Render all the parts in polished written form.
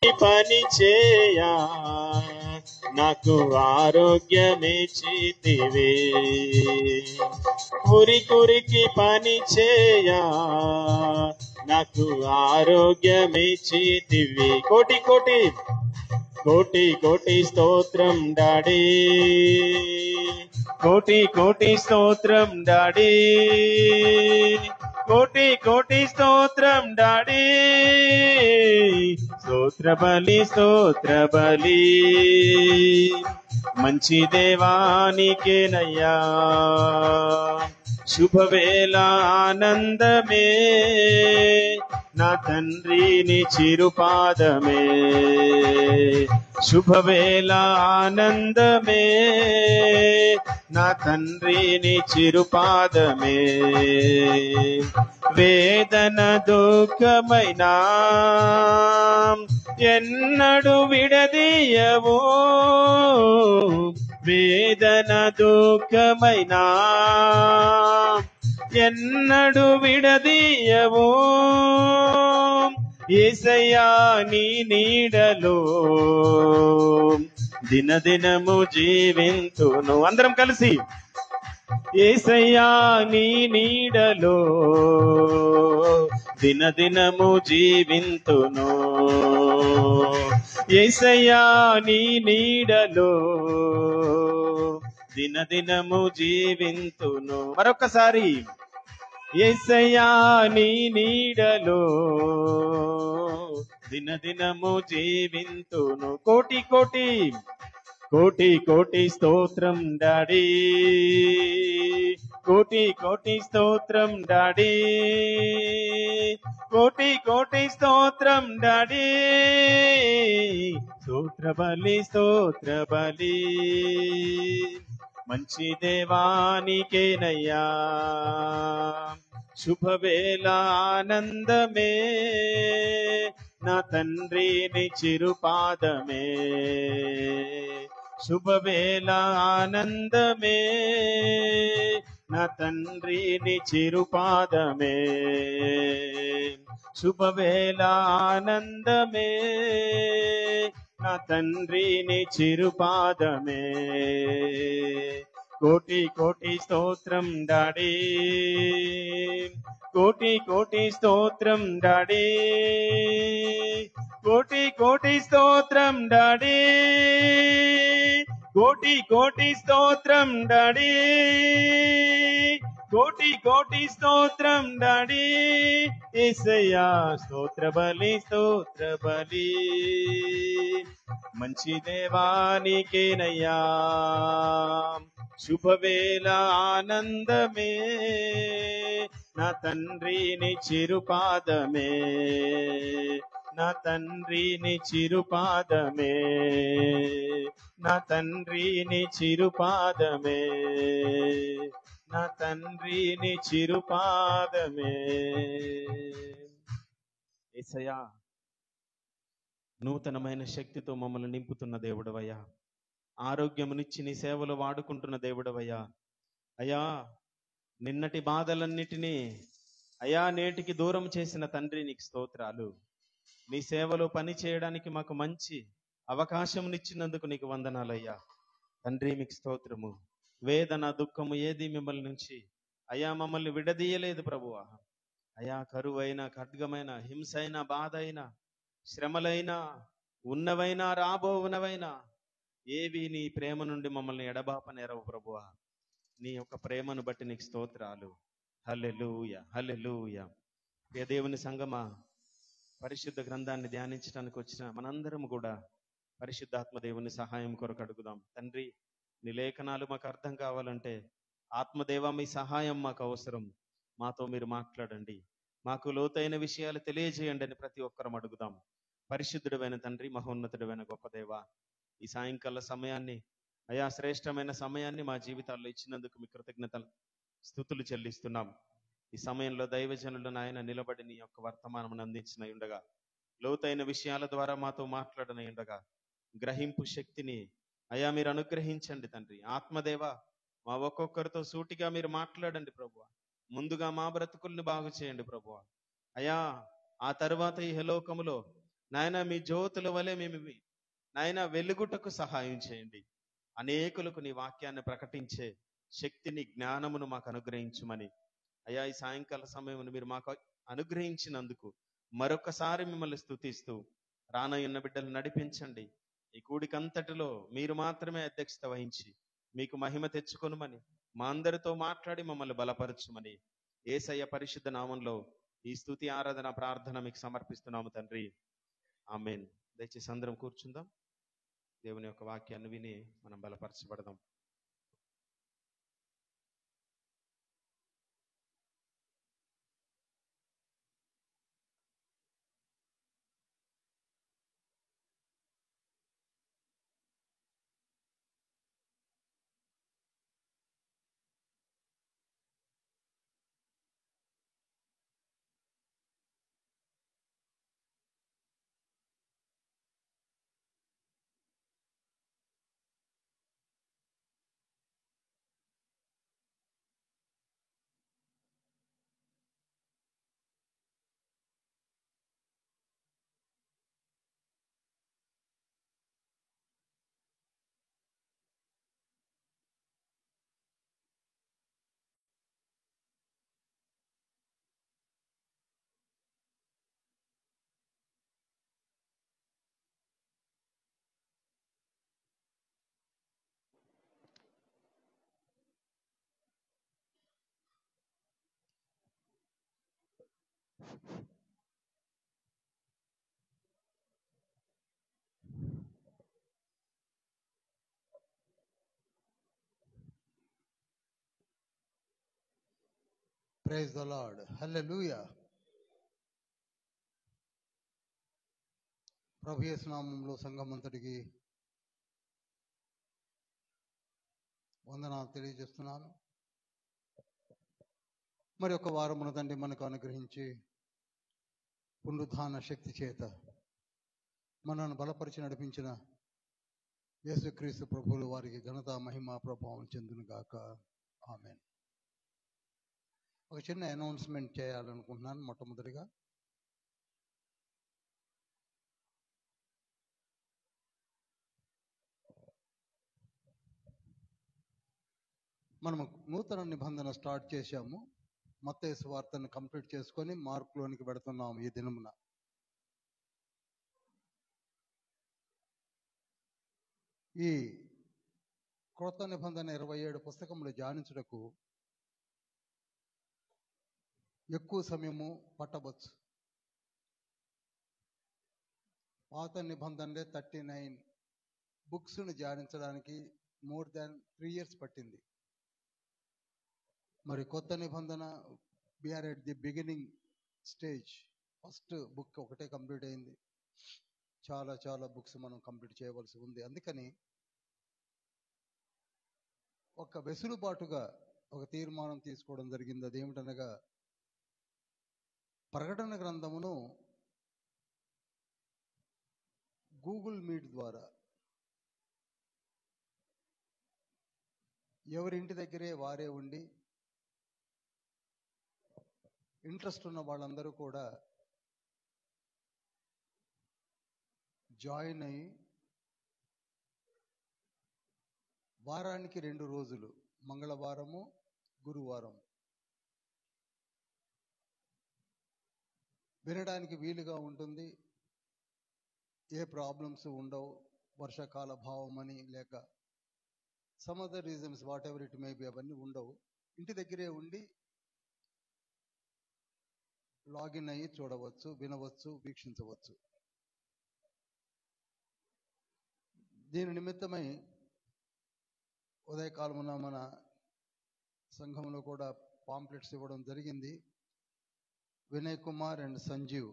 పని చేయా నాకు ఆరోగ్యమిచ్చితివి. కురికి పని చేయా నాకు ఆరోగ్యమిచ్చితివి. కోటి కోటి కోటి కోటి స్తోత్రం డాడీ, కోటి కోటి స్తోత్రం డాడీ, కోటి కోటి స్తోత్రం డాడీ. స్తోత్ర బలి స్తోత్ర బలి మంచి దేవానికేనయ్యా. శుభవేళ ఆనందమే నా తండ్రిని చిరుపాదమే. శుభవేళ ఆనందమే నా తండ్రిని చిరుపాదమే. వేదన దుఃఖమైనా ఎన్నడు విడదీయవు. వేదన దుఃఖమైనా ఎన్నడు విడదీయవు. యేసయ్యా నీ నీడలో దినదినము జీవింతును. అందరం కలిసి యేసయ్యా నీ నీడలో దినదినము జీవింతును. యేసయ్యా నీ నీడలో దినదినము జీవింతును. మరొకసారి యేసయ్యా నీ నీడలో దినదినము జీవింతును. కోటి కోటి కోటి కోటి స్తోత్రం డాడీ, కోటి కోటి స్తోత్రం డాడీ, కోటి కోటి స్తోత్రం డాడీ. స్తోత్ర బలి స్తోత్ర బలి మంచి దేవానికేనయ్యా. శుభవేళ ఆనందమే నా తండ్రిని చిరుపాదమే. శుభవేళ ఆనందమే నా తండ్రిని చిరుపాదమే. శుభవేళ ఆనందమే నా తండ్రిని చిరుపాదమే. కోటి కోటి స్తోత్రం డాడీ, కోటి కోటి స్తోత్రం డాడీ, కోటి కోటి స్తోత్రం డాడీ, కోటి కోటి స్తోత్రం డాడీ, కోటి కోటి స్తోత్రం డాడీ. యేసయ్యా స్తోత్ర బలి స్తోత్ర బలి మంచి దేవానికేనయ్యా. శుభవేళ ఆనందమే నా తండ్రిని చిరుపాదమే. నా తండ్రిని చిరుపాదమే. నా తండ్రిని చిరుపాదమే. నా తండ్రిని చిరుపాదమే. యేసయ్యా నూతనమైన శక్తితో మమ్మల్ని నింపుతున్న దేవుడవయ్యా. ఆరోగ్యమునిచ్చి నీ సేవలు వాడుకుంటున్న దేవుడవయ్యా. అయ్యా నిన్నటి బాధలన్నిటినీ అయ్యా నేటికి దూరం చేసిన తండ్రి నీకు స్తోత్రాలు. నీ సేవలో పని చేయడానికి మాకు మంచి అవకాశమునిచ్చినందుకు నీకు వందనాలయ్యా. తండ్రి మీకు స్తోత్రము. వేదన దుఃఖము ఏది మిమ్మల్ని నుంచి అయ్యా మమ్మల్ని విడదీయలేదు ప్రభువా. అయ్యా కరువైన ఖడ్గమైన హింస అయినా బాధ అయినా శ్రమలైనా ఉన్నవైనా రాబోవునవైనా ఏవి నీ ప్రేమ నుండి మమ్మల్ని ఎడబాపనేరవు ప్రభువా. నీ యొక్క ప్రేమను బట్టి నీకు స్తోత్రాలు. హల్లెలూయా హల్లెలూయా. ప్రియ దేవుని సంగమా, పరిశుద్ధ గ్రంథాన్ని ధ్యానించడానికి వచ్చిన మనందరం కూడా పరిశుద్ధాత్మ దేవుని సహాయం కొరకు అడుగుదాం. తండ్రి నీ లేఖనాలు మాకు అర్థం కావాలంటే ఆత్మదేవ మీ సహాయం మాకు అవసరం. మాతో మీరు మాట్లాడండి, మాకు లోతైన విషయాలు తెలియజేయండి అని ప్రతి ఒక్కరం అడుగుదాం. పరిశుద్ధుడైన తండ్రి, మహోన్నతుడైన గొప్ప దేవ, ఈ సాయంకాల సమయాన్ని అయా శ్రేష్టమైన సమయాన్ని మా జీవితాల్లో ఇచ్చినందుకు మీ కృతజ్ఞతలు స్తుతులు చెల్లిస్తున్నాం. ఈ సమయంలో దైవజనులు నాయన నిలబడి నీ యొక్క వర్తమానం అందించిన ఉండగా, లోతైన విషయాల ద్వారా మాతో మాట్లాడన ఉండగా గ్రహింపు శక్తిని అయా మీరు అనుగ్రహించండి తండ్రి. ఆత్మదేవ మా ఒక్కొక్కరితో సూటిగా మీరు మాట్లాడండి ప్రభువ. ముందుగా మా బ్రతుకుల్ని బాగు చేయండి ప్రభువ. అయా ఆ తరువాత ఈ లోకములో నాయన మీ జ్యోతుల వలె మేము నాయన వెలుగుటకు సహాయం చేయండి. అనేకులకు నీ వాక్యాన్ని ప్రకటించే శక్తిని, జ్ఞానమును మాకు అనుగ్రహించమని అయ్యా ఈ సాయంకాల సమయమును మీరు మాకు అనుగ్రహించినందుకు మరొకసారి మిమ్మల్ని స్తుతిస్తూ రానయ్యున్న బిడ్డలు నడిపించండి. ఈ కూడికంతటిలో మీరు మాత్రమే అధ్యక్షత వహించి మీకు మహిమ తెచ్చుకొనుమని మా అందరితో మాట్లాడి మమ్మల్ని బలపరచుమని యేసయ్య పరిశుద్ధ నామంలో ఈ స్తుతి ఆరాధన ప్రార్థన మీకు సమర్పిస్తున్నాము తండ్రి. ఆమేన్. దయచేసి అందరం కూర్చుందాం. దేవుని యొక్క వాక్యాన్ని విని మనం బలపరచబడదాం. Praise the lord. హల్లెలూయా. ప్రభు యేసు నామములో సంఘం అంతటికి వందనాలు తెలియజేస్తున్నాను. మరి ఒక వారమున తండ్రి మనకు అనుగ్రహించి పునరుద్ధాన శక్తి చేత మనను బలపరిచి నడిపించిన యేసుక్రీస్తు ప్రభువులు వారికి ఘనత, మహిమ, ప్రభావం చెందును గాక. ఆమేన్. ఒక చిన్న అనౌన్స్మెంట్ చేయాలనుకుంటున్నాను. మొట్టమొదటిగా మనము నూతన నిబంధన స్టార్ట్ చేశాము. మత్తయి సువార్తను కంప్లీట్ చేసుకొని మార్కులోనికి పెడుతున్నాము ఈ దినమున. ఈ క్రొత్త నిబంధన 27 పుస్తకములు ధ్యానించుటకు ఎక్కువ సమయము పట్టవచ్చు. పాత నిబంధనలే 39 బుక్స్ను ధ్యానించడానికి మోర్ దాన్ 3 years పట్టింది. మరి కొత్త నిబంధన we are at the beginning stage. First book ఒకటే కంప్లీట్ అయింది. చాలా చాలా బుక్స్ మనం కంప్లీట్ చేయవలసి ఉంది. అందుకని ఒక వెసులుబాటుగా ఒక తీర్మానం తీసుకోవడం జరిగింది. అదేమిటనగా ప్రకటన గ్రంథమును గూగుల్ మీట్ ద్వారా ఎవరింటి దగ్గరే వారే ఉండి ఇంట్రెస్ట్ ఉన్న వాళ్ళందరూ కూడా జాయిన్ అయ్యి వారానికి 2 రోజులు, మంగళవారము, గురువారం వినడానికి వీలుగా ఉంటుంది. ఏ ప్రాబ్లమ్స్ ఉండవు. వర్షాకాల భావం అని లేక some other reasons what ever it may be అవన్నీ ఉండవు. ఇంటి దగ్గరే ఉండి లాగిన్ అయ్యి చూడవచ్చు, వినవచ్చు, వీక్షించవచ్చు. దీని నిమిత్తమై ఉదయకాలమున మన సంఘంలో కూడా పాంప్లెట్స్ ఇవ్వడం జరిగింది. వినయ్ కుమార్ అండ్ సంజీవ్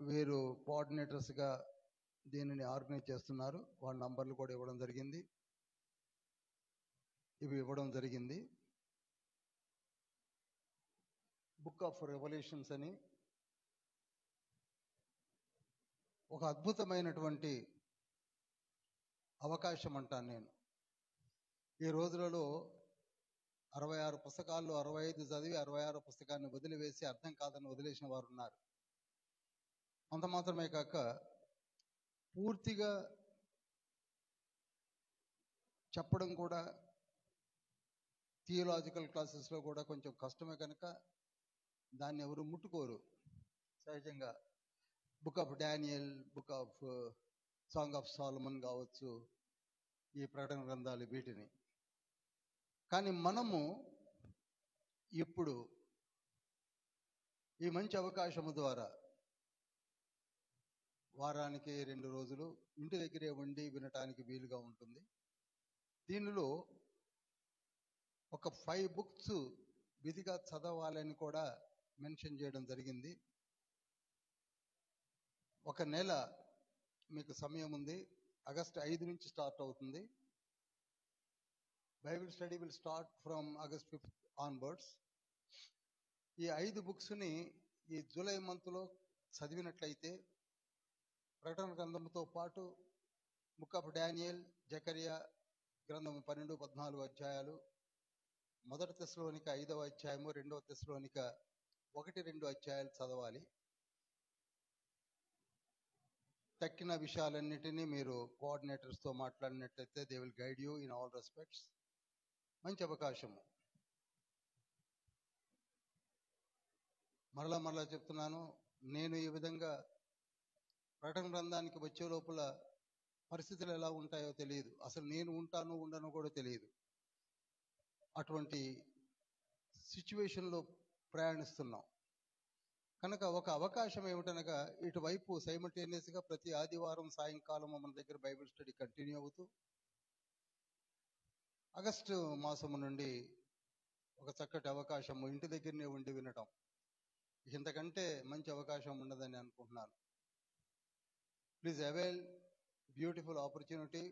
వీరు కోఆర్డినేటర్స్గా దీనిని ఆర్గనైజ్ చేస్తున్నారు. వాళ్ళ నంబర్లు కూడా ఇవ్వడం జరిగింది. ఇవి ఇవ్వడం జరిగింది. బుక్ ఆఫ్ రెవల్యూషన్స్ అని ఒక అద్భుతమైనటువంటి అవకాశం అంటాను నేను. ఈ రోజులలో 66 పుస్తకాల్లో 65 చదివి 66 పుస్తకాన్ని వదిలివేసి అర్థం కాదని వదిలేసిన వారు ఉన్నారు. అంత మాత్రమే కాక పూర్తిగా చెప్పడం కూడా థియలాజికల్ క్లాసెస్లో కూడా కొంచెం కష్టమే కనుక దాన్ని ఎవరు ముట్టుకోరు. సహజంగా book of Daniel, book of song of Solomon కావచ్చు, ఈ ప్రకటన గ్రంథాలు వీటిని. కానీ మనము ఇప్పుడు ఈ మంచి అవకాశము ద్వారా వారానికి 2 రోజులు ఇంటి దగ్గరే ఉండి వినటానికి వీలుగా ఉంటుంది. దీనిలో ఒక 5 బుక్స్ విధిగా చదవాలని కూడా మెన్షన్ చేయడం జరిగింది. ఒక నెల మీకు సమయం ఉంది. ఆగస్టు 5 నుంచి స్టార్ట్ అవుతుంది. Bible study will start from August 5 onwards. ఈ 5 బుక్స్ని ఈ జూలై మంత్లో చదివినట్లయితే ప్రకటన గ్రంథంతో పాటు బుక్ ఆఫ్ డానియల్, జకరియా గ్రంథం 12, 14 అధ్యాయాలు, మొదటి తెస్సలోనిక 5వ అధ్యాయము, 2వ తెస్సలోనిక 1, 2 అధ్యాయాలు చదవాలి. తక్కిన విషయాలన్నిటినీ మీరు కోఆర్డినేటర్స్తో మాట్లాడినట్లయితే they will guide you in all respects. మంచి అవకాశము. మరలా చెప్తున్నాను, నేను ఈ విధంగా ప్రకటన గ్రంథానికి వచ్చే లోపల పరిస్థితులు ఎలా ఉంటాయో తెలియదు. అసలు నేను ఉంటాను ఉండను కూడా తెలియదు. అటువంటి సిచ్యువేషన్లో ప్రయాణిస్తున్నాం కనుక ఒక అవకాశం ఏమిటనగా ఇటువైపు సైమల్టేనియస్గా ప్రతి ఆదివారం సాయంకాలం మన దగ్గర బైబిల్ స్టడీ కంటిన్యూ అవుతూ ఆగస్టు మాసము నుండి ఒక చక్కటి అవకాశము ఇంటి దగ్గరనే ఉండి వినటం, ఇంతకంటే మంచి అవకాశం ఉండదని అనుకుంటున్నాను. Please avail beautiful opportunity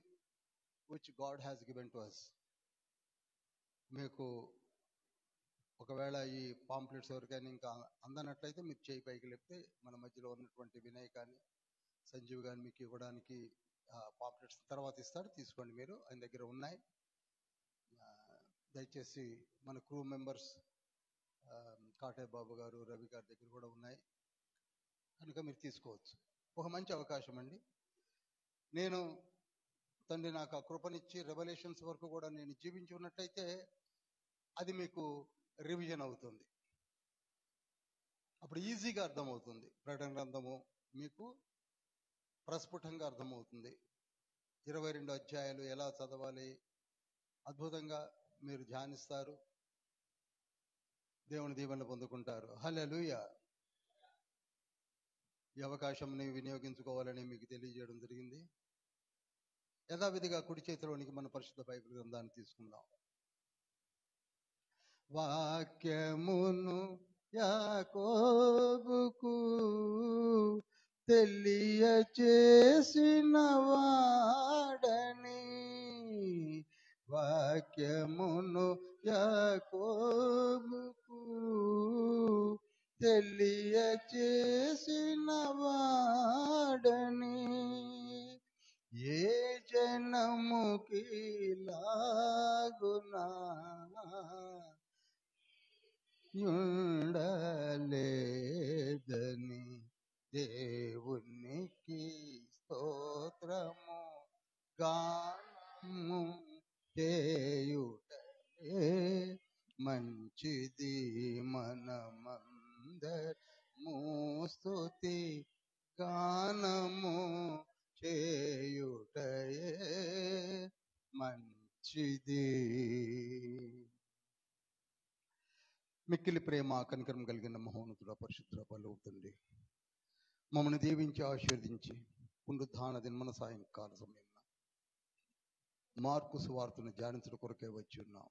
which God has given to us. మీకు ఒకవేళ ఈ పాంప్లెట్స్ ఎవరికైనా ఇంకా అందనట్లయితే మీరు చేయి పైకి లేపితే మన మధ్యలో ఉన్నటువంటి వినయ్ కానీ సంజీవ్ కానీ మీకు ఇవ్వడానికి పాంప్లెట్స్ తర్వాత ఇస్తాడు, తీసుకోండి. మీరు ఆయన దగ్గర ఉన్నాయి. దయచేసి మన క్రూ మెంబర్స్ కాటే బాబు గారు, రవి గారి దగ్గర కూడా ఉన్నాయి కనుక మీరు తీసుకోవచ్చు. ఒక మంచి అవకాశం అండి. నేను తండ్రి నాకు ఆ కృపనిచ్చి రెవల్యూషన్స్ వరకు కూడా నేను జీవించి ఉన్నట్లయితే అది మీకు రివిజన్ అవుతుంది. అప్పుడు ఈజీగా అర్థమవుతుంది. ప్రకటన గ్రంథము మీకు ప్రస్ఫుటంగా అర్థమవుతుంది. 22 అధ్యాయాలు ఎలా చదవాలి అద్భుతంగా మీరు ధ్యానిస్తారు, దేవుని దీవెనలు పొందుకుంటారు. హల్లెలూయా. ఈ అవకాశంని వినియోగించుకోవాలని మీకు తెలియజేయడం జరిగింది. యథావిధిగా కుడి చేతిలోనికి మన పరిశుద్ధ బైబిల్ గ్రంథాన్ని తీసుకుందాం. వాక్యమును యాకోబుకు తెలియచేసిన వాడని, వాక్యమును యాకోబుకు తెలియచేసిన వాడని, ఏ జనముకి లాగునా ఉండలేదని దేవునికి స్తోత్రము గానము చేయుటయే మంచిది. మనమందరము స్తుతి గానము చేయుటయే మంచిది. మిక్కిలి ప్రేమ కనికరం కలిగిన మహోన్నతుడ పరిశుద్ధుడ పరలోక తండ్రి, మమ్మల్ని దీవించి ఆశీర్వదించి పునరుద్ధాన దినమన సాయంకాల సమయం మార్కు సువార్తను ధ్యానించడం కొరకే వచ్చి ఉన్నాం.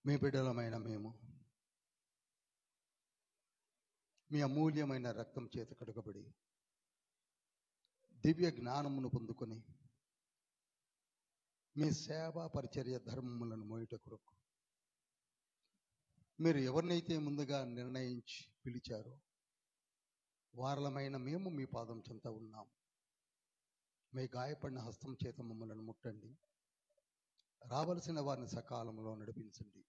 మీ బిడ్డలమైన మేము మీ అమూల్యమైన రక్తం చేత కడగబడి దివ్య జ్ఞానమును పొందుకొని మీ సేవా పరిచర్య ధర్మములను మోయుట కొరకు మీరు ఎవరినైతే ముందుగా నిర్ణయించి పిలిచారో వారలమైన మేము మీ పాదం చెంత ఉన్నాం. మీ గాయపడిన హస్తం చేత మమ్మలను ముట్టండి, రావలసిన వారిని సకాలంలో నడిపించండి,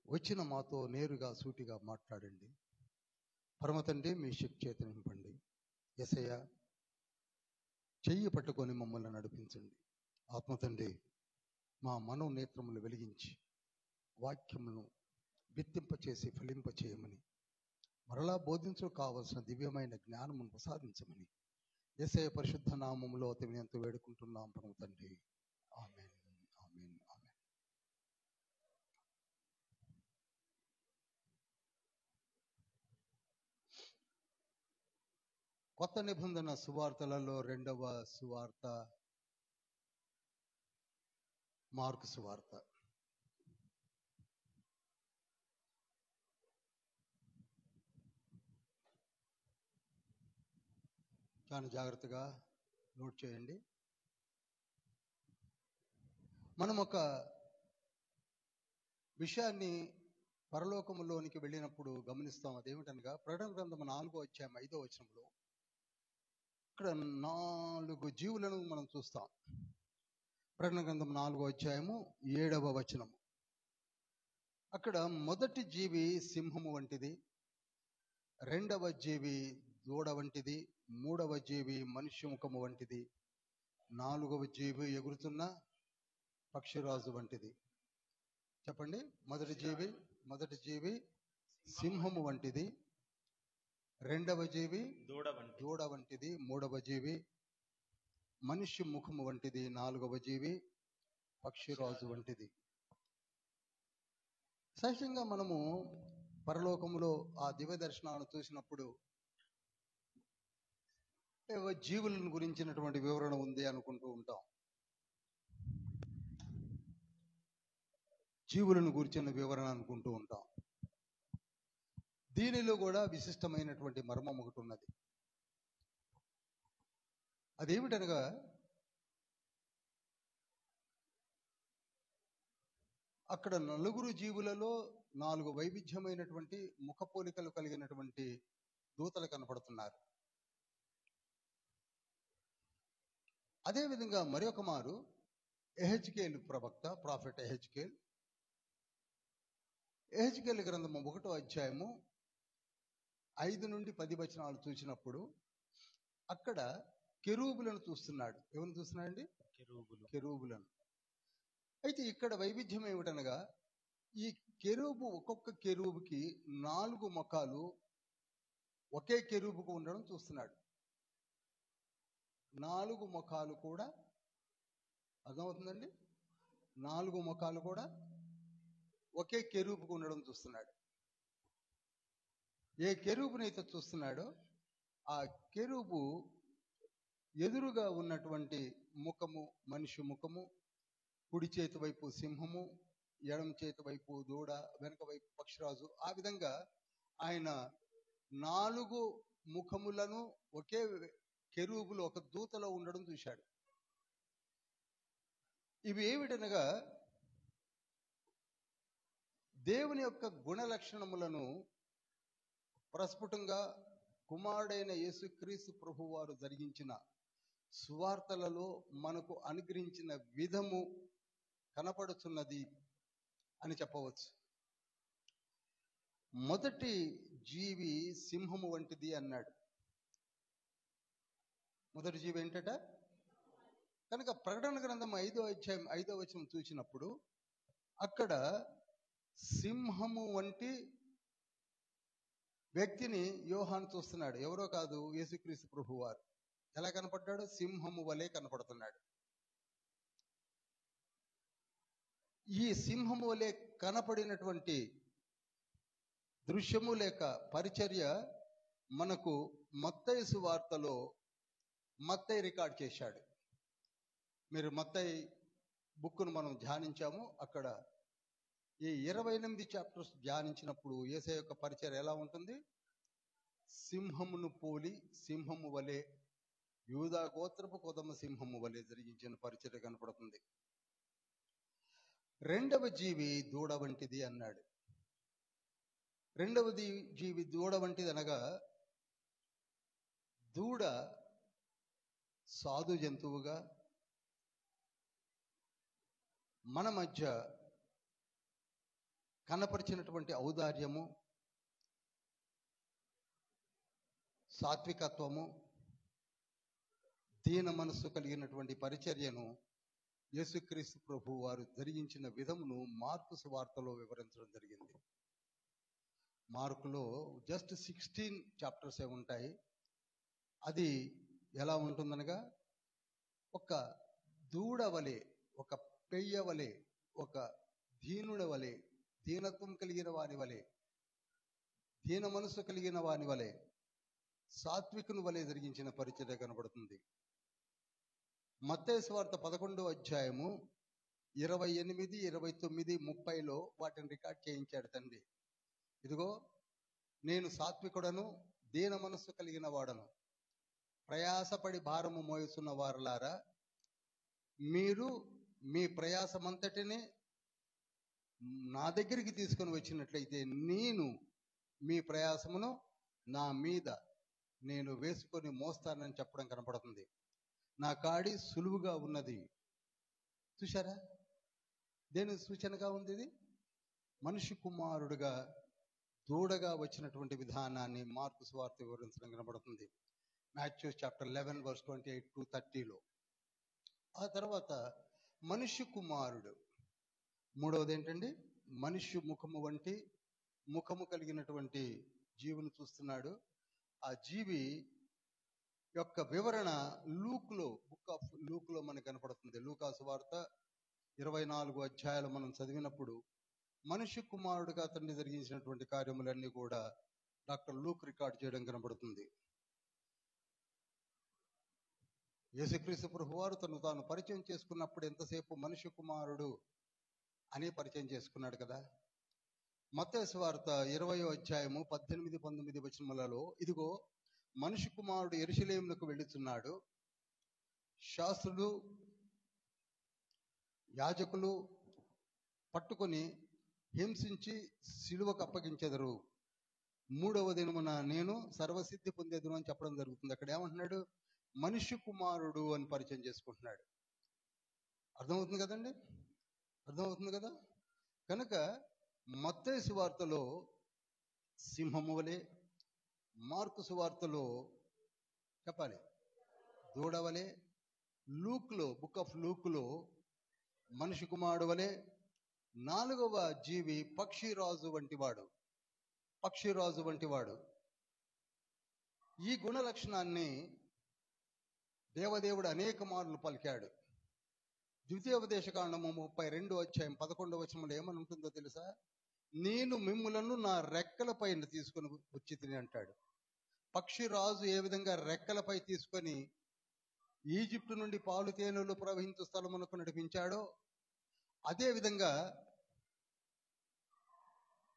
వచ్చిన మాతో నేరుగా సూటిగా మాట్లాడండి. పరమ తండ్రి, మీ శక్తి చేత నింపండి. యేసయ్య, చెయ్యి పట్టుకొని మమ్మల్ని నడిపించండి. ఆత్మ తండ్రి, మా మనోనేత్రములు వెలిగించి వాక్యమును విత్తింపచేసి ఫలింపచేయమని, మరలా బోధించు కావలసిన దివ్యమైన జ్ఞానమును ప్రసాదించమని యేసయ్య పరిశుద్ధ నామములో అతి వినయంతో వేడుకుంటున్నాం పరమ తండ్రి. ఆమేన్, ఆమేన్, ఆమేన్. కొత్త నిబంధన సువార్తలలో రెండవ సువార్త మార్కు సువార్త. చాలా జాగ్రత్తగా నోట్ చేయండి. మనం ఒక విషయాన్ని పరలోకములోనికి వెళ్ళినప్పుడు గమనిస్తాం. అదేమిటనగా ప్రకటన గ్రంథం 4వ అధ్యాయం 5వ వచనంలో ఇక్కడ 4 జీవులను మనం చూస్తాం. ప్రకటన గ్రంథం 4వ అధ్యాయము 7వ వచనము. అక్కడ మొదటి జీవి సింహము వంటిది, రెండవ జీవి దూడ వంటిది, మూడవ జీవి మనుష్య ముఖము వంటిది, 4వ జీవి ఎగురుతున్న పక్షిరాజు వంటిది. చెప్పండి. మొదటి జీవి సింహము వంటిది, రెండవ జీవి దూడ వంటిది, మూడవ జీవి మనుష్య ముఖము వంటిది, 4వ జీవి పక్షిరాజు వంటిది. సహజంగా మనము పరలోకములో ఆ దివ్య దర్శనాలను చూసినప్పుడు జీవులను గురించినటువంటి వివరణ ఉంది అనుకుంటూ ఉంటాం. జీవులను గురించిన వివరణ అనుకుంటూ ఉంటాం. దీనిలో కూడా విశిష్టమైనటువంటి మర్మం ఒకటి ఉన్నది. అదేమిటనగా, అక్కడ 4 జీవులలో 4 వైవిధ్యమైనటువంటి ముఖపోలికలు కలిగినటువంటి దూతలు కనపడుతున్నారు. అదేవిధంగా మరొక మారు ఎహెజ్కేలు ప్రవక్త, ప్రాఫెట్ ఎహెజ్కేలు గ్రంథము 1వ అధ్యాయము 5 నుండి 10 వచనాలు చూసినప్పుడు అక్కడ కెరూబులను చూస్తున్నాడు. ఎవరిని చూస్తున్నాడండి? కెరూబులను. అయితే ఇక్కడ వైవిధ్యం ఏమిటనగా, ఈ కెరూబు, ఒక్కొక్క కెరూబుకి 4 ముఖాలు ఒకే కెరూబుకు ఉండడం చూస్తున్నాడు. 4 ముఖాలు కూడా, అర్థమవుతుందండి? 4 ముఖాలు కూడా ఒకే కెరూబుకు ఉండడం చూస్తున్నాడు. ఏ కెరూబునైతే చూస్తున్నాడో ఆ కెరూబు ఎదురుగా ఉన్నటువంటి ముఖము మనిషి ముఖము, కుడి చేతి వైపు సింహము, ఎడమ చేతి వైపు దూడ, వెనక వైపు పక్షిరాజు. ఆ విధంగా ఆయన 4 ముఖములను ఒకే కెరూబులు ఒక దూతలో ఉండడం చూశాడు. ఇవి ఏమిటనగా, దేవుని యొక్క గుణ లక్షణములను ప్రస్ఫుటంగా కుమారుడైన యేసుక్రీస్తు ప్రభు వారు జరిగించిన సువార్తలలో మనకు అనుగ్రహించిన విధము కనపడుతున్నది అని చెప్పవచ్చు. మొదటి జీవి సింహము వంటిది అన్నాడు. మొదటి జీవి ఏంటట? కనుక ప్రకటన గ్రంథం 5వ అధ్యాయం 5వ వచనం చూసినప్పుడు అక్కడ సింహము వంటి వ్యక్తిని యోహాను చూస్తున్నాడు. ఎవరో కాదు, యేసుక్రీస్తు ప్రభు వారు. ఎలా కనపడ్డాడు? సింహము వలె కనపడుతున్నాడు. ఈ సింహము వలె కనపడినటువంటి దృశ్యము లేక పరిచర్య మనకు మత్తయి సువార్తలో మత్తయి రికార్డ్ చేశాడు. మీరు మత్తయి బుక్ను మనం ధ్యానించాము. అక్కడ ఈ 28 చాప్టర్స్ ధ్యానించినప్పుడు యేసయ్య యొక్క పరిచర్య ఎలా ఉంటుంది? సింహమును పోలి, సింహము వలె, యూదా గోత్రపు కొదమ సింహము వలె జరిగించిన పరిచర్య కనపడుతుంది. రెండవ జీవి దూడ వంటిది అన్నాడు. రెండవది జీవి దూడ వంటిది అనగా, దూడ సాధు జంతువుగా మన మధ్య కనపరిచినటువంటి ఔదార్యము, సాత్వికత్వము, దీన మనస్సు కలిగినటువంటి పరిచర్యను యేసుక్రీస్తు ప్రభు వారు జరిగించిన విధమును మార్కు సువార్తలో వివరించడం జరిగింది. మార్కులో జస్ట్ 16 చాప్టర్స్ ఉంటాయి. అది ఎలా ఉంటుందనగా, ఒక దూడ వలె, ఒక పెయ్య వలె, ఒక దీనుడ వలె, దీనత్వం కలిగిన వాని వలె, దీన మనస్సు కలిగిన వాని వలె, సాత్వికుని వలె జరిగించిన పరిచర్య కనబడుతుంది. మత్తయి సువార్త 11వ అధ్యాయము 28, 29, 30లో వాటిని రికార్డ్ చేయించాడు తండ్రి. ఇదిగో, నేను సాత్వికుడను, దీన మనస్సు కలిగిన వాడను. ప్రయాసపడి భారము మోయుచున్న వారలారా, మీరు మీ ప్రయాసమంతటిని నా దగ్గరికి తీసుకొని వచ్చినట్లయితే నేను మీ ప్రయాసమును నా మీద నేను వేసుకొని మోస్తానని చెప్పడం కనపడుతుంది. నా కాడి సులువుగా ఉన్నది. చూశారా, దేని సూచనగా ఉంది ఇది? మనిషి కుమారుడుగా దూడగా వచ్చినటువంటి విధానాన్ని మార్కు సువార్త వివరించడం కనబడుతుంది. మాథ్యూ చాప్టర్ 11 వర్స్ 28 to 30లో. ఆ తర్వాత మనిషి కుమారుడు, మూడవది ఏంటండి? మనిషి ముఖము వంటి ముఖము కలిగినటువంటి జీవిని చూస్తున్నాడు. ఆ జీవి యొక్క వివరణ లూక్లో, బుక్ ఆఫ్ లూక్లో మనకు కనపడుతుంది. లూకా సువార్త 24 అధ్యాయాలు మనం చదివినప్పుడు మనిషి కుమారుడుగా తండ్రి జరిగించినటువంటి కార్యములన్నీ కూడా డాక్టర్ లూక్ రికార్డ్ చేయడం కనబడుతుంది. యేసుక్రీస్తు ప్రభు వారు తను తాను పరిచయం చేసుకున్నప్పుడు ఎంతసేపు మనిషి కుమారుడు అని పరిచయం చేసుకున్నాడు కదా. మత్తయి సువార్త 20వ అధ్యాయము 18, 19 వచనములలో, ఇదిగో మనిషి కుమారుడు యెరూషలేమునకు వెళ్ళుచున్నాడు, శాస్త్రులు యాజకులు పట్టుకొని హింసించి సిలువకు అప్పగించెదరు, మూడవ దినమున నేను సర్వసిద్ధి పొందేదును అని చెప్పడం జరుగుతుంది. అక్కడ ఏమంటున్నాడు? మనిషి కుమారుడు అని పరిచయం చేసుకుంటున్నాడు. అర్థమవుతుంది కదండి? అర్థమవుతుంది కదా. కనుక మత్తయి సువార్తలో సింహము వలె, మార్కు సువార్తలో చెప్పాలి దూడవలే, లూక్లో, బుక్ ఆఫ్ లూక్లో మనిషి కుమారుడు వలె, నాలుగవ జీవి పక్షిరాజు వంటివాడు. పక్షిరాజు వంటివాడు. ఈ గుణ లక్షణాన్ని దేవదేవుడు అనేక మార్లు పలికాడు. ద్వితీయోపదేశకాండము 32వ అధ్యాయం 11వ వచనంలో ఏమని ఉంటుందో తెలుసా? నేను మిమ్ములను నా రెక్కలపై తీసుకొని వచ్చి తిని అంటాడు. పక్షిరాజు ఏ విధంగా రెక్కలపై తీసుకొని ఈజిప్టు నుండి పాలు తేనెలు ప్రవహించు స్థలమునకు నడిపించాడో, అదే విధంగా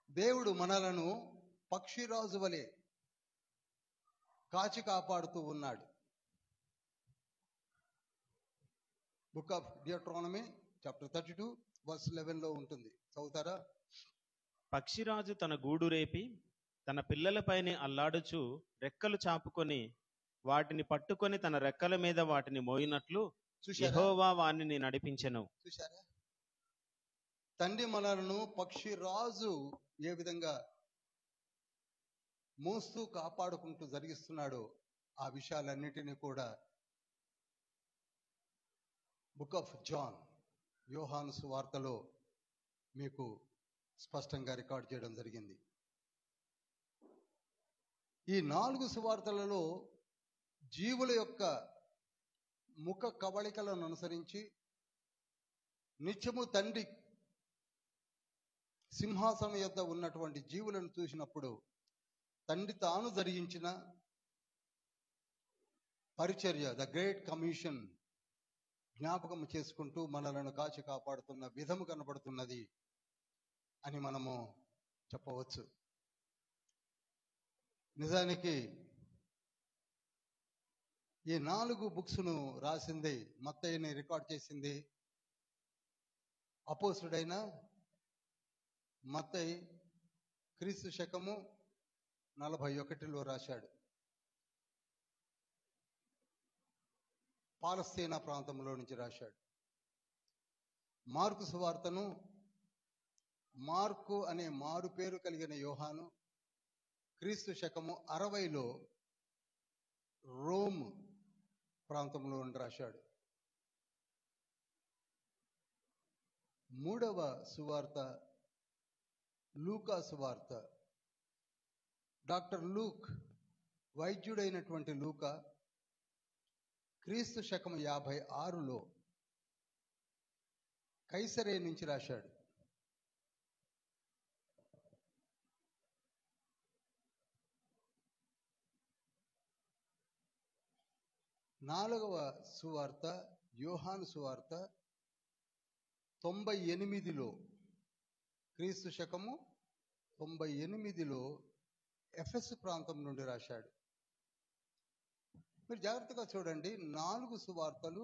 దేవుడు మనలను పక్షిరాజు వలె కాచి కాపాడుతూ ఉన్నాడు. బుక్ ఆఫ్ డియోట్రానమీ చాప్టర్ 32 వర్స్ 11లో ఉంటుంది. చదువుతారా? పక్షిరాజు తన గూడు రేపి తన పిల్లలపైనే అల్లాడుచు రెక్కలు చాపుకొని వాటిని పట్టుకొని తన రెక్కల మీద వాటిని మోయినట్లు యెహోవా వానిని నడిపించెను. చూశారా? తండ్రి మనలను పక్షిరాజు ఏ విధంగా మోస్తూ కాపాడుకుంటూ జరిగిస్తున్నాడో ఆ విషయాలన్నిటినీ కూడా బుక్ ఆఫ్ జాన్, యోహాను సువార్తలో మీకు స్పష్టంగా రికార్డ్ చేయడం జరిగింది. ఈ 4 సువార్తలలో జీవుల యొక్క ముఖ కవళికలను అనుసరించి నిత్యము తండ్రి సింహాసనం యొద్ద ఉన్నటువంటి జీవులను చూసినప్పుడు తండ్రి తాను జరిగించిన పరిచర్య, ద గ్రేట్ కమిషన్ జ్ఞాపకం చేసుకుంటూ మనలను కాచి కాపాడుతున్న విధము కనబడుతున్నది అని మనము చెప్పవచ్చు. నిజానికి ఈ 4 బుక్స్ను రాసింది, మత్తయిని రికార్డ్ చేసింది అపోస్తుడైన మత్తయి క్రీస్తు శకము 41లో రాశాడు. పాలస్తీనా ప్రాంతంలో నుంచి రాశాడు. మార్కు సువార్తను మార్కు అనే మారు పేరు కలిగిన యోహాను క్రీస్తు శకము 60లో ప్రాంతంలో నుండి రాశాడు. మూడవ సువార్త లూకా సువార్త. డాక్టర్ లూక్, వైద్యుడైనటువంటి లూకా, క్రీస్తు శకం 56లో కైసరే నుంచి రాశాడు. నాలుగవ సువార్త యోహాను సువార్త 98లో, క్రీస్తు శకము 98లో ఎఫెసు ప్రాంతం నుండి రాశాడు. మీరు జాగ్రత్తగా చూడండి, 4 సువార్తలు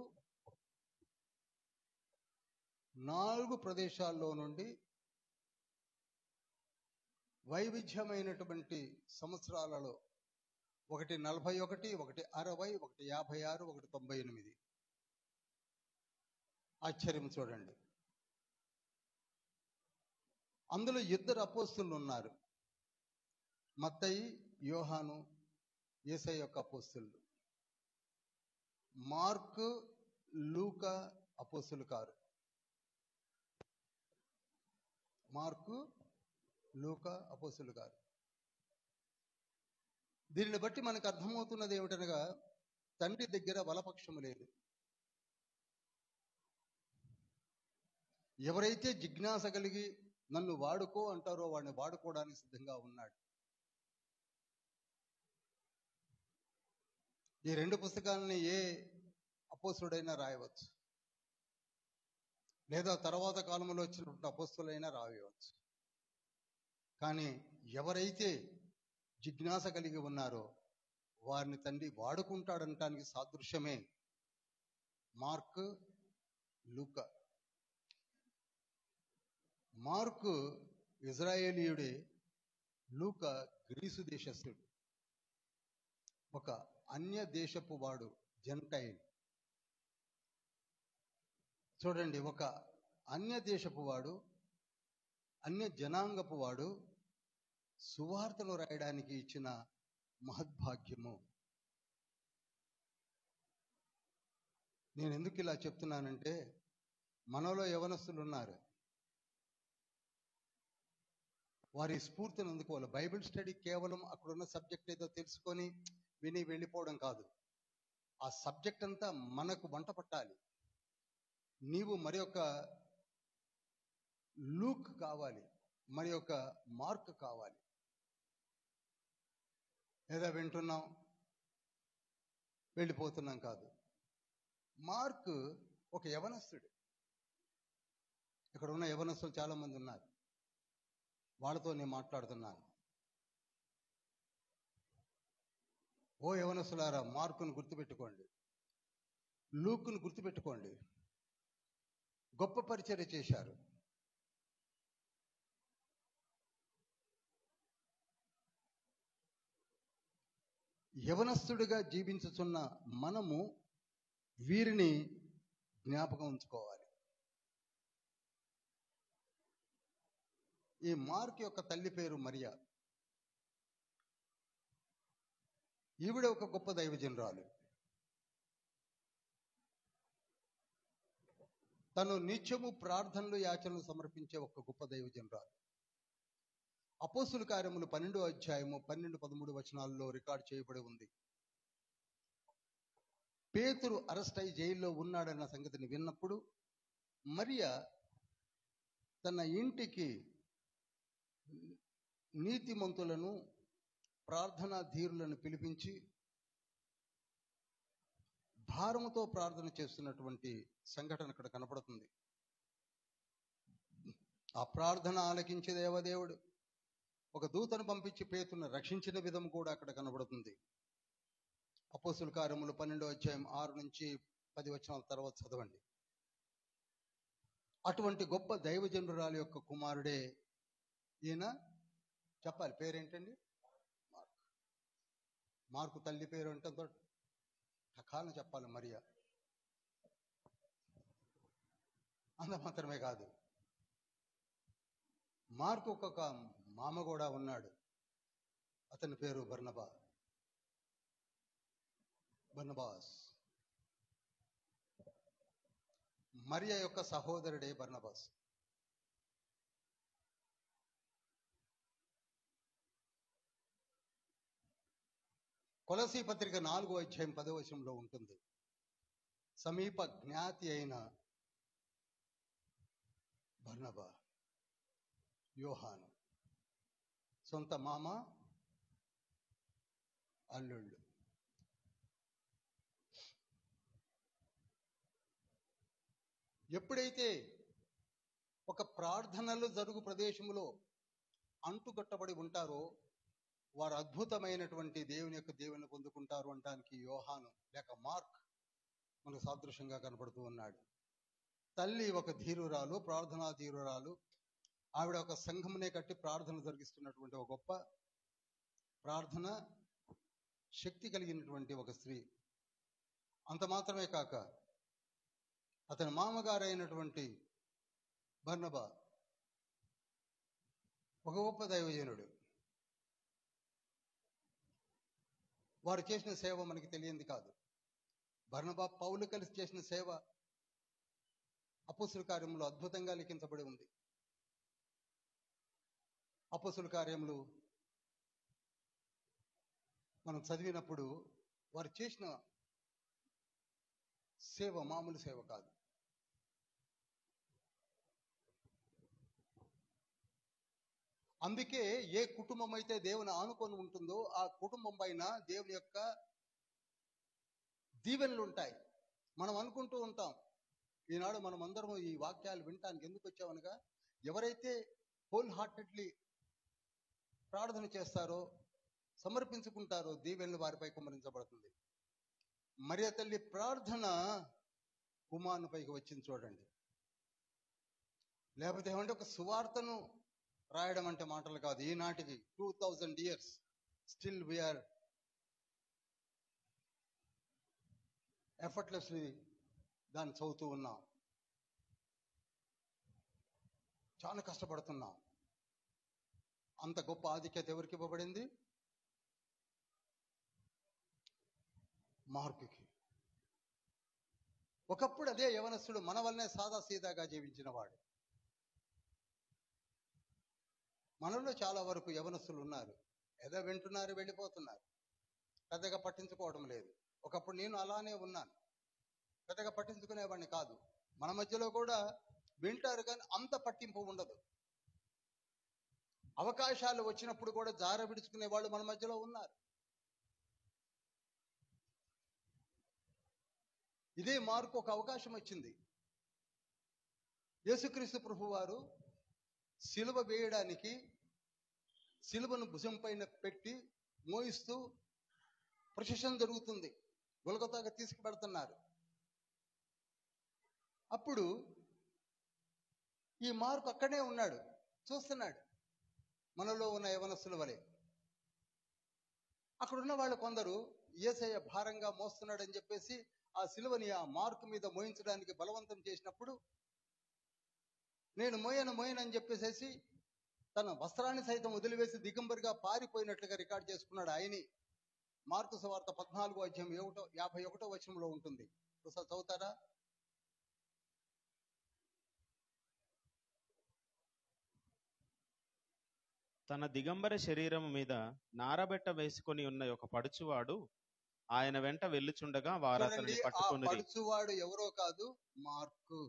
4 ప్రదేశాల్లో నుండి వైవిధ్యమైనటువంటి సంవత్సరాలలో, ఒకటి 41, ఒకటి 60, ఒకటి 56, ఒకటి 98. ఆశ్చర్యం చూడండి. అందులో 2 అపోస్తులు ఉన్నారు, మత్తయి, యోహాను, యేసయ్య యొక్క అపోస్తులు. మార్కు, లూకా అపోస్తులు కారు. మార్కు, లూకా అపోస్తులు కారు. దీనిని బట్టి మనకు అర్థమవుతున్నది ఏమిటనగా, తండ్రి దగ్గర బలపక్షము లేదు. ఎవరైతే జిజ్ఞాస కలిగి నన్ను వాడుకో అంటారో వాడిని వాడుకోవడానికి సిద్ధంగా ఉన్నాడు. ఈ 2 పుస్తకాలని ఏ అపోస్తుడైనా రాయవచ్చు, లేదా తర్వాత కాలంలో వచ్చినటువంటి అపోస్తులైనా రాయవచ్చు. కానీ ఎవరైతే జిజ్ఞాస కలిగి ఉన్నారో వారిని తండ్రి వాడుకుంటాడంటానికి సాదృశ్యమే మార్కు, లూకా. మార్కు ఇజ్రాయేలీయుడే, లూకా గ్రీసు దేశస్థుడు, ఒక అన్య దేశపు వాడు, జెంటైల్. చూడండి, ఒక అన్య దేశపు వాడు, అన్య జనాంగపు వాడు సువార్తను రాయడానికి ఇచ్చిన మహద్భాగ్యము. నేను ఎందుకు ఇలా చెప్తున్నానంటే, మనలో యవనస్తులు ఉన్నారు, వారి స్ఫూర్తిని అందుకోవాలి. బైబిల్ స్టడీ కేవలం అక్కడున్న సబ్జెక్ట్ ఏదో తెలుసుకొని విని వెళ్ళిపోవడం కాదు. ఆ సబ్జెక్ట్ అంతా మనకు వంట పట్టాలి. నీవు మరి ఒక లూక్ కావాలి, మరి ఒక మార్క్ కావాలి. ఏదో వింటున్నాం వెళ్ళిపోతున్నాం కాదు. మార్క్ ఒక యవనస్తుడు. ఇక్కడ ఉన్న యవనస్తులు చాలా మంది ఉన్నారు, వాళ్ళతో నేను మాట్లాడుతున్నాను. ఓ యవనస్తులారా, మార్కును గుర్తుపెట్టుకోండి, లూక్ను గుర్తుపెట్టుకోండి. గొప్ప పరిచర్య చేశారు. యవనస్తుడిగా జీవించుచున్న మనము వీరిని జ్ఞాపకం ఉంచుకోవాలి. ఈ మార్క్ యొక్క తల్లి పేరు మరియా. ఈవిడ ఒక గొప్ప దైవజనురాలు. తను నిత్యము ప్రార్థనలు, యాచనలు సమర్పించే ఒక గొప్ప దైవజనురాలు. అపోస్తుల కార్యములు 12వ అధ్యాయము 12-13 వచనాల్లో రికార్డ్ చేయబడి ఉంది. పేతురు అరెస్ట్ అయి జైల్లో ఉన్నాడన్న సంగతిని విన్నప్పుడు మరియా తన ఇంటికి నీతిమంతులను, ప్రార్థనా ధీరులను పిలిపించి భారముతో ప్రార్థన చేస్తున్నటువంటి సంఘటన ఇక్కడ కనపడుతుంది. ఆ ప్రార్థన ఆలకించే దేవదేవుడు ఒక దూతను పంపించి పేతురును రక్షించిన విధం కూడా అక్కడ కనబడుతుంది. అపోస్తుల కార్యములు 12వ అధ్యాయం 6-10 వచనాల తర్వాత చదవండి. అటువంటి గొప్ప దైవజనురాలు యొక్క కుమారుడే ఈయన. చెప్పాలి, పేరేంటండి? మార్క్. మార్కు తల్లి పేరు అంటే టకాలను చెప్పాలి, మరియా. అంత మాత్రమే కాదు, మార్కు ఒక మామ కూడా ఉన్నాడు. అతని పేరు బర్నబాస్. మరియ యొక్క సహోదరుడే బర్నబాస్. కొలసీ పత్రిక 4వ అధ్యాయం 10వ వచనంలో ఉంటుంది. సమీప జ్ఞాతి అయిన బర్నబా, యోహాను సొంత మామ అల్లుళ్ళు. ఎప్పుడైతే ఒక ప్రార్థనలు జరుగు ప్రదేశంలో అంటుకట్టబడి ఉంటారో వారు అద్భుతమైనటువంటి దేవుని పొందుకుంటారు అనడానికి యోహాను లేక మార్క్ మనకు సాదృశ్యంగా కనపడుతూ ఉన్నాడు. తల్లి ఒక ధీరురాలు, ప్రార్థనా ధీరురాలు. ఆవిడ ఒక సంఘమునే కట్టి ప్రార్థన జరిగిస్తున్నటువంటి ఒక గొప్ప ప్రార్థన శక్తి కలిగినటువంటి ఒక స్త్రీ. అంత మాత్రమే కాక అతని మామగారైనటువంటి బర్నబా ఒక గొప్ప దైవజనుడు. వారు చేసిన సేవ మనకి తెలియంది కాదు. బర్నబా పౌలు కలిసి చేసిన సేవ అపోస్తుల కార్యములో అద్భుతంగా లిఖించబడి ఉంది. అపోస్తుల కార్యములు మనం చదివినప్పుడు వారు చేసిన సేవ మామూలు సేవ కాదు. అందుకే ఏ కుటుంబం అయితే దేవుని ఆనుకొని ఉంటుందో ఆ కుటుంబం పైన దేవుని యొక్క దీవెనలు ఉంటాయి. మనం అనుకుంటూ ఉంటాం, ఈనాడు మనం అందరం ఈ వాక్యాలు వినటానికి ఎందుకు వచ్చామనగా, ఎవరైతే హోల్ హార్టెడ్లీ ప్రార్థన చేస్తారో, సమర్పించుకుంటారో దీవెనలు వారిపై కుమ్మరించబడుతుంది. మరియ తల్లి ప్రార్థన కుమారునిపైకి వచ్చింది చూడండి. లేకపోతే ఏమంటే ఒక సువార్తను రాయడం అంటే మాటలు కాదు. ఈనాటికి 2000 years స్టిల్ వీఆర్ ఎఫర్ట్లెస్లీ దాన్ని చదువుతూ ఉన్నాం. చాలా కష్టపడుతున్నాం. అంత గొప్ప ఆధిక్యత ఎవరికి ఇవ్వబడింది? మార్కుకి. ఒకప్పుడు అదే యవనస్తుడు మన వల్లనే సాదా సీదాగా జీవించిన వాడు. మనలో చాలా వరకు యవనస్తులు ఉన్నారు, ఏదో వింటున్నారు, వెళ్ళిపోతున్నారు, పెద్దగా పట్టించుకోవడం లేదు. ఒకప్పుడు నేను అలానే ఉన్నాను, పెద్దగా పట్టించుకునేవాడిని కాదు. మన మధ్యలో కూడా వింటారు కానీ అంత పట్టింపు ఉండదు. అవకాశాలు వచ్చినప్పుడు కూడా జార విడుచుకునే వాళ్ళు మన మధ్యలో ఉన్నారు. ఇదే మార్కు ఒక అవకాశం వచ్చింది. యేసుక్రీస్తు ప్రభువు వారు సిలువ వేయడానికి సిలువను భుజం పైన పెట్టి మోయిస్తూ ప్రొసెషన్ జరుగుతుంది. గొల్గొతాగా తీసుకుపెడుతున్నారు. అప్పుడు ఈ మార్కు అక్కడే ఉన్నాడు, చూస్తున్నాడు. మనలో ఉన్న యవనస్తుల వలె అక్కడున్న వాళ్ళు కొందరు యేసయ్య భారంగా మోస్తున్నాడని చెప్పేసి ఆ సిలువని ఆ మార్కు మీద మోయించడానికి బలవంతం చేసినప్పుడు, నేను మోయనని చెప్పేసేసి తన వస్త్రాన్ని సైతం వదిలివేసి దిగంబరిగా పారిపోయినట్లుగా రికార్డ్ చేసుకున్నాడు ఆయన్ని. మార్కు సువార్త 14వ అధ్యాయం 51వ వచనంలో ఉంటుంది. ఒకసారి చదువుతారా? తన దిగంబర శరీరం మీద నారబెట్ట వేసుకొని ఉన్న ఒక పడుచువాడు ఆయన వెంట వెళ్ళుచుండగా వారు అతనిని పట్టుకొనిరి. ఆ పడుచువాడు ఎవరో కాదు, మార్కు.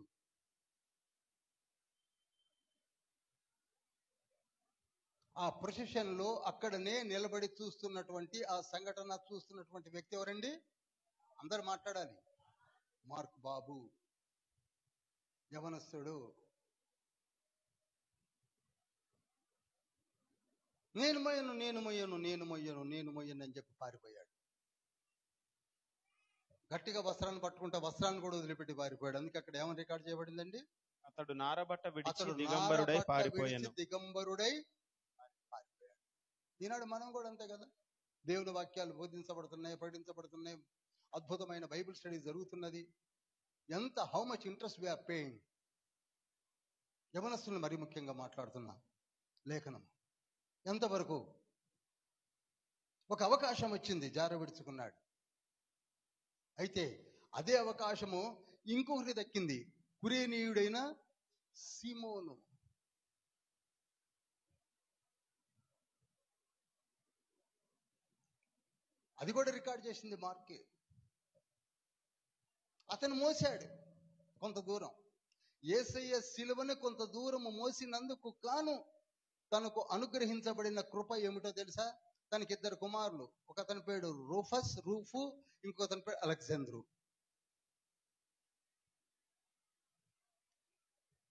ఆ ప్రొసెషన్ లో అక్కడనే నిలబడి చూస్తున్నటువంటి, ఆ సంఘటన చూస్తున్నటువంటి వ్యక్తి ఎవరండి? అందరు మాట్లాడాలి. మార్కు బాబు, యవనస్తుడు. నేను మొయ్యను అని చెప్పి పారిపోయాడు. గట్టిగా వస్త్రాన్ని పట్టుకుంటే వస్త్రాన్ని కూడా వదిలిపెట్టి పారిపోయాడు. అందుకే అక్కడ ఏమని రికార్డ్ చేయబడిందండి? అతడు నారబట్ట విడిచి దిగంబరుడై పారిపోయాను. దిగంబరుడై పారిపోయాడు. ఈనాడు మనం కూడా అంతే కదా. దేవుని వాక్యాలు బోధించబడుతున్నాయి, ప్రకటించబడుతున్నాయి, అద్భుతమైన బైబిల్ స్టడీ జరుగుతున్నది. How much interest we are paying. యవనస్తులను మరీ ముఖ్యంగా మాట్లాడుతున్నా. లేఖనం ఎంతవరకు? ఒక అవకాశం వచ్చింది, జార విడుచుకున్నాడు. అయితే అదే అవకాశము ఇంకొకరికి దక్కింది. కురేనీయుడైన సీమోను. అది కూడా రికార్డ్ చేసింది మార్కే. అతను మోసాడు కొంత దూరం. యేసయ్య సిలువను కొంత దూరము మోసినందుకు గాను తనకు అనుగ్రహించబడిన కృప ఏమిటో తెలుసా? తనకి 2 కుమారులు. ఒక అతని పేరు రూఫు, ఇంకొక అతని పేరు అలెగ్జాంద్రు.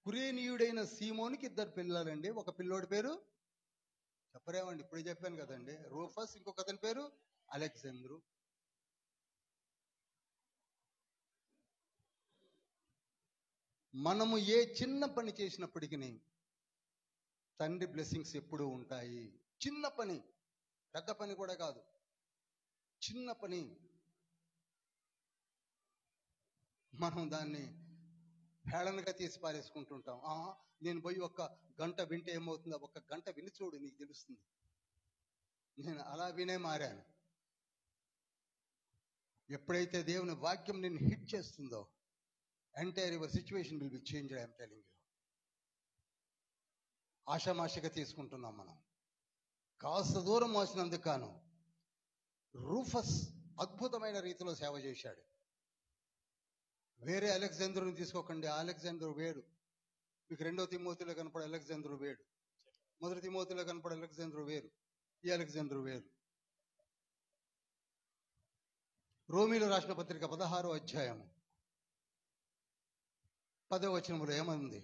కురేనీయుడైన సీమోనికి 2 పిల్లలండి. ఒక పిల్లోడి పేరు చెప్పరేమండి, ఇప్పుడే చెప్పాను కదండి, రూఫస్. ఇంకొక అతని పేరు అలెగ్జాంద్రు. మనము ఏ చిన్న పని చేసినప్పటికీ తండ్రి బ్లెస్సింగ్స్ ఎప్పుడూ ఉంటాయి. చిన్న పని, పెద్ద పని కూడా కాదు, చిన్న పని. మనం దాన్ని హేళనగా తీసి పారేసుకుంటుంటాం. నేను పోయి 1 గంట వింటే ఏమవుతుందో, 1 గంట విని చూడు, నీకు తెలుస్తుంది. నేను అలా వినే మారాను. ఎప్పుడైతే దేవుని వాక్యం నిన్ను హిట్ చేస్తుందో, entire your situation will be changed. I'm telling you. ఆషామాషిగా తీసుకుంటున్నాం మనం. కాస్త దూరం మోసినందుకు గాను రూఫస్ అద్భుతమైన రీతిలో సేవ చేశాడు. వేరే అలెగ్జాంద్రుని తీసుకోకండి. ఆ అలెగ్జాంద్రు వేరు. మీకు 2వ తిమోతిలో కనపడే అలెగ్జాంద్రు వేరు, 1 తిమోతిలో కనపడే అలెగ్జాంద్రు వేరు, ఈ అలెగ్జాంద్రు వేరు. రోమీలో రాసిన పత్రిక 16వ అధ్యాయం 10వ వచనములో ఏమంది?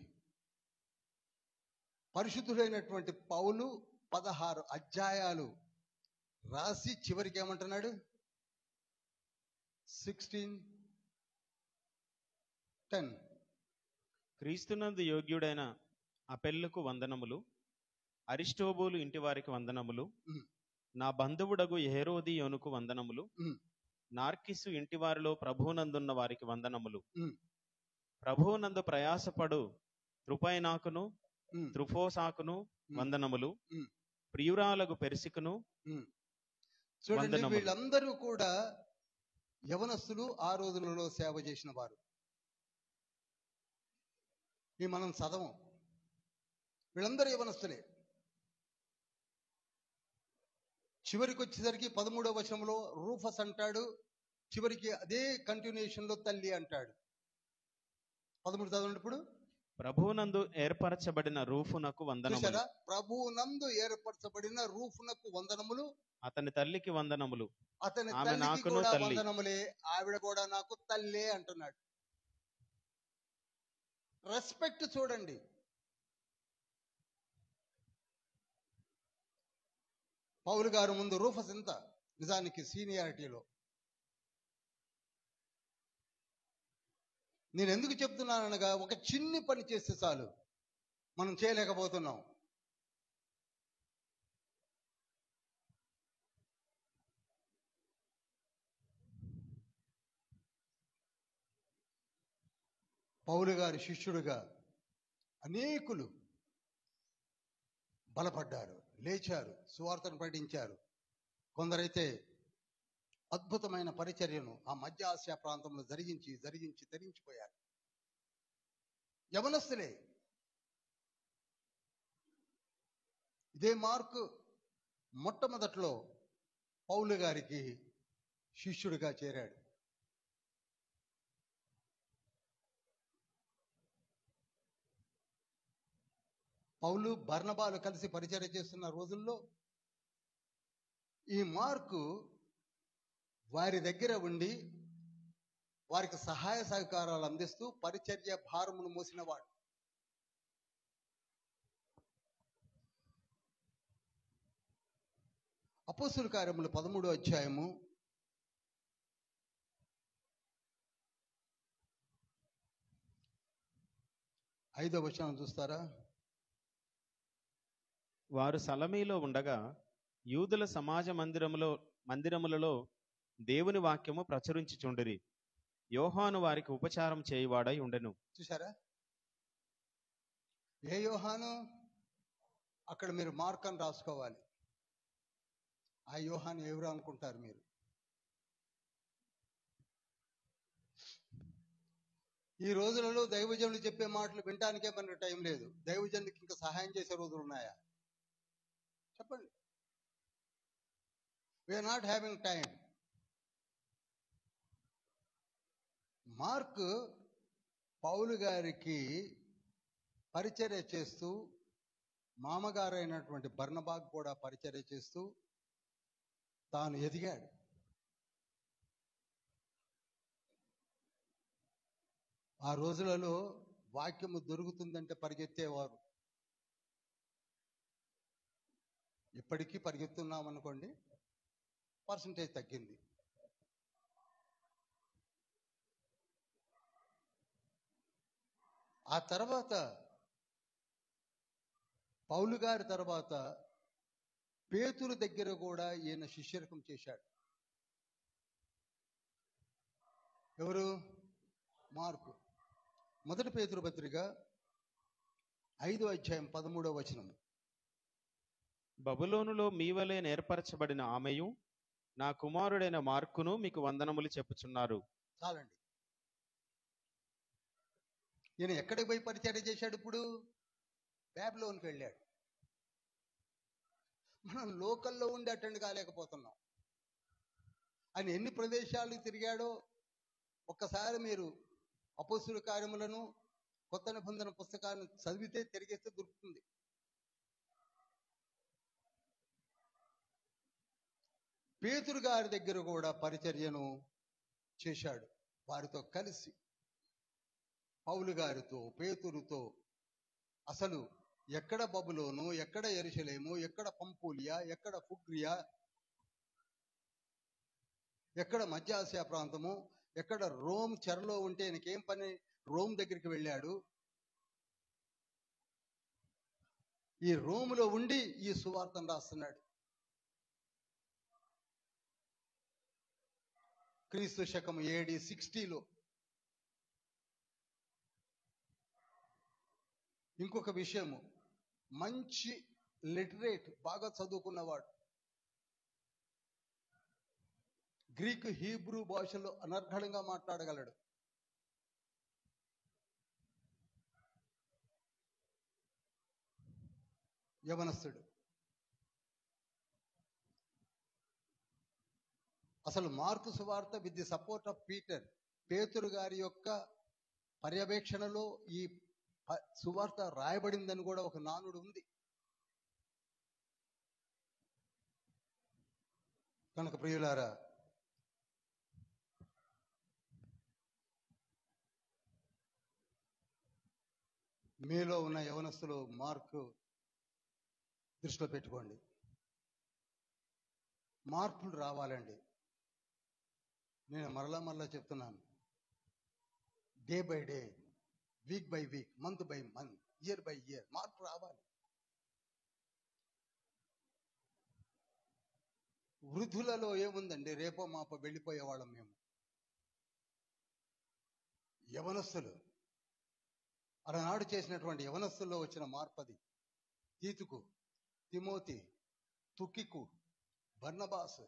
పరిశుద్ధుడైనటువంటి పౌలు 16 అధ్యాయాలు రాసి చివరికి ఏమంటున్నాడు? 16:10 క్రీస్తునందు యోగ్యుడైన అపెల్లుకు వందనములు, అరిస్టోబులు ఇంటి వారికి వందనములు, నా బంధువుడగు హెరోదియోనుకు వందనములు, నార్కిసు ఇంటి వారిలో ప్రభువునందున్న వారికి వందనములు. ప్రభువునందు ప్రయాసపడు త్రుపైనాకును త్రుఫోసాకును వందనములు, ప్రియురాలగు పెర్సికును. చూడండి, వీళ్ళందరూ కూడా యవనస్తులు, ఆ రోజులలో సేవ చేసిన వారు. ఈ మనం చదవం, వీళ్ళందరూ యవనస్తులే. చివరికి వచ్చేసరికి 13వ వచనంలో రూఫస్ అంటాడు, చివరికి అదే కంటిన్యూషన్ లో తల్లి అంటాడు. 13 చదవండి ఇప్పుడు. ప్రభువునందు ఏర్పరచబడిన రూఫునకు వందనములు. ప్రభువునందు ఏర్పరచబడిన రూఫునకు వందనములు, అతని తల్లికి వందనములు, అతని ఆమె తల్లికి నాకును కూడా తల్లి. వందనములే, ఆవిడ కూడా నాకు తల్లే అంటున్నాడు. రెస్పెక్ట్ చూడండి. పౌలు గారు ముందు రూఫస్ ఎంత నిజానికి సీనియారిటీలో. నేను ఎందుకు చెప్తున్నాననగా, ఒక చిన్ని పని చేస్తే చాలు మనం చేయలేకపోతున్నాం. పౌలు గారి శిష్యుడుగా అనేకులు బలపడ్డారు, లేచారు, సువార్తను ప్రకటించారు. కొందరైతే అద్భుతమైన పరిచర్యను ఆ మధ్య ఆసియా ప్రాంతంలో జరిగించి తరించిపోయారు. యవనస్తులే. ఇదే మార్కు మొట్టమొదట్లో పౌలు గారికి శిష్యుడిగా చేరాడు. పౌలు బర్నబాలు కలిసి పరిచర్య చేస్తున్న రోజుల్లో ఈ మార్కు వారి దగ్గర ఉండి వారికి సహాయ సహకారాలు అందిస్తూ పరిచర్య భారమును మోసినవాడు. అపోస్తుల కార్యములు 13వ అధ్యాయము 5వ వచనం చూస్తారా? వారు సలమీలో ఉండగా యూదుల సమాజ మందిరములలో దేవుని వాక్యము ప్రచురించుచుండిరి. యోహాను వారికి ఉపచారం చేయువాడై ఉండెను. చూసారా? ఏ యోహాను? అక్కడ మీరు మార్క్ అని రాసుకోవాలి. ఆ యోహాను ఎవరు అనుకుంటారు మీరు? ఈ రోజులలో దైవజనులు చెప్పే మాటలు వినటానికే మనకు టైం లేదు. దైవజనుడికి ఇంకా సహాయం చేసే రోజులు ఉన్నాయా? చెప్పండి. We are not having time. Mark పౌలు గారికి పరిచర్య చేస్తూ, మామగారైనటువంటి బర్నబాకు కూడా పరిచర్య చేస్తూ తాను ఎదిగాడు. ఆ రోజులలో వాక్యము దొరుకుతుందంటే పరిగెత్తేవారు. ఇప్పటికీ పరిగెత్తున్నాం అనుకోండి, పర్సంటేజ్ తగ్గింది. ఆ తర్వాత పౌలు గారి తర్వాత పేతురు దగ్గర కూడా ఈయన శిష్యరకం చేశాడు. ఎవరు? మార్కు. మొదటి పేతురు పత్రిక 5వ అధ్యాయం 13వ వచనం. బబులోనులో మీ వలె నేర్పరచబడిన ఆమెయు నా కుమారుడైన మార్కును మీకు వందనములు చెప్పుచున్నారు. చాలండి. ఈయన ఎక్కడికి పోయి పరిచర్య చేశాడు? ఇప్పుడు బాబిలోనుకి వెళ్ళాడు. మనం లోకల్లో ఉండి అటెండ్ కాలేకపోతున్నాం. ఆయన ఎన్ని ప్రదేశాలు తిరిగాడో ఒక్కసారి మీరు అపోస్తుల కార్యములను, కొత్త నిబంధన పుస్తకాన్ని చదివితే తిరిగేస్తే దొరుకుతుంది. పేతురు గారి దగ్గర కూడా పరిచర్యను చేశాడు. వారితో కలిసి పౌలు గారితో, పేతురుతో అసలు ఎక్కడ బబులోను, ఎక్కడ యెరూషలేము, ఎక్కడ పంపూలియా, ఎక్కడ ఫుగ్రియా, ఎక్కడ మధ్య ఆసియా ప్రాంతము, ఎక్కడ రోమ్ చెరలో ఉంటే ఆయనకేం పని? రోమ్ దగ్గరికి వెళ్ళాడు. ఈ రోములో ఉండి ఈ సువార్తను రాస్తున్నాడు. క్రీస్తు శకం AD 60లో. ఇంకొక విషయము, మంచి లిటరేట్, బాగా చదువుకున్నవాడు, గ్రీకు, హీబ్రూ భాషలో అనర్గళంగా మాట్లాడగలడు. యవనస్తుడు. అసలు మార్కు సువార్త with the support of Peter, పేతురు గారి యొక్క పర్యవేక్షణలో ఈ సువార్త రాయబడిందని కూడా ఒక నానుడు ఉంది. కనుక ప్రియులారా, మీలో ఉన్న యవనస్తులు మార్కు దృష్టిలో పెట్టుకోండి. మార్పులు రావాలండి. నేను మరలా చెప్తున్నాను, day by day, week by week, month by month, year by year మార్పు రావాలి. వృద్ధులలో ఏముందండి? రేపో మాపో వెళ్ళిపోయేవాళ్ళం మేము. యవనస్తులు, అలనాడు చేసినటువంటి యవనస్తుల్లో వచ్చిన మార్పది. తీతుకు, తిమోతి, తుకికు, బర్నబాసు,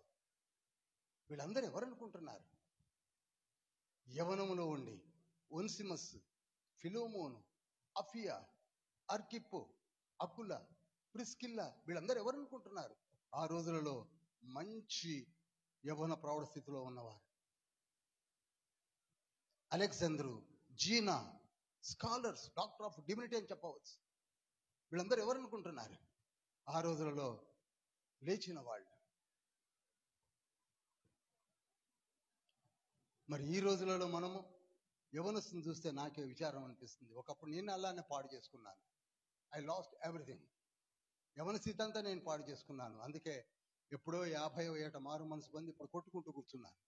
వీళ్ళందరూ ఎవరనుకుంటున్నారు? యవనములో ఉండి ఒన్సిమస్, ఫిలోమోను, అఫియా, అర్కిప్పు, అకుల, ప్రిస్కిల్లా, వీళ్ళందరూ ఎవరనుకుంటున్నారు? ఆ రోజులలో మంచి యవన ప్రౌఢ స్థితిలో ఉన్నవారు. Alexandru, Jena, scholars, doctor of divinity అని చెప్పవచ్చు. వీళ్ళందరూ ఎవరనుకుంటున్నారు? ఆ రోజులలో లేచిన వాళ్ళు. మరి ఈ రోజులలో మనము యవనస్తుని చూస్తే నాకే విచారం అనిపిస్తుంది. ఒకప్పుడు నేను అలానే పాడు చేసుకున్నాను. I lost everything. యవన స్థితి అంతా నేను పాడు చేసుకున్నాను. అందుకే ఎప్పుడో 50వ ఏట మారు మనసు పొంది ఇప్పుడు కొట్టుకుంటూ కూర్చున్నాను.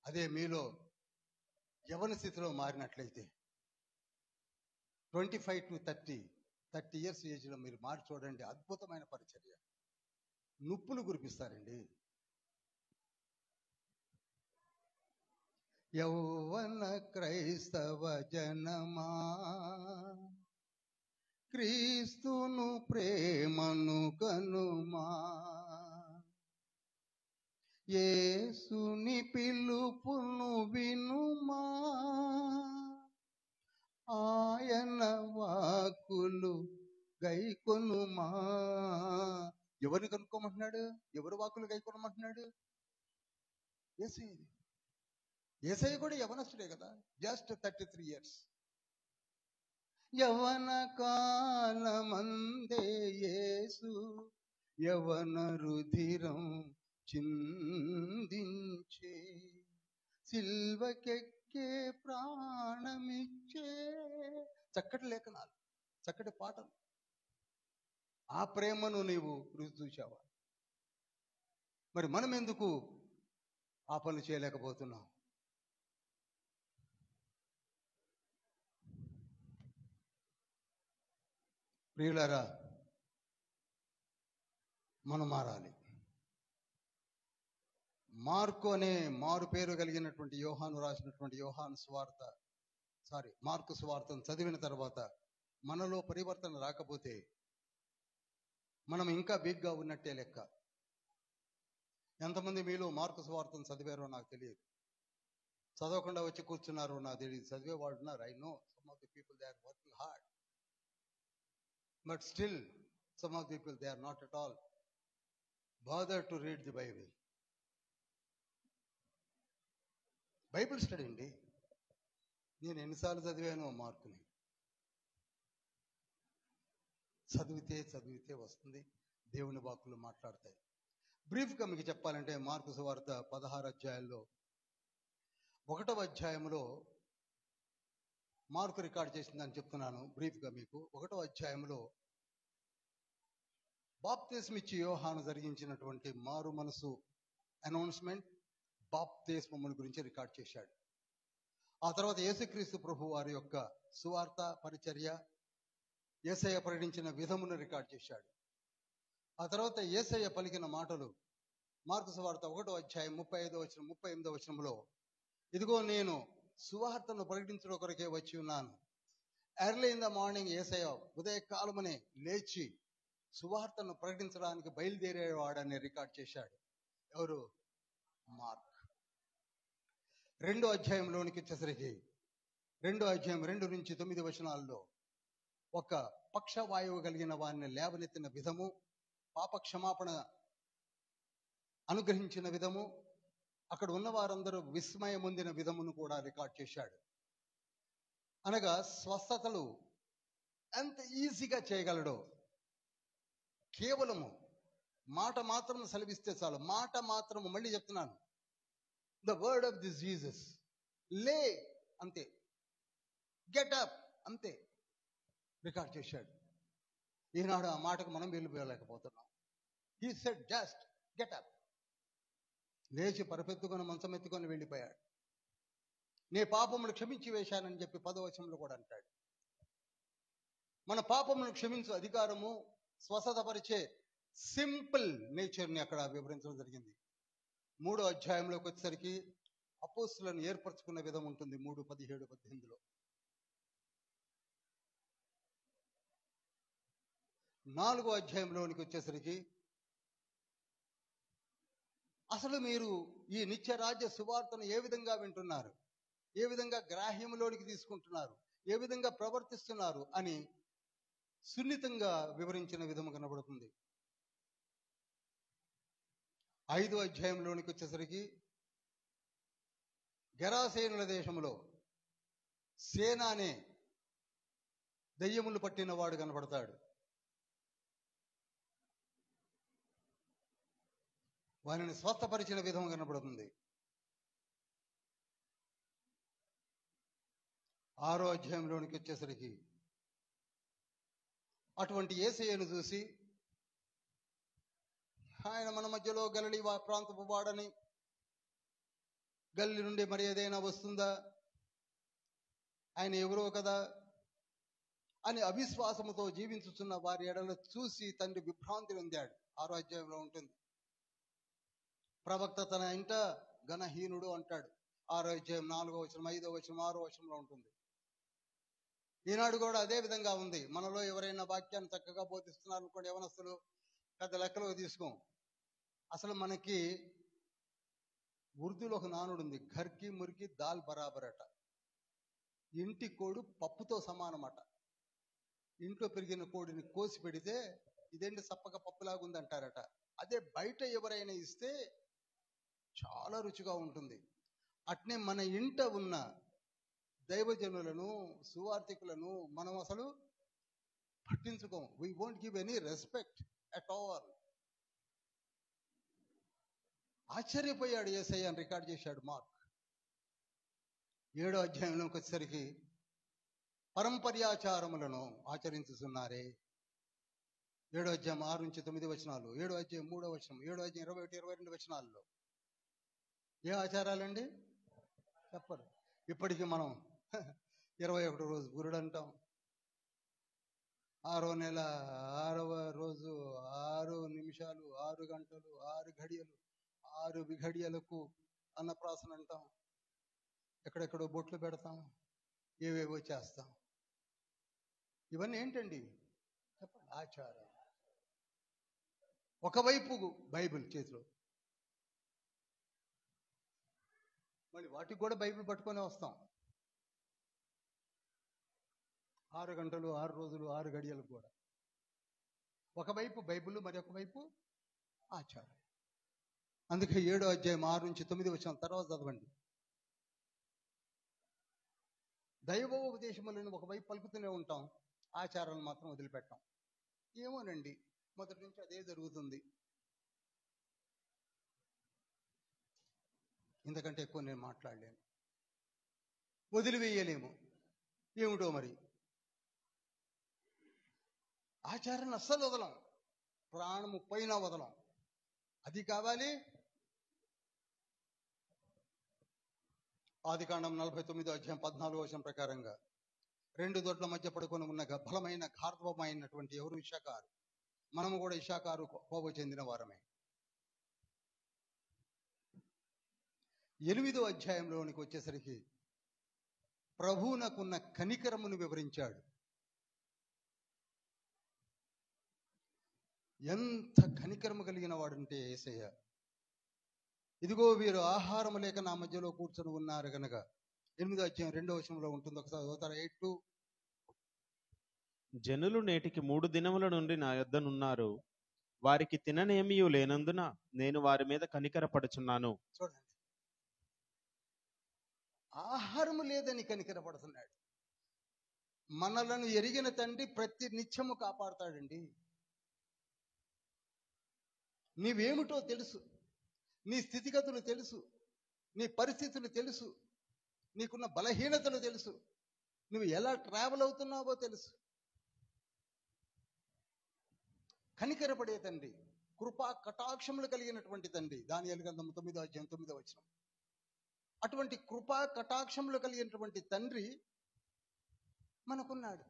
అదే మీలో యవన స్థితిలో మారినట్లయితే 25 to 30 years ఏజ్లో మీరు మారి చూడండి, అద్భుతమైన పరిచర్య. నుప్పులు కురిపిస్తారండి. యౌవన క్రైస్తవ జనమా, క్రీస్తును ప్రేమను కనుమా, యేసుని పిలుపును వినుమా, ఆయన వాక్కులు గైకొనుమా. ఎవరిని కనుక్కోమంటున్నాడు? ఎవరు వాక్కులు గైకొనమంటున్నాడు? యేసయ్య. యేసయ్య కూడా యవనస్తుడే కదా, జస్ట్ 33 years. యవన కాలమందే యేసు యవన రుధిరం చిందించే, సిల్వకెక్కే ప్రాణమిచ్చే. చక్కటి లేఖనాలు, చక్కటి పాటలు. ఆ ప్రేమను నీవు రుచి చూశావా? మరి మనం ఎందుకు ఆ పనులు చేయలేకపోతున్నాం? ప్రియులారా, మనం మారాలి. మార్కు అనే మారు పేరు కలిగినటువంటి యోహాను రాసినటువంటి మార్కు సువార్తను చదివిన తర్వాత మనలో పరివర్తన రాకపోతే మనం ఇంకా బిగ్గా ఉన్నట్టే లెక్క. ఎంతమంది మీలో మార్కు సువార్తను చదివారో నాకు తెలియదు. చదవకుండా వచ్చి కూర్చున్నారో నాకు తెలియదు. చదివేవాడు ఉన్నారు. I know some of the people they are working hard, but still some of the people they are not at all bother to read the Bible. Bible study అండి. నేను ఎన్నిసార్లు చదివాను మార్కుని. చదివితే వస్తుంది. దేవుని వాక్కులు మాట్లాడతాయి. బ్రీఫ్గా మీకు చెప్పాలంటే మార్కు సువార్త 16 అధ్యాయాల్లో 1వ అధ్యాయంలో మార్కు రికార్డ్ చేసిందని చెప్తున్నాను బ్రీఫ్గా మీకు. 1వ అధ్యాయంలో బాప్తిస్మిచ్చి యోహాను జరిగించినటువంటి మారు మనసు అనౌన్స్మెంట్, బాప్తిస్మముల గురించి రికార్డ్ చేశాడు. ఆ తర్వాత యేసుక్రీస్తు ప్రభు వారి యొక్క సువార్త పరిచర్య, యేసయ్య ప్రకటించిన విధమును రికార్డ్ చేశాడు. ఆ తర్వాత యేసయ్య పలికిన మాటలు మార్కు సువార్త 1వ అధ్యాయం 35వ వచనం 38వ వచనంలో, ఇదిగో నేను సువార్తను ప్రకటించడం కొరకే వచ్చి ఉన్నాను. ఎర్లీ ఇన్ ద మార్నింగ్ యేసయ్య ఉదయకాలమునే లేచి సువార్తను ప్రకటించడానికి బయలుదేరేవాడని రికార్డ్ చేశాడు. ఎవరు? మార్క్. 2వ అధ్యాయంలోనికి వచ్చేసరికి 2వ అధ్యాయం 2 నుంచి 9 వచనాల్లో ఒక పక్షవాయువు కలిగిన వారిని లేవనెత్తిన విధము, పాప క్షమాపణ అనుగ్రహించిన విధము, అక్కడ ఉన్న వారందరూ విస్మయం పొందిన విధమును కూడా రికార్డ్ చేశాడు. అనగా స్వస్థతలు ఎంత ఈజీగా చేయగలడో, కేవలము మాట మాత్రం సెలవిస్తే చాలు. మాట మాత్రము, మళ్ళీ చెప్తున్నాను, the word of this Jesus, లే అంతే, గెట్ అప్ అంతే రికార్డ్ చేశాడు. ఈనాడు ఆ మాటకు మనం వెళ్ళిపోలేకపోతున్నాం. He said just get up. లేచి పరపెత్తుకొని మంచం ఎత్తుకొని వెళ్ళిపోయాడు. నే పాపమును క్షమించి వేశానని చెప్పి 10వ వచనంలో కూడా అంటాడు. మన పాపమును క్షమించు అధికారము, స్వస్థతపరిచే సింపుల్ నేచర్ని అక్కడ వివరించడం జరిగింది. 3వ అధ్యాయంలోకి వచ్చేసరికి అపోస్తులను ఏర్పరచుకున్న విధం ఉంటుంది. 3:17-18లో 4వ అధ్యాయంలోనికి వచ్చేసరికి అసలు మీరు ఈ నిత్యరాజ్య సువార్తను ఏ విధంగా వింటున్నారు, ఏ విధంగా గ్రాహ్యంలోనికి తీసుకుంటున్నారు, ఏ విధంగా ప్రవర్తిస్తున్నారు అని సున్నితంగా వివరించిన విధము కనబడుతుంది. 5వ అధ్యాయంలోనికి వచ్చేసరికి గెరాసేనుల దేశంలో సేన అనే దెయ్యములు పట్టిన వాడు కనబడతాడు. వారిని స్వస్థపరిచిన విధం కనబడుతుంది. 6వ అధ్యాయంలోనికి వచ్చేసరికి అటువంటి యేసయ్యను చూసి, ఆయన మన మధ్యలో గలిలీ ప్రాంతపు వాడని, గలిలీ నుండి మరి ఏదైనా వస్తుందా, ఆయన ఎవరో కదా అని అవిశ్వాసముతో జీవించుతున్న వారి ఎడల చూసి తండ్రి విభ్రాంతి పొందాడు. 6వ అధ్యాయంలో ఉంటుంది. ప్రవక్త తన ఇంట ఘనహీనుడు అంటాడు. 6వ అధ్యాయం 4వ వచనం, 5వ వచనం, 6వ వచనంలో ఉంటుంది. ఈనాడు కూడా అదే విధంగా ఉంది. మనలో ఎవరైనా వాక్యాన్ని చక్కగా బోధిస్తున్నారు అనుకోండి, యవనస్తులు పెద్ద లెక్కలోకి తీసుకోం. అసలు మనకి ఉర్దూలో ఒక నానుడు ఉంది, ఘర్కి మురికి దాల్ బరాబర్ అట. ఇంటి కోడి పప్పుతో సమానమట. ఇంట్లో పెరిగిన కోడిని కోసి పెడితే ఇదేంటి సప్పగా పప్పులాగా ఉందంటారట. అదే బయట ఎవరైనా ఇస్తే చాలా రుచిగా ఉంటుంది. అట్నే మన ఇంట ఉన్న దైవజనులను, సువార్థికులను మనం అసలు పట్టించుకోం. We won't give any respect at all. ఆశ్చర్యపోయాడు యేసయ్య అని రికార్డ్ చేశాడు మార్క్ 7వ అధ్యాయంలోకి వచ్చేసరికి పరంపర్యాచారములను ఆచరించుతున్నారే. 7వ అధ్యాయం 6 నుంచి 9 వచనాలు, 7వ అధ్యాయం 3వ వచనం, 7వ అధ్యాయం 21, 22 వచనాల్లో ఏ ఆచారాలండి చెప్పరు. ఇప్పటికీ మనం 21 రోజు గురుడు అంటాం, 6వ నెల 6వ రోజు 6 నిమిషాలు 6 గంటలు 6 ఘడియలు 6 విఘడియలకు అన్నప్రాసన అంటాం, ఎక్కడెక్కడో బొట్లు పెడతాం, ఏవేవో చేస్తాం. ఇవన్నీ ఏంటండి చెప్పండి? ఆచారం. ఒకవైపు బైబిల్ చేతిలో, మళ్ళీ వాటికి కూడా బైబిల్ పట్టుకొని వస్తాం. 6 గంటలు 6 రోజులు 6 గడియలకు కూడా ఒకవైపు బైబిల్, మరి ఒకవైపు ఆచారం. అందుకే 7వ అధ్యాయం 6 నుంచి 9 వచ్చిన తర్వాత చదవండి. దైవోపదేశములను ఒకవైపు పలుకుతూనే ఉంటాం, ఆచారాలను మాత్రం వదిలిపెట్టాం. ఏమోనండి, మొదటి నుంచి అదే జరుగుతుంది. ఇంతకంటే ఎక్కువ నేను మాట్లాడలేను, వదిలివేయలేము. ఏమిటో మరి ఆచారాన్ని అస్సలు వదలం, ప్రాణము పైన వదలం. అది కావాలి. ఆదికాండం 49వ అధ్యాయం 14వ వచనం ప్రకారంగా 2 దొడ్ల మధ్య పడుకొని ఉన్న బలమైన గార్ధవమైనటువంటి ఎవరు? ఇషాకారు. మనము కూడా ఇషాకారు కోవ చెందిన వారమే. 8వ అధ్యాయంలోనికి వచ్చేసరికి ప్రభువునకున్న కనికరమును వివరించాడు. ఎంత కనికరము కలిగిన వాడంటే యేసయ్య. ఇదిగో వీరు ఆహారము లేక నా మధ్యలో కూర్చొని ఉన్నారు కనుక, 8వ అధ్యాయం 2వ వచనంలో ఉంటుంది. ఒకసారి చదువుతారా? 8:2. జనులు నేటికి 3 దినముల నుండి నా యొద్దనున్నారు, వారికి తిననేమియూ లేనందున నేను వారి మీద కనికరపడుచున్నాను. చూడండి, ఆహారము లేదని కనికరపడుతున్నాడు. మనలను ఎరిగిన తండ్రి ప్రతి నిత్యము కాపాడుతాడండి. నీవేమిటో తెలుసు, నీ స్థితిగతులు తెలుసు, నీ పరిస్థితులు తెలుసు, నీకున్న బలహీనతలు తెలుసు, నువ్వు ఎలా ట్రావెల్ అవుతున్నావో తెలుసు. కనికరపడే తండ్రి, కృపా కటాక్షములు కలిగినటువంటి తండ్రి. దానియేలు గ్రంథం 9వ అధ్యాయం 9వ వచనం. అటువంటి కృపా కటాక్షములు కలిగినటువంటి తండ్రి మనకున్నాడు.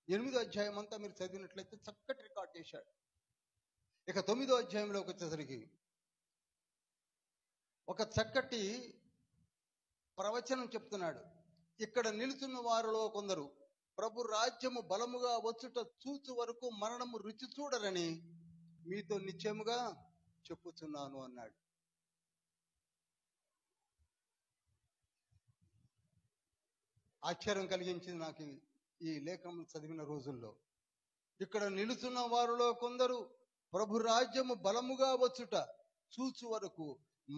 8వ అధ్యాయం అంతా మీరు చదివినట్లయితే చక్కటి రికార్డ్ చేశాడు. ఇక 9వ అధ్యాయంలోకి వచ్చేసరికి ఒక చక్కటి ప్రవచనం చెప్తున్నాడు. ఇక్కడ నిలుచున్న వారిలో కొందరు ప్రభు రాజ్యము బలముగా వచ్చుట చూచు వరకు మరణము రుచి చూడరని మీతో నిశ్చయముగా చెప్పుచున్నాను అన్నాడు. ఆశ్చర్యం కలిగించింది నాకు ఈ లేఖనం చదివిన రోజుల్లో. ఇక్కడ నిలుచున్న వారిలో కొందరు ప్రభు రాజ్యము బలముగా వచ్చుట చూచు వరకు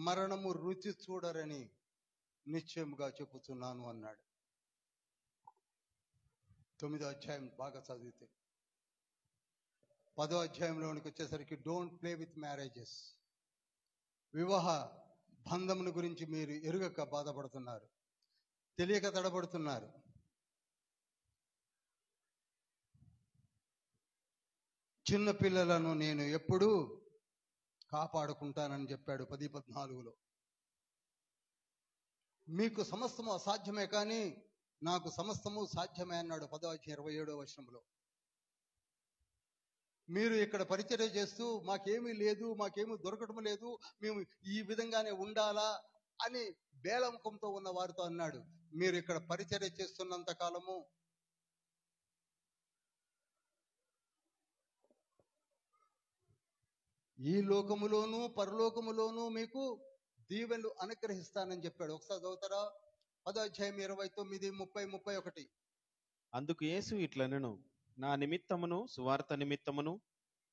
మరణము రుచి చూడరని నిశ్చయముగా చెప్పుచున్నాను అన్నాడు. 9వ అధ్యాయం బాగా చదివితే 10వ అధ్యాయంలోనికి వచ్చేసరికి డోంట్ ప్లే విత్ మ్యారేజెస్. వివాహ బంధమును గురించి మీరు ఎరుగక బాధపడుతున్నారు, తెలియక తడబడుతున్నారు. చిన్న పిల్లలను నేను ఎప్పుడూ కాపాడుకుంటానని చెప్పాడు 10:14లో. మీకు సమస్తము అసాధ్యమే కానీ నాకు సమస్తము సాధ్యమే అన్నాడు 10వ అధ్యాయం 27వ వచనంలో. మీరు ఇక్కడ పరిచర్య చేస్తూ మాకేమీ లేదు, మాకేమీ దొరకటం లేదు, మేము ఈ విధంగానే ఉండాలా అని బేలముఖంతో ఉన్న వారితో అన్నాడు, మీరు ఇక్కడ పరిచర్య చేస్తున్నంత కాలము ఈ లోకములోను పరలోకములోను మీకు దీవెనలు అనుగ్రహిస్తానని చెప్పాడు. ఒకసారి చదువుతారా? 10:29, 30, 31. అందుకు యేసు ఇట్లనెను, నా నిమిత్తమును సువార్త నిమిత్తమును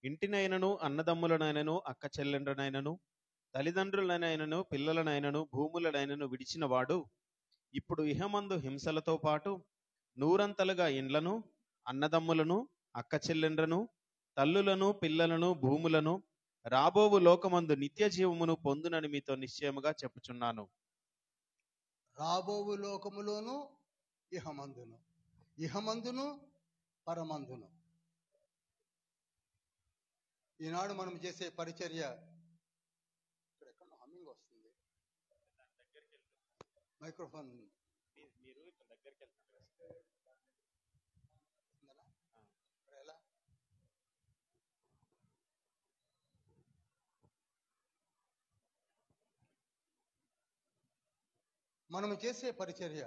ఇంటినైనను అన్నదమ్ములనైనను అక్క చెల్లెండ్రనైనను తల్లిదండ్రులనైనను పిల్లలనైనను భూములనైనను విడిచిన వాడు ఇప్పుడు ఇహమందు హింసలతో పాటు నూరంతలుగా ఇండ్లను అన్నదమ్ములను అక్క చెల్లెండ్రను తల్లులను పిల్లలను భూములను రాబోవు లోకమందు నిత్య జీవమును పొందునని మీతో నిశ్చయముగా చెప్పుచున్నాను. రాబోవు లోకములోను ఇహమందును, ఇహమందును పరమందును. ఈనాడు మనం చేసే పరిచర్య, ఇక్కడ ఎక్కడ హమ్మింగ్ వస్తుంది, మైక్రోఫోన్ ఎలా? మనము చేసే పరిచర్య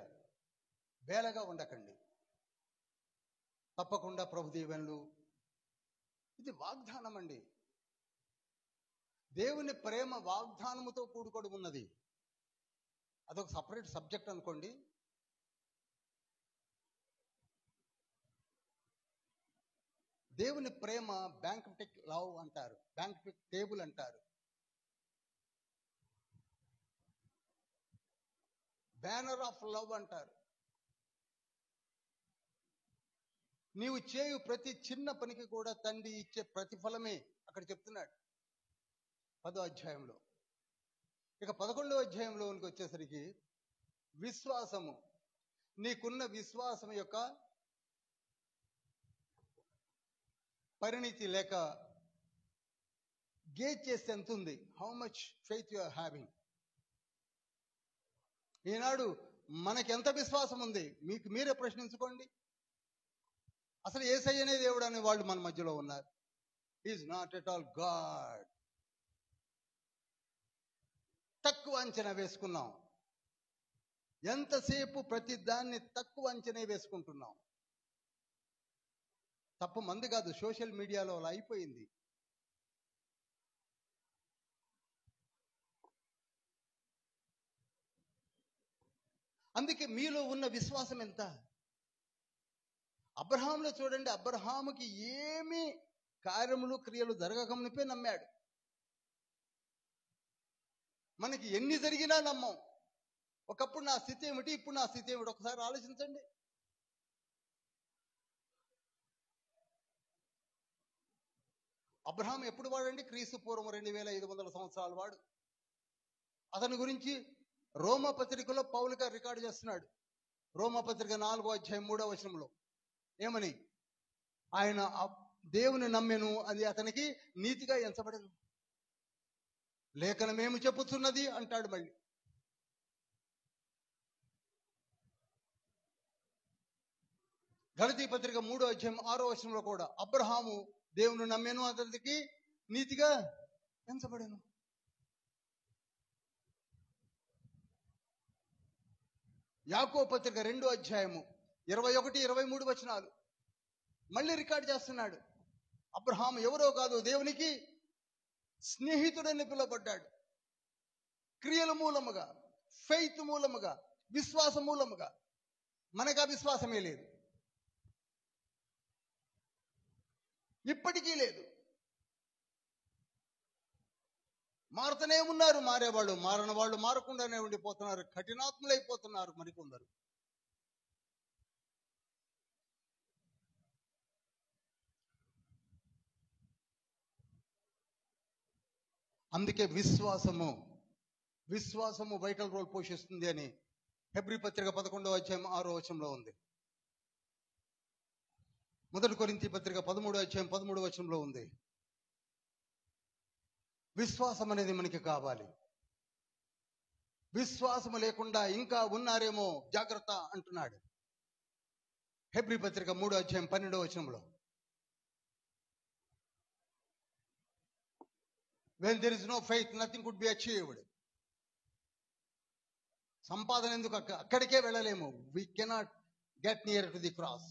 వేలగా ఉండకండి. తప్పకుండా ప్రభు దీవెనలు. ఇది వాగ్దానం అండి. దేవుని ప్రేమ వాగ్దానముతో కూడుకొని ఉన్నది. అదొక సపరేట్ సబ్జెక్ట్ అనుకోండి. దేవుని ప్రేమ బ్యాంక్టిక్ లవ్ అంటారు, బ్యాంక్టిక్ టేబుల్ అంటారు, బ్యానర్ ఆఫ్ లవ్ అంటారు. నీవు చేయు ప్రతి చిన్న పనికి కూడా తండ్రి ఇచ్చే ప్రతిఫలమే అక్కడ చెప్తున్నాడు 10వ అధ్యాయంలో. ఇక 11వ అధ్యాయంలోనికి వచ్చేసరికి విశ్వాసము, నీకున్న విశ్వాసం యొక్క పరిణితి లేక గేజ్ చేస్తే ఎంత ఉంది, how much faith you are having. ఈనాడు మనకి ఎంత విశ్వాసం ఉంది, మీకు మీరే ప్రశ్నించుకోండి. అసలు యేసయ్యనే దేవుడు అనే వాళ్ళు మన మధ్యలో ఉన్నారు. Is not at all God. తక్కువ అంచనా వేసుకున్నాం. ఎంతసేపు ప్రతి దాన్ని తక్కువ అంచనా వేసుకుంటున్నాం. తప్పు మంది కాదు, సోషల్ మీడియాలో అలా అయిపోయింది. అందుకే మీలో ఉన్న విశ్వాసం ఎంత? అబ్రహాములో చూడండి, అబ్రహాముకి ఏమీ కార్యములు క్రియలు జరగకమునిపే నమ్మాడు. మనకి ఎన్ని జరిగినా నమ్మం. ఒకప్పుడు నా స్థితి ఏమిటి, ఇప్పుడు నా స్థితి ఏమిటి, ఒకసారి ఆలోచించండి. అబ్రహాం ఎప్పుడు వాడండి? క్రీస్తు పూర్వం 2500 సంవత్సరాల వాడు. అతని గురించి రోమపత్రికలో పౌలు గారు రికార్డు చేస్తున్నాడు. రోమపత్రిక 4వ అధ్యాయం 3వ వచనంలో ఏమని? ఆయన దేవుని నమ్మెను, అది అతనికి నీతిగా ఎంచబడను. లేఖనమేమి చెప్పుతున్నది అంటాడు మళ్ళీ. గలతీ పత్రిక 3వ అధ్యాయం 6వ వచనంలో కూడా అబ్రహాము దేవుని నమ్మెను, అతనికి నీతిగా ఎంచబడెను. యాకోబు పత్రిక 2వ అధ్యాయము 21, 23 వచనాలు మళ్ళీ రికార్డ్ చేస్తున్నాడు. అబ్రహాము ఎవరో కాదు, దేవునికి స్నేహితుడని పిలువబడ్డాడు. క్రియల మూలముగా, ఫెయిత్ మూలముగా, విశ్వాస మూలముగా. మనకు ఆ విశ్వాసమే లేదు, ఇప్పటికీ లేదు. మారుతూనే ఉన్నారు మారేవాళ్ళు, మారని వాళ్ళు మారకుండానే ఉండిపోతున్నారు, కఠినాత్ములైపోతున్నారు మరికొందరు. అందుకే విశ్వాసము వైటల్ రోల్ పోషిస్తుంది అని హెబ్రీ పత్రిక 11వ అధ్యాయం 6వ వచనంలో ఉంది. 1 కొరింథీ పత్రిక 13వ అధ్యాయం 13వ వచనంలో ఉంది. విశ్వాసం అనేది మనకి కావాలి. విశ్వాసము లేకుండా ఇంకా ఉన్నారేమో జాగ్రత్త అంటున్నాడు హెబ్రీ పత్రిక 3వ అధ్యాయం 12వ వచనంలో. When there is no faith, nothing could be achieved. సంపాదన ఎందుకు, అక్కడికే వెళ్ళలేము. We cannot get near to the cross.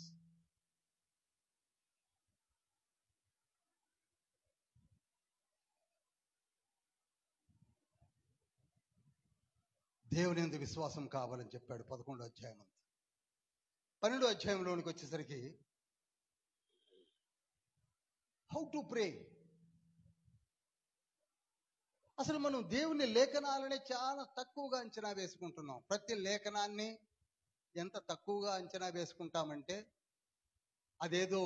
దేవుని యందు విశ్వాసం కావాలని చెప్పాడు 11వ అధ్యాయం అంతా. 12వ అధ్యాయంలోనికి వచ్చేసరికి హౌ టు ప్రే. అసలు మనం దేవుని లేఖనాలని చాలా తక్కువగా అంచనా వేసుకుంటున్నాం. ప్రతి లేఖనాన్ని ఎంత తక్కువగా అంచనా వేసుకుంటామంటే అదేదో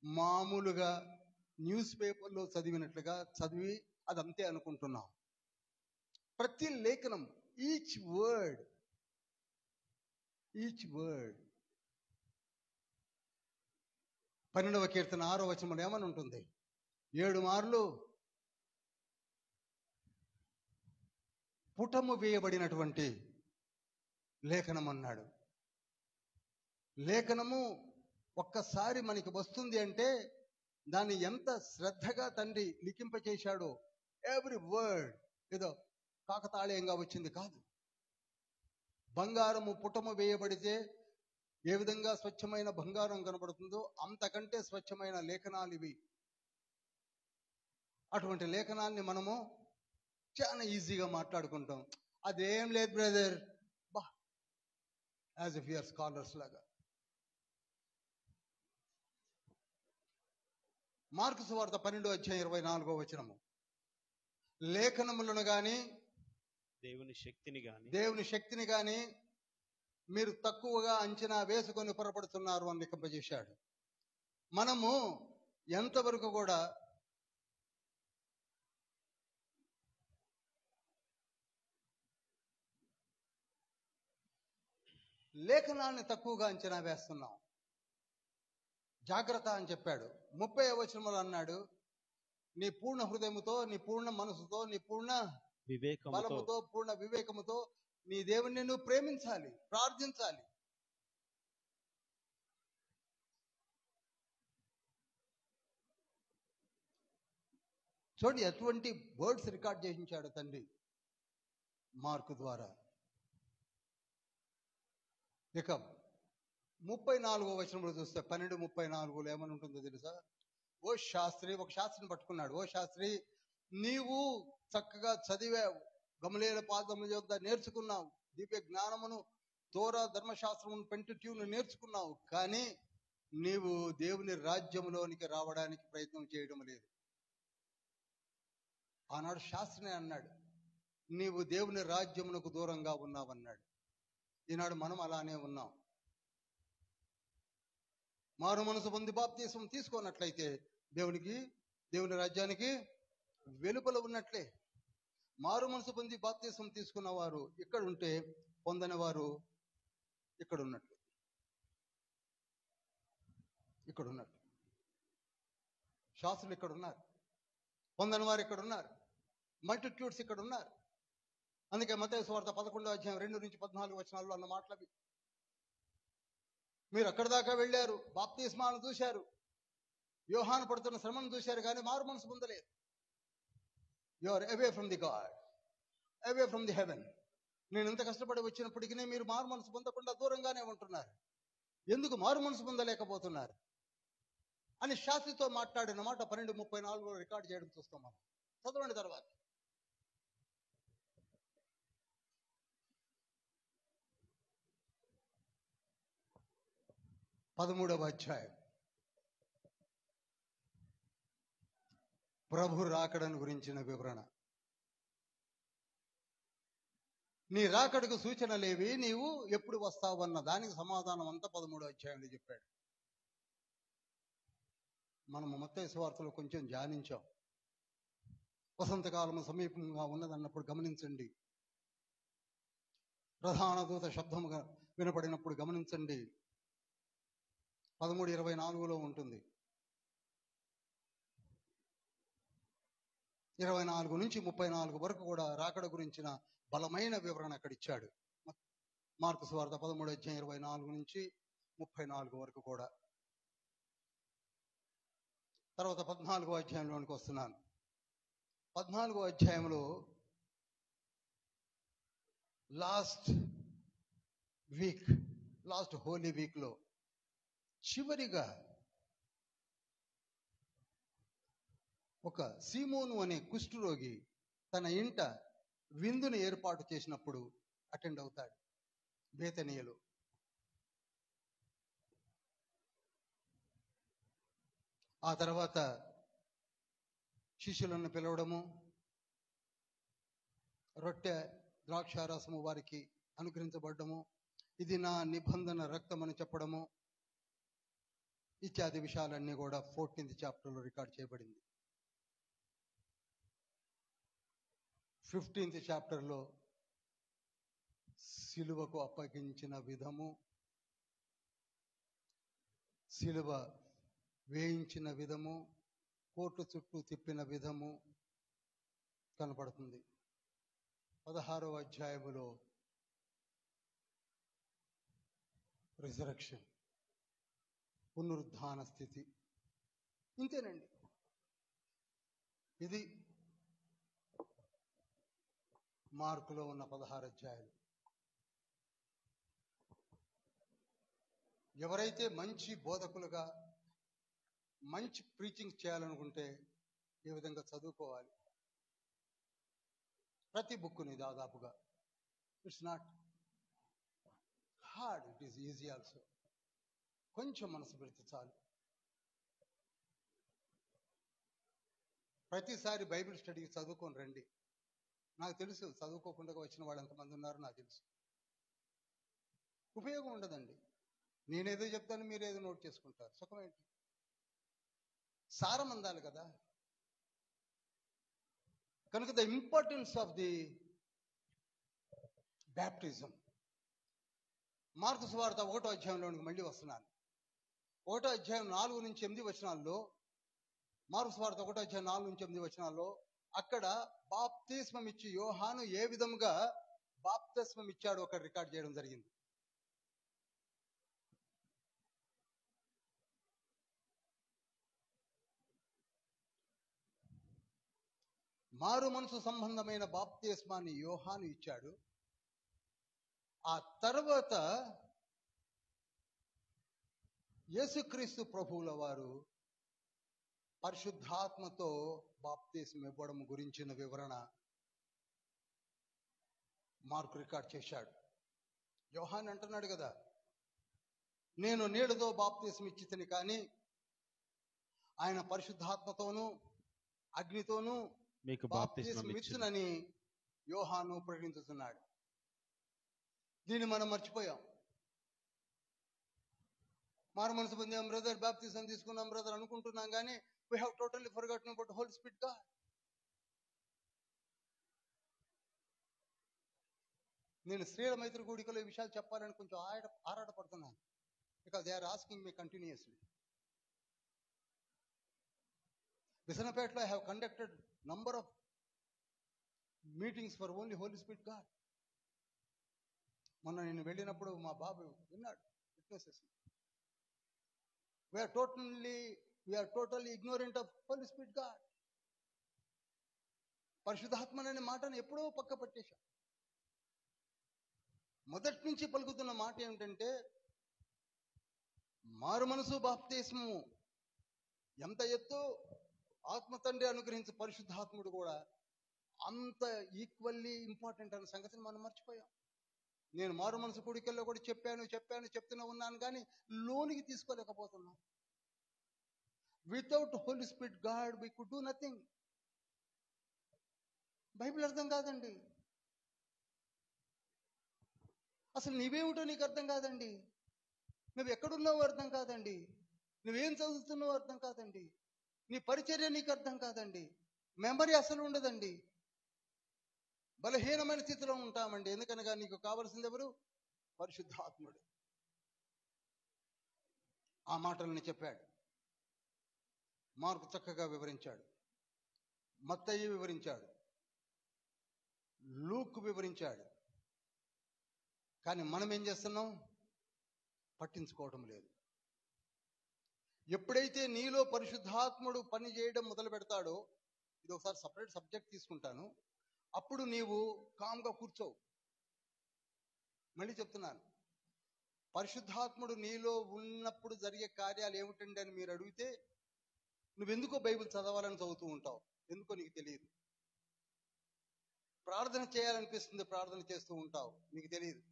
మామూలుగా న్యూస్ పేపర్లో చదివినట్లుగా చదివి అదంతే అనుకుంటున్నాం. ప్రతి లేఖనం, ఈచ్ వర్డ్ 12వ కీర్తన 6వ వచనంలో ఏమని ఉంటుంది? 7 మార్లు పుటము వేయబడినటువంటి లేఖనం అన్నాడు. లేఖనము ఒక్కసారి మనకి వస్తుంది అంటే దాన్ని ఎంత శ్రద్ధగా తండ్రి లిఖింపచేశాడో. ఎవ్రీ వర్డ్ ఏదో కాకతాళీయంగా వచ్చింది కాదు. బంగారము పుటము వేయబడితే ఏ విధంగా స్వచ్ఛమైన బంగారం కనబడుతుందో అంతకంటే స్వచ్ఛమైన లేఖనాలు ఇవి. అటువంటి లేఖనాల్ని మనము చాలా ఈజీగా మాట్లాడుకుంటాం. అదేం లేదు బ్రదర్, బా యాజ్ ఇఫ్ యూఆర్ స్కాలర్స్ లాగా. మార్కు సువార్త 12వ అధ్యాయం 24వ వచనము, లేఖనములను గాని దేవుని శక్తిని గాని మీరు తక్కువగా అంచనా వేసుకొని పొరపడుతున్నారు అని లిఖింపజేశాడు. మనము ఎంతవరకు కూడా లేఖనాన్ని తక్కువగా అంచనా వేస్తున్నాం. జాగ్రత్త అని చెప్పాడు. 30వ వచనంలో అన్నాడు, నీ పూర్ణ హృదయముతో, నీ పూర్ణ మనసుతో, నీ పూర్ణ బలముతో, పూర్ణ వివేకముతో నీ దేవుణ్ణి నువ్వు ప్రేమించాలి, ప్రార్థించాలి. చూడండి ఎటువంటి వర్డ్స్ రికార్డ్ చేయించాడు తండ్రి మార్కు ద్వారా. ఇక 34వ వచనంలో చూస్తే 12:34 ఏమని ఉంటుందో తెలుసా? ఓ శాస్త్రి, ఒక శాస్త్రిని పట్టుకున్నాడు. ఓ శాస్త్రి, నీవు చక్కగా చదివావు, గమలీయేల పాదముల యొద్ద నేర్చుకున్నావు, దివ్య జ్ఞానమును, తోరా ధర్మశాస్త్రమును, పెంటుట్యూను నేర్చుకున్నావు, కానీ నీవు దేవుని రాజ్యంలోనికి రావడానికి ప్రయత్నం చేయడం లేదు. ఆనాడు శాస్త్రిని అన్నాడు, నీవు దేవుని రాజ్యమునకు దూరంగా ఉన్నావన్నాడు. ఈనాడు మనం అలానే ఉన్నాం. మారు మనసు పొంది బాప్తీసం తీసుకున్నట్లయితే దేవుని రాజ్యానికి వెలుపల ఉన్నట్లే. మారు మనసు పొంది బాప్తీసం తీసుకున్న వారు ఇక్కడ ఉంటే పొందని వారు ఇక్కడ ఉన్నట్లు. శాస్త్రులు ఇక్కడ ఉన్నారు, పొందని వారు ఇక్కడ ఉన్నారు, మల్టిట్యూడ్స్ ఇక్కడ ఉన్నారు. అందుకే మత్తయి సువార్త 11వ అధ్యాయం 2-14 వచనాల్లో అన్న మాటలవి. మీరు అక్కడి దాకా వెళ్ళారు, బాప్తిస్మాలను చూశారు, యోహాను పడుతున్న శ్రమను చూశారు, కానీ మారు మనసు పొందలేదు. You are away from the God, away from the heaven. నేను ఎంత కష్టపడి వచ్చినప్పటికీ మీరు మారు మనసు పొందకుండా దూరంగానే ఉంటున్నారు. ఎందుకు మారు మనసు పొందలేకపోతున్నారు అని శాస్త్రితో మాట్లాడిన మాట 12:34 రికార్డ్ చేయడం చూస్తాం మనం. చదవండి తర్వాత. 13వ అధ్యాయం, ప్రభు రాకడను గురించిన వివరణ. నీ రాకడకు సూచనలేవి, నీవు ఎప్పుడు వస్తావన్న దానికి సమాధానం అంతా 13వ అధ్యాయంలో చెప్పాడు. మనము మత్తయి సువార్తలో కొంచెం ధ్యానించాం. వసంతకాలము సమీపంగా ఉన్నదన్నప్పుడు గమనించండి, ప్రధాన దూత శబ్దముగా వినపడినప్పుడు గమనించండి. 13:24 ఉంటుంది. 24 నుంచి 34 వరకు కూడా రాకడ గురించిన బలమైన వివరణ అక్కడ ఇచ్చాడు. మార్కు సువార్త 13వ అధ్యాయం 24 నుంచి 34 వరకు కూడా. తర్వాత 14వ అధ్యాయంలోనికి వస్తున్నాను. 14వ అధ్యాయంలో లాస్ట్ హోలీ వీక్ లో చివరిగా ఒక సీమోను అనే కుష్ఠరోగి తన ఇంట విందుని ఏర్పాటు చేసినప్పుడు అటెండ్ అవుతాడు బేతనీయలో. ఆ తర్వాత శిష్యులను పిలవడము, రొట్టె ద్రాక్షారసము వారికి అనుగ్రహించబడ్డము, ఇది నా నిబంధన రక్తమని చెప్పడము, ఇత్యాది విషయాలన్నీ కూడా 14th చాప్టర్లో రికార్డ్ చేయబడింది. 15th చాప్టర్లో సిలువకు అప్పగించిన విధము, సిలువ వేయించిన విధము, కోర్టు చుట్టూ తిప్పిన విధము కనపడుతుంది. 16వ అధ్యాయములో రిజరక్షన్, పునరుద్ధాన స్థితి. ఇంతేనండి. ఇది మార్కులో ఉన్న 16 అధ్యాయాలు. ఎవరైతే మంచి బోధకులుగా మంచి ప్రీచింగ్ చేయాలనుకుంటే ఏ విధంగా చదువుకోవాలి? ప్రతి బుక్కుని దాదాపుగా. It's not hard, it is easy also. కొంచెం మనసు పెడితే చాలు. ప్రతిసారి బైబిల్ స్టడీకి చదువుకొని రండి. నాకు తెలుసు చదువుకోకుండా వచ్చిన వాళ్ళు ఎంతమంది ఉన్నారో నాకు తెలుసు. ఉపయోగం ఉండదండి. నేనేదో చెప్తాను, మీరేదో నోట్ చేసుకుంటారు. సుఖమేంటి? సారం అందాలి కదా. కనుక the importance of the baptism. Mark సువార్త 1వ అధ్యాయంలోనికి మళ్ళీ వస్తున్నాను. 1వ అధ్యాయం 4 నుంచి 8 వచనాల్లో, మార్కు సువార్త 1వ అధ్యాయం 4 నుంచి 8 వచనాల్లో అక్కడ బాప్తిస్మం ఇచ్చి యోహాను ఏ విధంగా బాప్తిస్మం ఇచ్చాడో అక్కడ రికార్డ్ చేయడం జరిగింది. మారు మనసు సంబంధమైన బాప్తిస్మాన్ని యోహాను ఇచ్చాడు. ఆ తర్వాత యేసుక్రీస్తు ప్రభువుల వారు పరిశుద్ధాత్మతో బాప్తిస్మం ఇవ్వడం గురించిన వివరణ మార్కు రికార్డ్ చేశాడు. యోహాను అంటున్నాడు కదా, నేను నీళ్లతో బాప్తిస్మం ఇచ్చితిని, కానీ ఆయన పరిశుద్ధాత్మతోనూ అగ్నితోనూ మీకు బాప్తిస్మం ఇచ్చునని యోహాను ప్రకటించుతున్నాడు. దీన్ని మనం మర్చిపోయాం. మారు మనసు పొందాం బ్రదర్, బాప్తిజం తీసుకున్నాం బ్రదర్ అనుకుంటున్నాం, కానీ we have totally forgotten about the Holy Spirit God. నేను స్త్రీల మైత్రి కూడికలో ఈ విషయాలు చెప్పాలని కొంచెం ఆరాటపడుతున్నాను. Because they are asking me continuously. విసనపేటలో I have conducted number of meetings for only holy spirit god. మొన్న నేను వెళ్ళినప్పుడు మా బాబు విన్నాడు, witnesses. We are totally ignorant of Holy Spirit God. పరిశుద్ధాత్మ అనే మాటను ఎప్పుడో పక్క పట్టేశాం. మొదటి నుంచి పలుకుతున్న మాట ఏమిటంటే, మారు మనసు బాప్తిస్మము ఎంత ఎత్తు ఆత్మ తండ్రి అనుగ్రహించే పరిశుద్ధాత్ముడు కూడా అంత ఈక్వల్లీ ఇంపార్టెంట్ అనే సంగతిని మనం మర్చిపోయాం. నేను మారు మనసు కూడికల్లో కూడా చెప్తూనే ఉన్నాను, కానీ లోనికి తీసుకోలేకపోతున్నాం. Without Holi spirit god we could do nothing. Bible అర్థం కాదండి. అసలు నీవేమిటో నీకు అర్థం కాదండి. నువ్వు ఎక్కడున్నావో అర్థం కాదండి. నువ్వేం చదువుతున్నావో అర్థం కాదండి. నీ పరిచర్య నీకు అర్థం కాదండి. మెమరీ అసలు ఉండదండి. బలహీనమైన స్థితిలో ఉంటామండి. ఎందుకనగా నీకు కావలసింది ఎవరు? పరిశుద్ధాత్ముడు. ఆ మాటలని చెప్పాడు. మార్కు చక్కగా వివరించాడు, మత్తయి వివరించాడు, లూక్ వివరించాడు. కానీ మనం ఏం చేస్తున్నాం? పట్టించుకోవటం లేదు. ఎప్పుడైతే నీలో పరిశుద్ధాత్ముడు పని చేయడం మొదలు పెడతాడో, ఇది ఒకసారి సపరేట్ సబ్జెక్ట్ తీసుకుంటాను, అప్పుడు నీవు కామ్గా కూర్చోవు. మళ్ళీ చెప్తున్నాను, పరిశుద్ధాత్ముడు నీలో ఉన్నప్పుడు జరిగే కార్యాలు ఏమిటండి అని మీరు అడిగితే, నువ్వెందుకో బైబిల్ చదవాలని చదువుతూ ఉంటావు. ఎందుకో నీకు తెలియదు. ప్రార్థన చేయాలనిపిస్తుంది, ప్రార్థన చేస్తూ ఉంటావు, నీకు తెలియదు.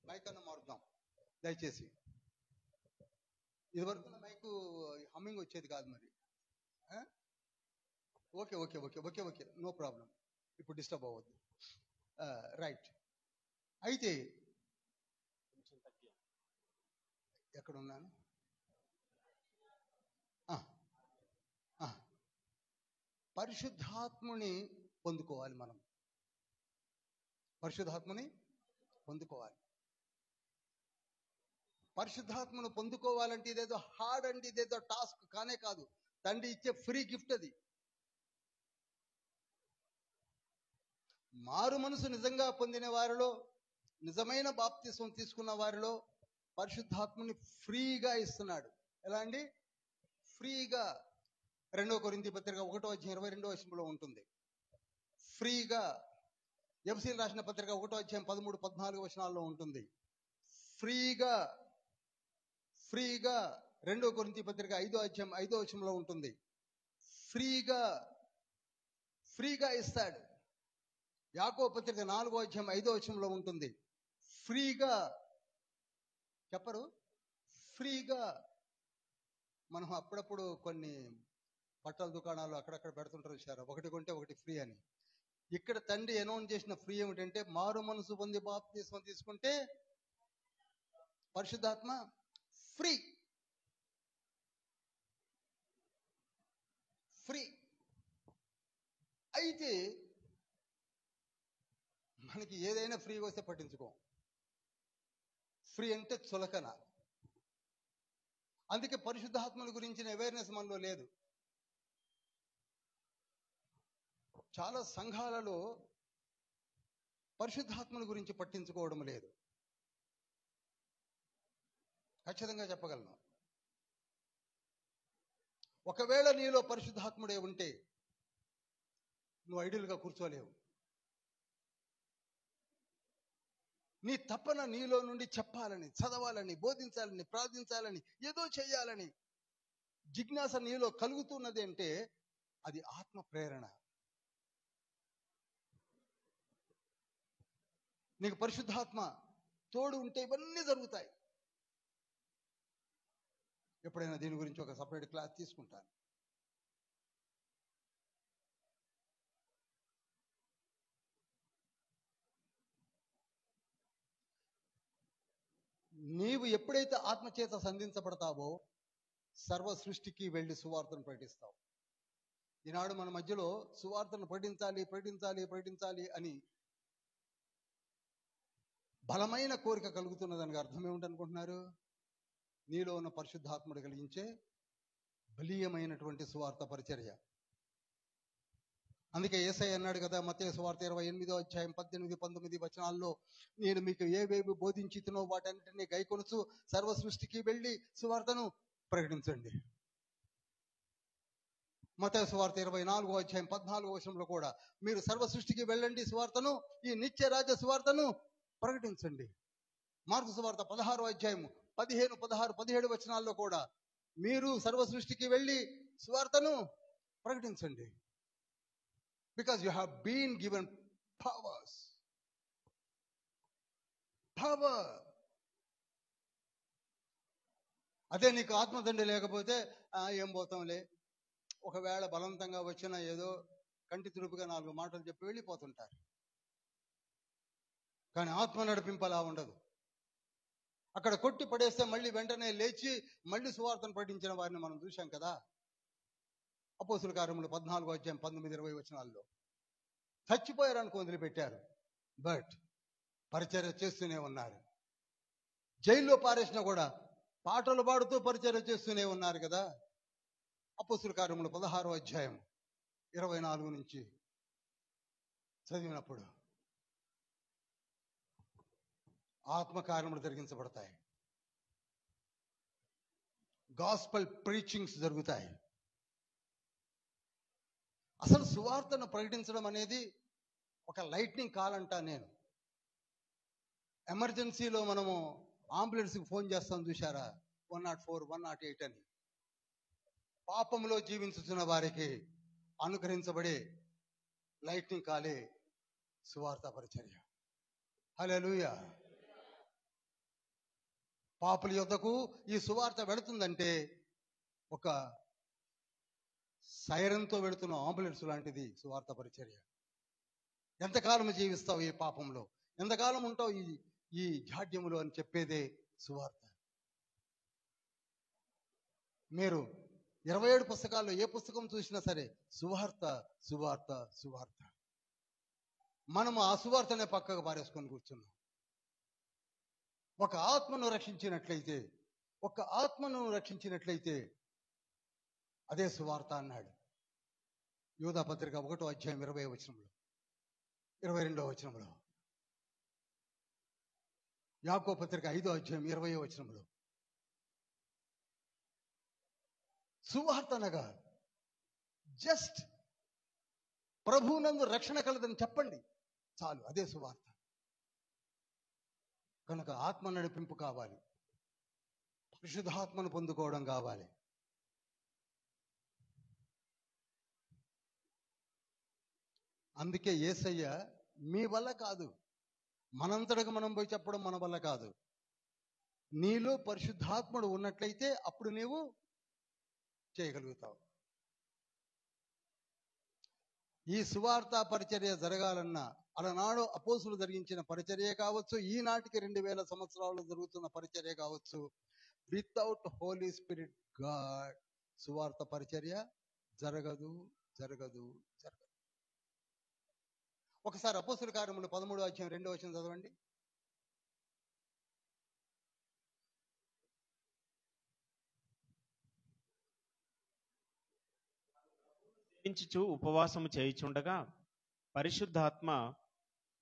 మైక్ అన్న మారుద్దాం దయచేసి. ఇదివరకు మైక్ హమ్మింగ్ వచ్చేది కాదు మరి. Okay okay okay okay okay, no problem. ఇప్పుడు డిస్టర్బ్ అవ్వద్దు. రైట్. అయితే ఎక్కడున్నాను? పరిశుద్ధాత్ముని పొందుకోవాలి మనం. పరిశుద్ధాత్మని పొందుకోవాలి. పరిశుద్ధాత్మను పొందుకోవాలంటే ఇదేదో హార్డ్ అంటే ఇదేదో టాస్క్ కానే కాదు. తండ్రి ఇచ్చే ఫ్రీ గిఫ్ట్ అది. మారు మనసు నిజంగా పొందిన వారిలో, నిజమైన బాప్తిస్మం తీసుకున్న వారిలో పరిశుద్ధాత్మని ఫ్రీగా ఇస్తున్నాడు. ఎలా అండి? ఫ్రీగా. 2 కొరింథీ పత్రిక 1:22 ఉంటుంది. ఫ్రీగా. ఎఫెసీయులకు రాసిన పత్రిక 1:13-14 ఉంటుంది. ఫ్రీగా. ఫ్రీగా. 2 కొరింథీ పత్రిక 5:5 ఉంటుంది. ఫ్రీగా. ఫ్రీగా ఇస్తాడు. యాకోబు పత్రిక 4:5 ఉంటుంది. ఫ్రీగా. చెప్పరు? ఫ్రీగా. మనం అప్పుడప్పుడు కొన్ని బట్టల దుకాణాలు అక్కడక్కడ పెడుతుంటారు చూసారా, ఒకటి కొంటే ఒకటి ఫ్రీ అని. ఇక్కడ తండ్రి అనౌన్స్ చేసిన ఫ్రీ ఏమిటంటే, మారు మనసు పొంది బాప్తిస్మం తీసుకుంటే పరిశుద్ధాత్మ ఫ్రీ. ఫ్రీ. అయితే మనకి ఏదైనా ఫ్రీగా వస్తే పట్టించుకోం. ఫ్రీ అంటే చులకన. అందుకే పరిశుద్ధాత్మల గురించిన అవేర్నెస్ మనలో లేదు. చాలా సంఘాలలో పరిశుద్ధాత్మల గురించి పట్టించుకోవడం లేదు. ఖచ్చితంగా చెప్పగలను. ఒకవేళ నీలో పరిశుద్ధాత్ముడే ఉంటే నువ్వు ఐడియల్గా కూర్చోలేవు. నీ తపన నీలో నుండి చెప్పాలని, చదవాలని, బోధించాలని, ప్రార్థించాలని, ఏదో చేయాలని జిజ్ఞాస నీలో కలుగుతున్నది అంటే అది ఆత్మ ప్రేరణ. నీకు పరిశుద్ధాత్మ తోడు ఉంటే ఇవన్నీ జరుగుతాయి. ఎప్పుడైనా దీని గురించి ఒక సపరేట్ క్లాస్ తీసుకుంటాను. నీవు ఎప్పుడైతే ఆత్మచేత సంధించబడతావో సర్వ సృష్టికి వెళ్ళి సువార్తను ప్రకటిస్తావు. ఈనాడు మన మధ్యలో సువార్తను ప్రకటించాలి ప్రకటించాలి ప్రకటించాలి అని బలమైన కోరిక కలుగుతున్నదానికి అర్థం ఏమిటనుకుంటున్నారు? నీలో ఉన్న పరిశుద్ధాత్ముడు కలిగించే బలీయమైనటువంటి సువార్త పరిచర్య. అందుకే యేసయ్య అన్నాడు కదా, మత్తయి సువార్త 28:18-19 నేను మీకు ఏవేవి బోధించితునో వాటన్నిటిని గైకొనుచు సర్వ సృష్టికి వెళ్ళి సువార్తను ప్రకటించండి. మత్తయి సువార్త 24:14 కూడా మీరు సర్వ సృష్టికి వెళ్ళండి, సువార్తను, ఈ నిత్య రాజ్య సువార్తను ప్రకటించండి. మార్కు సువార్త 16:15-16-17 కూడా మీరు సర్వ సృష్టికి వెళ్ళి సువార్తను ప్రకటించండి. Because you have been given powers. Power. అదే నీకు ఆత్మదండి లేకపోతే ఏం పోతాంలే, ఒకవేళ బలవంతంగా వచ్చినా ఏదో కంటి తుడుపుగా 4 మాటలు చెప్పి వెళ్ళిపోతుంటారు. కానీ ఆత్మ నడిపింపు అలా ఉండదు. అక్కడ కొట్టి పడేస్తే మళ్ళీ వెంటనే లేచి మళ్ళీ సువార్తను ప్రకటించిన వారిని మనం చూశాం కదా. అపోస్తుల కార్యములు 14:19-20 చచ్చిపోయారనుకో వదిలిపెట్టారు, బట్ పరిచర్య చేస్తూనే ఉన్నారు. జైల్లో పారేసినా కూడా పాటలు పాడుతూ పరిచర్య చేస్తూనే ఉన్నారు కదా. అపోస్తుల కార్యములు 16:24 చదివినప్పుడు ఆత్మకార్యములు జరిగించబడతాయి. గాస్పల్ ప్రీచింగ్స్ జరుగుతాయి. అసలు సువార్తను ప్రకటించడం అనేది ఒక లైట్నింగ్ కాల్ అంటా నేను. ఎమర్జెన్సీలో మనము అంబులెన్స్కి ఫోన్ చేస్తాం చూసారా, 104, 108 అని. పాపములో జీవించుతున్న వారికి అనుగ్రహించబడే లైట్నింగ్ కాలే సువార్త పరిచర్య. హల్లెలూయా. పాపుల యొద్దకు ఈ సువార్త వెళుతుందంటే ఒక సైరన్తో వెళుతున్న అంబులెన్స్ లాంటిది సువార్త పరిచర్య. ఎంతకాలం జీవిస్తావు ఈ పాపంలో, ఎంతకాలం ఉంటావు ఈ జాడ్యములో అని చెప్పేదే సువార్త. మీరు 27 పుస్తకాల్లో ఏ పుస్తకం చూసినా సరే సువార్త సువార్త సువార్త. మనము ఆ సువార్తనే పక్కకు పారేసుకొని కూర్చున్నాం. ఒక ఆత్మను రక్షించినట్లయితే అదే సువార్త అన్నాడు. యూదా పత్రిక 1వ అధ్యాయం 20వ వచనంలో, 22వ వచనంలో, యాకోబు పత్రిక 5వ అధ్యాయం 20వ వచనంలో. సువార్త అనగా జస్ట్ ప్రభువునందు రక్షణ కలదని చెప్పండి చాలు, అదే సువార్త. కనుక ఆత్మ నడిపింపు కావాలి, పరిశుద్ధాత్మను పొందుకోవడం కావాలి. అందుకే యేసయ్య మీ వల్ల కాదు, మనంతటకు మనం పోయి చెప్పడం మన వల్ల కాదు. నీలో పరిశుద్ధాత్ముడు ఉన్నట్లయితే అప్పుడు నీవు చేయగలుగుతావు. ఈ సువార్త పరిచర్య జరగాలన్నా అలనాడు అపోస్తులు జరిగించిన పరిచర్య కావచ్చు, ఈనాటికి 2000 సంవత్సరాలు జరుగుతున్న పరిచర్య కావచ్చు, వితౌట్ హోలీ స్పిరిట్ గాడ్ సువార్త పరిచర్య జరగదు జరగదు జరగదు. ఒకసారి అపోస్తుల కార్యములు 13వ అధ్యాయం 2వ వచనం చదవండి. సేవించుచు ఉపవాసము చేయుచుండగా పరిశుద్ధాత్మ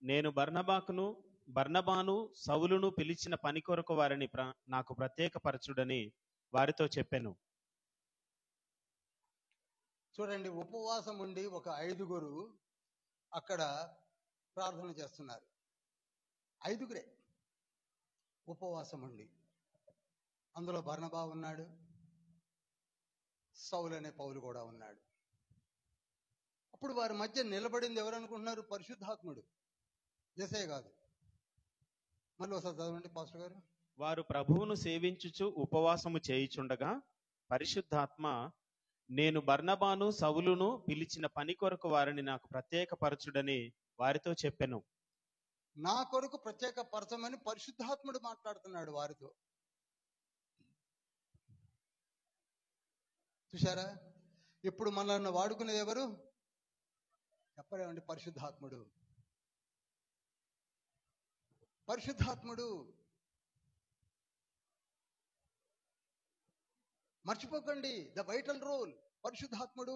నేను బర్నబాను సౌలును పిలిచిన పని కొరకు వారిని నాకు ప్రత్యేకపరచుడని వారితో చెప్పెను. చూడండి, ఉపవాసం ఉండి ఒక 5గురు అక్కడ ప్రార్థన చేస్తున్నారు. 5గురే ఉపవాసం ఉండి, అందులో బర్నబా ఉన్నాడు, సౌలు అనే పౌలు కూడా ఉన్నాడు. అప్పుడు వారి మధ్య నిలబడింది ఎవరు అనుకుంటున్నారు? పరిశుద్ధాత్ముడు, యేసయ్య కాదు. మళ్ళీ ఒకసారి చదవండి పాస్టర్ గారు. వారు ప్రభువును సేవించుచు ఉపవాసము చేయుచుండగా పరిశుద్ధాత్మ నేను బర్నబాను సౌలును పిలిచిన పని కొరకు వారిని నాకు ప్రత్యేకపరచుడని వారితో చెప్పెను. నా కొరకు ప్రత్యేకపరచమని పరిశుద్ధాత్ముడు మాట్లాడుతున్నాడు వారితో. చూశారా? ఇప్పుడు మనల్ని వాడుకునేది ఎవరు? చెప్పలేమండి, పరిశుద్ధాత్ముడు. పరిశుద్ధాత్ముడు. మర్చిపోకండి ద వైటల్ రోల్, పరిశుద్ధాత్ముడు.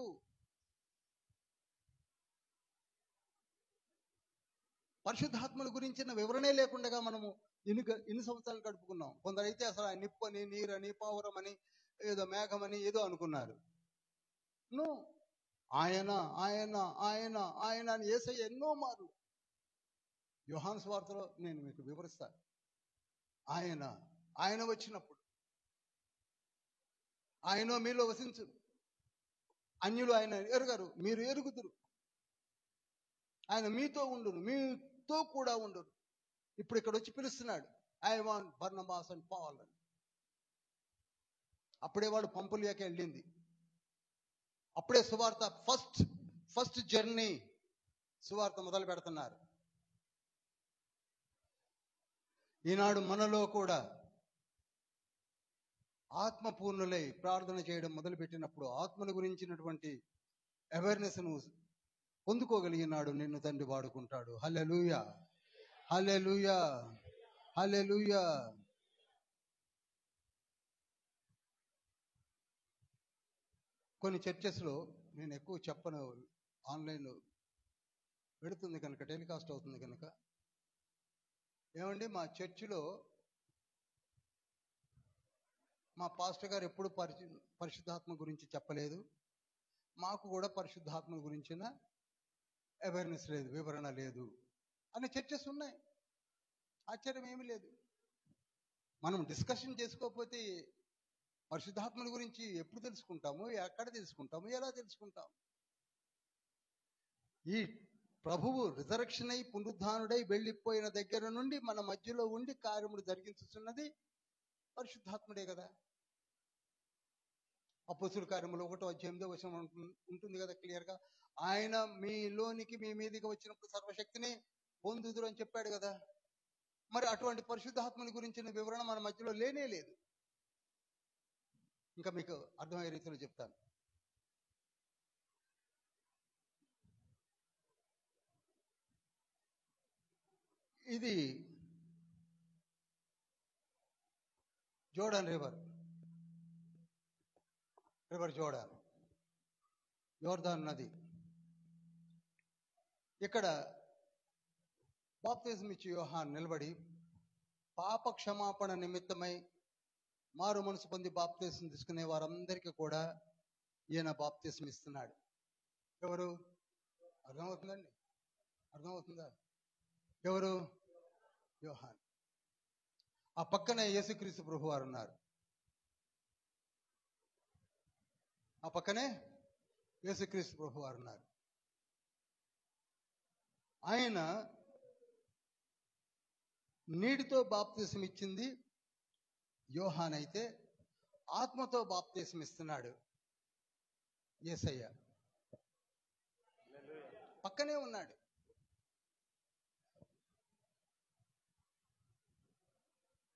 పరిశుద్ధాత్ముడు గురించిన వివరణే లేకుండా మనము ఎన్ని సంవత్సరాలు గడుపుకున్నాం. కొందరైతే అసలు ఆయన నిప్పని, నీరని, పావురమని, ఏదో మేఘమని ఏదో అనుకున్నారు. ఆయన ఆయన ఆయన ఆయన అని యేసయ్య ఎన్నో మార్లు యోహాను సువార్తలో నేను మీకు వివరిస్తాను. ఆయన వచ్చినప్పుడు ఆయన మీలో వసించు, అన్యులు ఆయన ఎరుగరు, మీరు ఎరుగుదురు. ఆయన మీతో ఉండును, మీతో కూడా ఉండును. ఇప్పుడు ఇక్కడ వచ్చి పిలుస్తున్నాడు, I want Barnabas and Paul అని. అప్పుడే వాడు పంపులియాకి వెళ్ళింది. అప్పుడే సువార్త ఫస్ట్ జర్నీ సువార్త మొదలు పెడుతున్నారు. ఈనాడు మనలో కూడా ఆత్మపూర్ణులై ప్రార్థన చేయడం మొదలుపెట్టినప్పుడు ఆత్మను గురించినటువంటి అవేర్నెస్ ను పొందుకోగలిగినాడు నిన్ను తండ్రి వాడుకుంటాడు. హల్లెలూయా, హల్లెలూయా, హల్లెలూయా. కొన్ని చర్చెస్లో నేను ఎక్కువ చెప్పను, ఆన్లైన్ పెడుతుంది కనుక, టెలికాస్ట్ అవుతుంది కనుక. ఏమండి, మా చర్చిలో మా పాస్టర్ గారు ఎప్పుడు పరిశుద్ధాత్మ గురించి చెప్పలేదు. మాకు కూడా పరిశుద్ధాత్మ గురించిన అవేర్నెస్ లేదు, వివరణ లేదు అనే చర్చెస్ ఉన్నాయి. ఆశ్చర్యం ఏమీ లేదు. మనం డిస్కషన్ చేసుకోకపోతే పరిశుద్ధాత్మని గురించి ఎప్పుడు తెలుసుకుంటాము, ఎక్కడ తెలుసుకుంటాము, ఎలా తెలుసుకుంటాము? ఈ ప్రభువు రిజరక్షన్ అయి పునరుద్ధానుడై వెళ్ళిపోయిన దగ్గర నుండి మన మధ్యలో ఉండి కార్యములు జరిగించుతున్నది పరిశుద్ధాత్ముడే కదా. అపోస్తుల కార్యములు 1:8 ఉంటుంది కదా క్లియర్గా. ఆయన మీలోనికి మీ మీదికి వచ్చినప్పుడు సర్వశక్తిని పొందుదురు అని చెప్పాడు కదా. మరి అటువంటి పరిశుద్ధాత్మని గురించిన వివరణ మన మధ్యలో లేనే లేదు. ఇంకా మీకు అర్థమయ్యే రీతిలో చెప్తాను. ఇది జోర్డాన్ రివర్ జోర్డాన్, యోర్దాన్ నది. ఇక్కడ బాప్తిజం ఇచ్చి యోహాన్ నిలబడి పాప క్షమాపణ నిమిత్తమై మారు మనసు పొంది బాప్తిజం తీసుకునే వారందరికీ కూడా ఈయన బాప్తిజం ఇస్తున్నాడు. ఎవరు? అర్థమవుతుందండి? అర్థమవుతుందా? ఎవరు? యోహాన్. ఆ పక్కనే యేసుక్రీస్తు ప్రభు వారు ఉన్నారు. ఆ పక్కనే యేసుక్రీస్తు ప్రభు వారు ఉన్నారు. ఆయన నీటితో బాప్తిసం ఇచ్చింది యోహాన్ అయితే, ఆత్మతో బాప్తిసం ఇస్తున్నాడు యేసయ్య. పక్కనే ఉన్నాడు.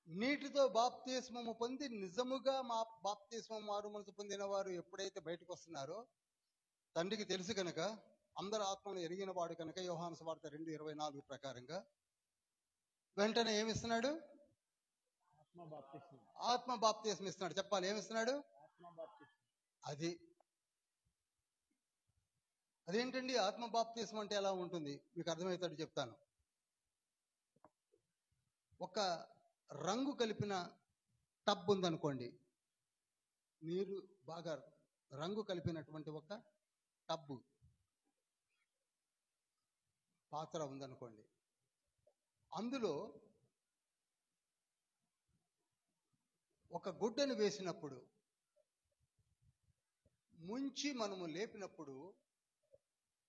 నీటితో బాప్తిస్మము పొంది నిజముగా మా బాప్తిస్మం మారు మనసు పొందిన వారు ఎప్పుడైతే బయటకు వస్తున్నారో, తండ్రికి తెలుసు కనుక, అందరు ఆత్మను ఎరిగిన వాడు కనుక, యోహాను సువార్త 2:24 ప్రకారంగా వెంటనే ఏమిస్తున్నాడు? ఆత్మ బాప్తిస్మం ఇస్తున్నాడు. చెప్పాలి, ఏమిస్తున్నాడు? అదేంటండి ఆత్మ బాప్తిస్మం అంటే ఎలా ఉంటుంది? మీకు అర్థమవుతాడు చెప్తాను. ఒక రంగు కలిపిన టబ్ ఉందనుకోండి, నీరు బాగా రంగు కలిపినటువంటి ఒక టబ్బు పాత్ర ఉందనుకోండి, అందులో ఒక గుడ్డను వేసినప్పుడు, ముంచి మనము లేపినప్పుడు,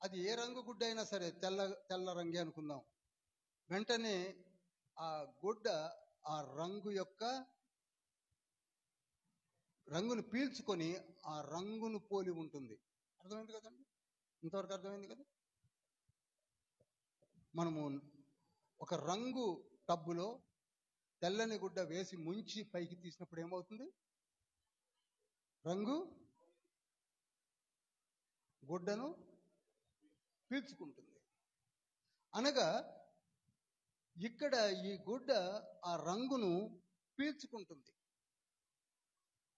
అది ఏ రంగు గుడ్డ అయినా సరే, తెల్ల రంగే అనుకుందాం, వెంటనే ఆ గుడ్డ ఆ రంగును పీల్చుకొని ఆ రంగును పోలి ఉంటుంది. అర్థమైంది కదండి? ఇంతవరకు అర్థమైంది కదా? మనము ఒక రంగు టబ్బులో తెల్లని గుడ్డ వేసి ముంచి పైకి తీసినప్పుడు ఏమవుతుంది? రంగు గుడ్డను పీల్చుకుంటుంది. అనగా ఇక్కడ ఈ గుడ్డ ఆ రంగును పీల్చుకుంటుంది.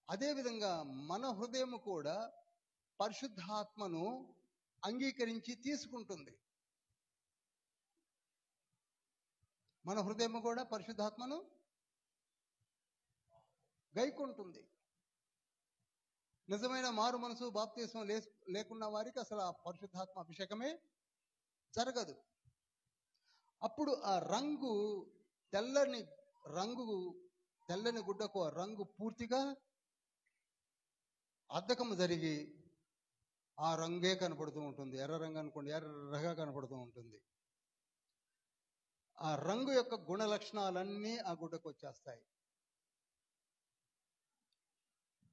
అదేవిధంగా మన హృదయం కూడా పరిశుద్ధాత్మను అంగీకరించి తీసుకుంటుంది. మన హృదయం కూడా పరిశుద్ధాత్మను గైకుంటుంది. నిజమైన మారు మనసు బాప్తిస్మం లేకున్న వారికి అసలు ఆ పరిశుద్ధాత్మ అభిషేకమే జరగదు. అప్పుడు ఆ తెల్లని గుడ్డకు ఆ రంగు పూర్తిగా అద్దకము జరిగి ఆ రంగే కనపడుతూ ఉంటుంది. ఎర్ర రంగు అనుకోండి, ఎర్రగా కనపడుతూ ఉంటుంది. ఆ రంగు యొక్క గుణ లక్షణాలన్నీ ఆ గుడ్డకు వచ్చేస్తాయి.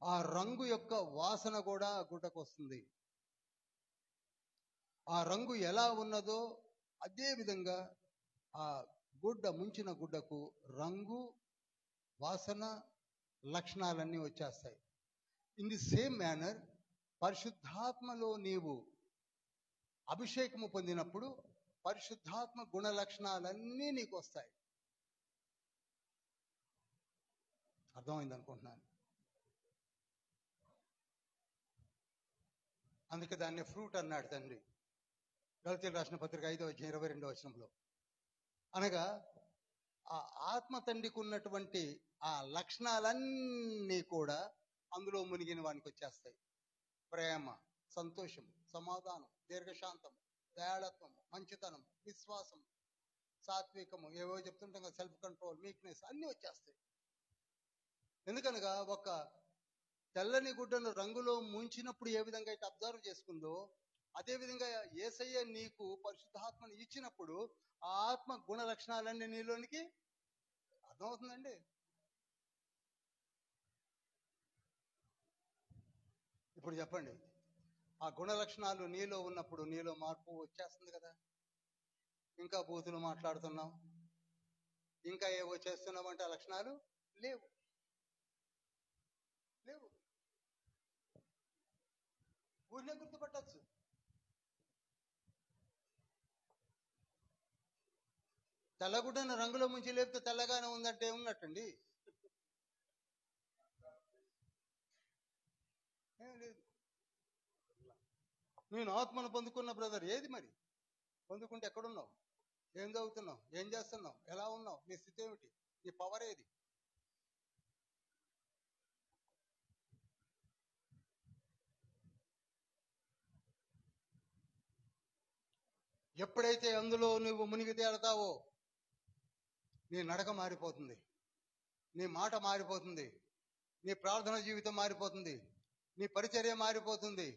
ఆ రంగు యొక్క వాసన కూడా ఆ గుడ్డకు వస్తుంది. ఆ రంగు ఎలా ఉన్నదో అదే విధంగా ఆ ముంచిన గుడ్డకు రంగు, వాసన, లక్షణాలన్నీ వచ్చేస్తాయి. ఇన్ ది సేమ్ మేనర్ పరిశుద్ధాత్మలో నీవు అభిషేకము పొందినప్పుడు పరిశుద్ధాత్మ గుణ లక్షణాలన్నీ నీకు వస్తాయి. అర్థమైంది అనుకుంటున్నాను. అందుకే దాన్ని ఫ్రూట్ అన్నాడు తండ్రి. గలతీయులకు రాసిన పత్రిక 5:22 అనగా ఆ ఆత్మ తండ్రికి ఉన్నటువంటి ఆ లక్షణాలన్నీ కూడా అందులో మునిగిన వానికి వచ్చేస్తాయి. ప్రేమ, సంతోషము, సమాధానం, దీర్ఘశాంతము, దయాళత్వము, మంచితనం, విశ్వాసం, సాత్వికము, ఏవో చెప్తుంటాం కదా, సెల్ఫ్ కంట్రోల్, మీక్నెస్, అన్నీ వచ్చేస్తాయి. ఎందుకనగా ఒక తెల్లని గుడ్డను రంగులో ముంచినప్పుడు ఏ విధంగా అయితే అబ్జర్వ్ చేసుకుందో, అదే విధంగా యేసయ్య నీకు పరిశుద్ధాత్మను ఇచ్చినప్పుడు ఆ ఆత్మ గుణ లక్షణాలన్నీ నీలోనికి అర్థమవుతుందండి. ఇప్పుడు చెప్పండి, ఆ గుణ లక్షణాలు నీలో ఉన్నప్పుడు నీలో మార్పు వచ్చేస్తుంది కదా. ఇంకా బూతులు మాట్లాడుతున్నావు, ఇంకా ఏవో చేస్తున్నావు అంటే ఆ లక్షణాలు లేవు లేవు ఊరినే గుర్తుపట్టచ్చు. తెల్లగుడ్డను రంగులో ముంచి లేపితే తెల్లగానే ఉందంటే ఉన్నట్టండి. ఏం లేదు. నేను ఆత్మను పొందుకున్న బ్రదర్, ఏది మరి పొందుకుంటే ఎక్కడున్నావు, ఏం చదువుతున్నావు, ఏం చేస్తున్నావు, ఎలా ఉన్నావు, నీ స్థితి ఏమిటి, నీ పవర్ ఏది? ఎప్పుడైతే అందులో నువ్వు మునిగి తేలుతావో నీ నడక మారిపోతుంది, నీ మాట మారిపోతుంది, నీ ప్రార్థన జీవితం మారిపోతుంది, నీ పరిచర్య మారిపోతుంది.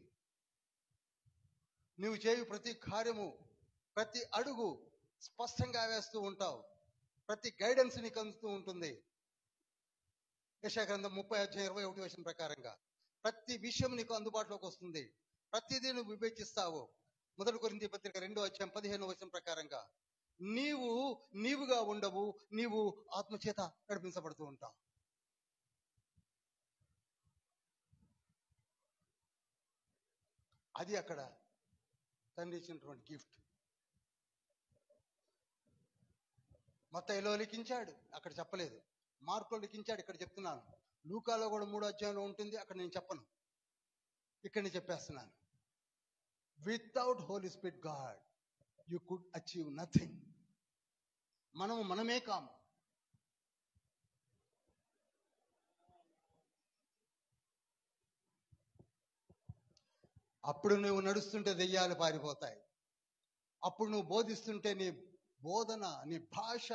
నువ్వు చేయు ప్రతి కార్యము, ప్రతి అడుగు స్పష్టంగా వేస్తూ ఉంటావు. ప్రతి గైడెన్స్ నీకు అందుతూ ఉంటుంది. యెషయా గ్రంథం 30:21 ప్రకారంగా ప్రతి విషయం నీకు అందుబాటులోకి వస్తుంది. ప్రతిదీ నువ్వు వివేచిస్తావు. 1 కొరింథీ పత్రిక 2:15 ప్రకారంగా నీవుగా ఉండవు, నీవు ఆత్మచేత నడిపించబడుతూ ఉంటావు. అది అక్కడ తండ్రి ఇచ్చినటువంటి గిఫ్ట్. మత్తయిలో లిఖించాడు, అక్కడ చెప్పలేదు. మార్కులో లిఖించాడు, ఇక్కడ చెప్తున్నాను. లూకాలో కూడా 3వ అధ్యాయంలో ఉంటుంది, అక్కడ నేను చెప్పను, ఇక్కడ నేను చెప్పేస్తున్నాను. Without Holi spirit God you could achieve nothing. మనమే కాము. అప్పుడు నువ్వు నడుస్తుంటే దెయ్యాలు పారిపోతాయి. అప్పుడు నువ్వు బోధిస్తుంటే నీ బోధన, నీ భాష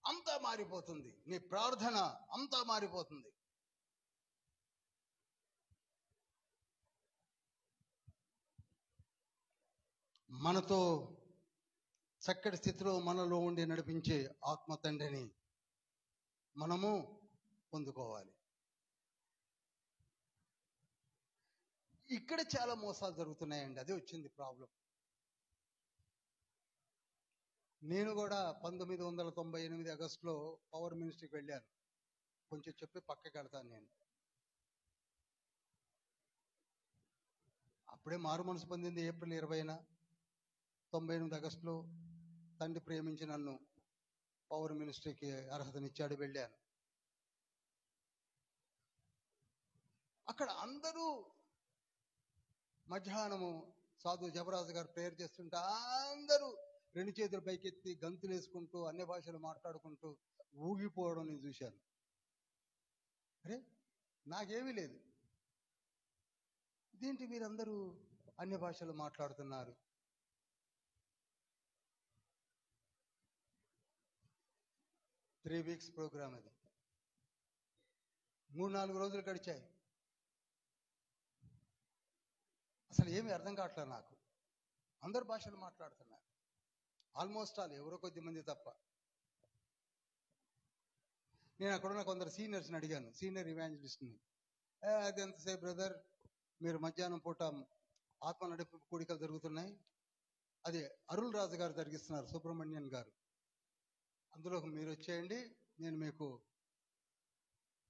అంతా మారిపోతుంది, నీ ప్రార్థన అంతా మారిపోతుంది. మనతో చక్కటి స్థితిలో మనలో ఉండి నడిపించే ఆత్మ తండ్రిని మనము పొందుకోవాలి. ఇక్కడ చాలా మోసాలు జరుగుతున్నాయండి, అదే వచ్చింది ప్రాబ్లం. నేను కూడా 1998 ఆగస్టులో పవర్ మినిస్ట్రీకి వెళ్ళాను. కొంచెం చెప్పి పక్కకి వెళ్తాను నేను. అప్పుడే మారు మనసు పొందింది ఏప్రిల్ 20న. 98 ఆగస్టులో తండ్రి ప్రేమించి నన్ను పవర్ మినిస్ట్రీకి అర్హతనిచ్చాడు, వెళ్ళాను. అక్కడ అందరూ మధ్యాహ్నము సాధు జబరాజు గారు ప్రేయర్ చేస్తుంటే అందరూ 2 చేతులు పైకెత్తి గంతులు వేసుకుంటూ అన్య భాషలు మాట్లాడుకుంటూ ఊగిపోవడం నేను చూశాను. అరే, నాకేమీ లేదు, ఇదేంటి మీరందరూ అన్య భాషలు మాట్లాడుతున్నారు? త్రీ వీక్స్ ప్రోగ్రామ్ అది. 3-4 రోజులు గడిచాయి. అసలు ఏమీ అర్థం కావట్లేదు నాకు. అందరు భాషలు మాట్లాడుతున్నారు, ఆల్మోస్ట్ ఆల్, ఎవరో కొద్ది మంది తప్ప. నేను అక్కడున్న కొందరు సీనియర్స్ని అడిగాను, సీనియర్ ఇవాంజలిస్ట్ని. అది ఎంతసేపు బ్రదర్, మీరు మధ్యాహ్నం పూట ఆత్మ నడిపి కూడికలు జరుగుతున్నాయి, అది అరుల్ రాజు గారు జరిగిస్తున్నారు, సుబ్రహ్మణ్యన్ గారు, అందులోకి మీరు వచ్చేయండి, నేను మీకు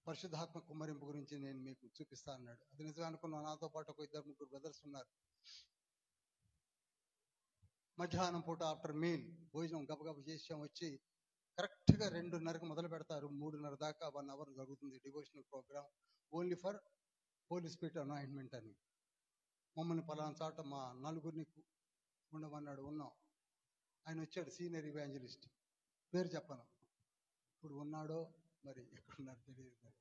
పరిశుద్ధాత్మ కుమ్మరింపు గురించి నేను మీకు చూపిస్తా అన్నాడు. అది నిజమే అనుకున్నా. నాతో పాటు ఒక 2-3 బ్రదర్స్ ఉన్నారు. మధ్యాహ్నం పూట ఆఫ్టర్ మీల్ భోజనం గబగబ చేసాం. వచ్చి కరెక్ట్గా 2:30కి మొదలు పెడతారు. 3:30 దాకా 1 అవర్ జరుగుతుంది devotional programme, only for Holy Spirit anointment అని. మమ్మల్ని పలానా చాట మా నలుగురిని ఉండమన్నాడు, ఉన్నాం. ఆయన వచ్చాడు, సీనియర్ ఇవాంజలిస్ట్, పేరు చెప్పను, ఇప్పుడు ఉన్నాడో మరి ఎక్కడున్నారో తెలియదు. మరి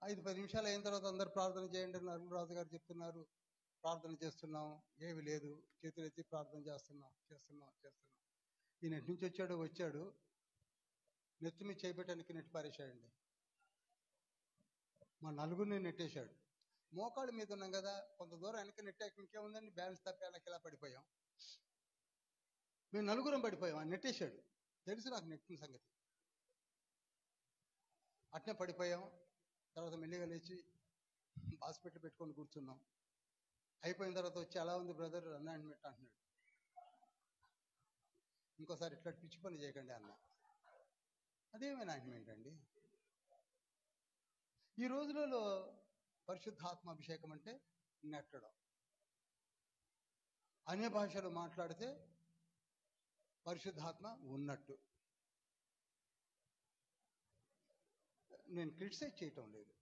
5-10 నిమిషాలు అయిన తర్వాత అందరు ప్రార్థన చేయండి అని అరుణరాజు గారు చెప్తున్నారు. ప్రార్థన చేస్తున్నాం, ఏమి లేదు, చేతులు ఎత్తి ప్రార్థన చేస్తున్నాం. ఈయన నుంచి వచ్చాడు, నెత్తి మీద చేపెట్టడానికి నెట్టి పారేశాడండి. మా నలుగురిని నెట్టేశాడు. మోకాళ్ళ మీద ఉన్నాం కదా, కొంత దూరం వెనక నెట్టాక ఇంకేముందండి, బ్యాలెన్స్ తప్పి ఇలా పడిపోయాం. మేము నలుగురం పడిపోయాం. ఆయన నెట్టేశాడు, తెలుసు నాకు నెట్టిన సంగతి. అట్నే పడిపోయాం. తర్వాత మెల్లిగా లేచి హాస్పిటల్ పెట్టుకొని కూర్చున్నాం. అయిపోయిన తర్వాత వచ్చి ఎలా ఉంది బ్రదర్ అనాయింట్మెంట్ అంటున్నాడు. ఇంకోసారి ఇట్లా పిచ్చి పని చేయకండి అన్న. అదేమైనా అనాయింట్మెంట్ అండి? ఈ రోజులలో పరిశుద్ధాత్మ అభిషేకం అంటే నెట్టడం. అన్య భాషలు మాట్లాడితే పరిశుద్ధాత్మ ఉన్నట్టు. నేను క్రిటిసైజ్ చేయటం లేదు,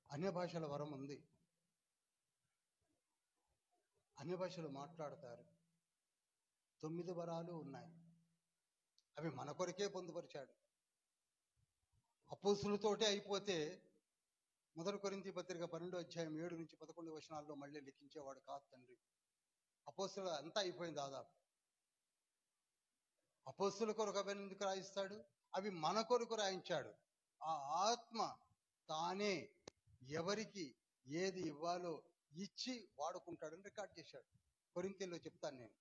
అన్య భాషల వరం ఉంది, అన్య భాషలు మాట్లాడతారు. 9 వరాలు ఉన్నాయి, అవి మన కొరకే పొందుపరిచాడు. అపోస్తులతోటే అయిపోతే 1 కొరింథీ పత్రిక 12వ అధ్యాయం 7 నుంచి 11 వచనాల్లో మళ్ళీ లిఖించేవాడు కాదు తండ్రి. అపోస్తులు అంతా అయిపోయింది దాదాపు. అపోస్తుల కొరకు అవి ఎందుకు రాయిస్తాడు? అవి మన కొరకు రాయించాడు. ఆ ఆత్మ తానే ఎవరికి ఏది ఇవ్వాలో ఇచ్చి వాడుకుంటాడని రికార్డ్ చేశాడు. కొరింథీలో చెప్తాను నేను.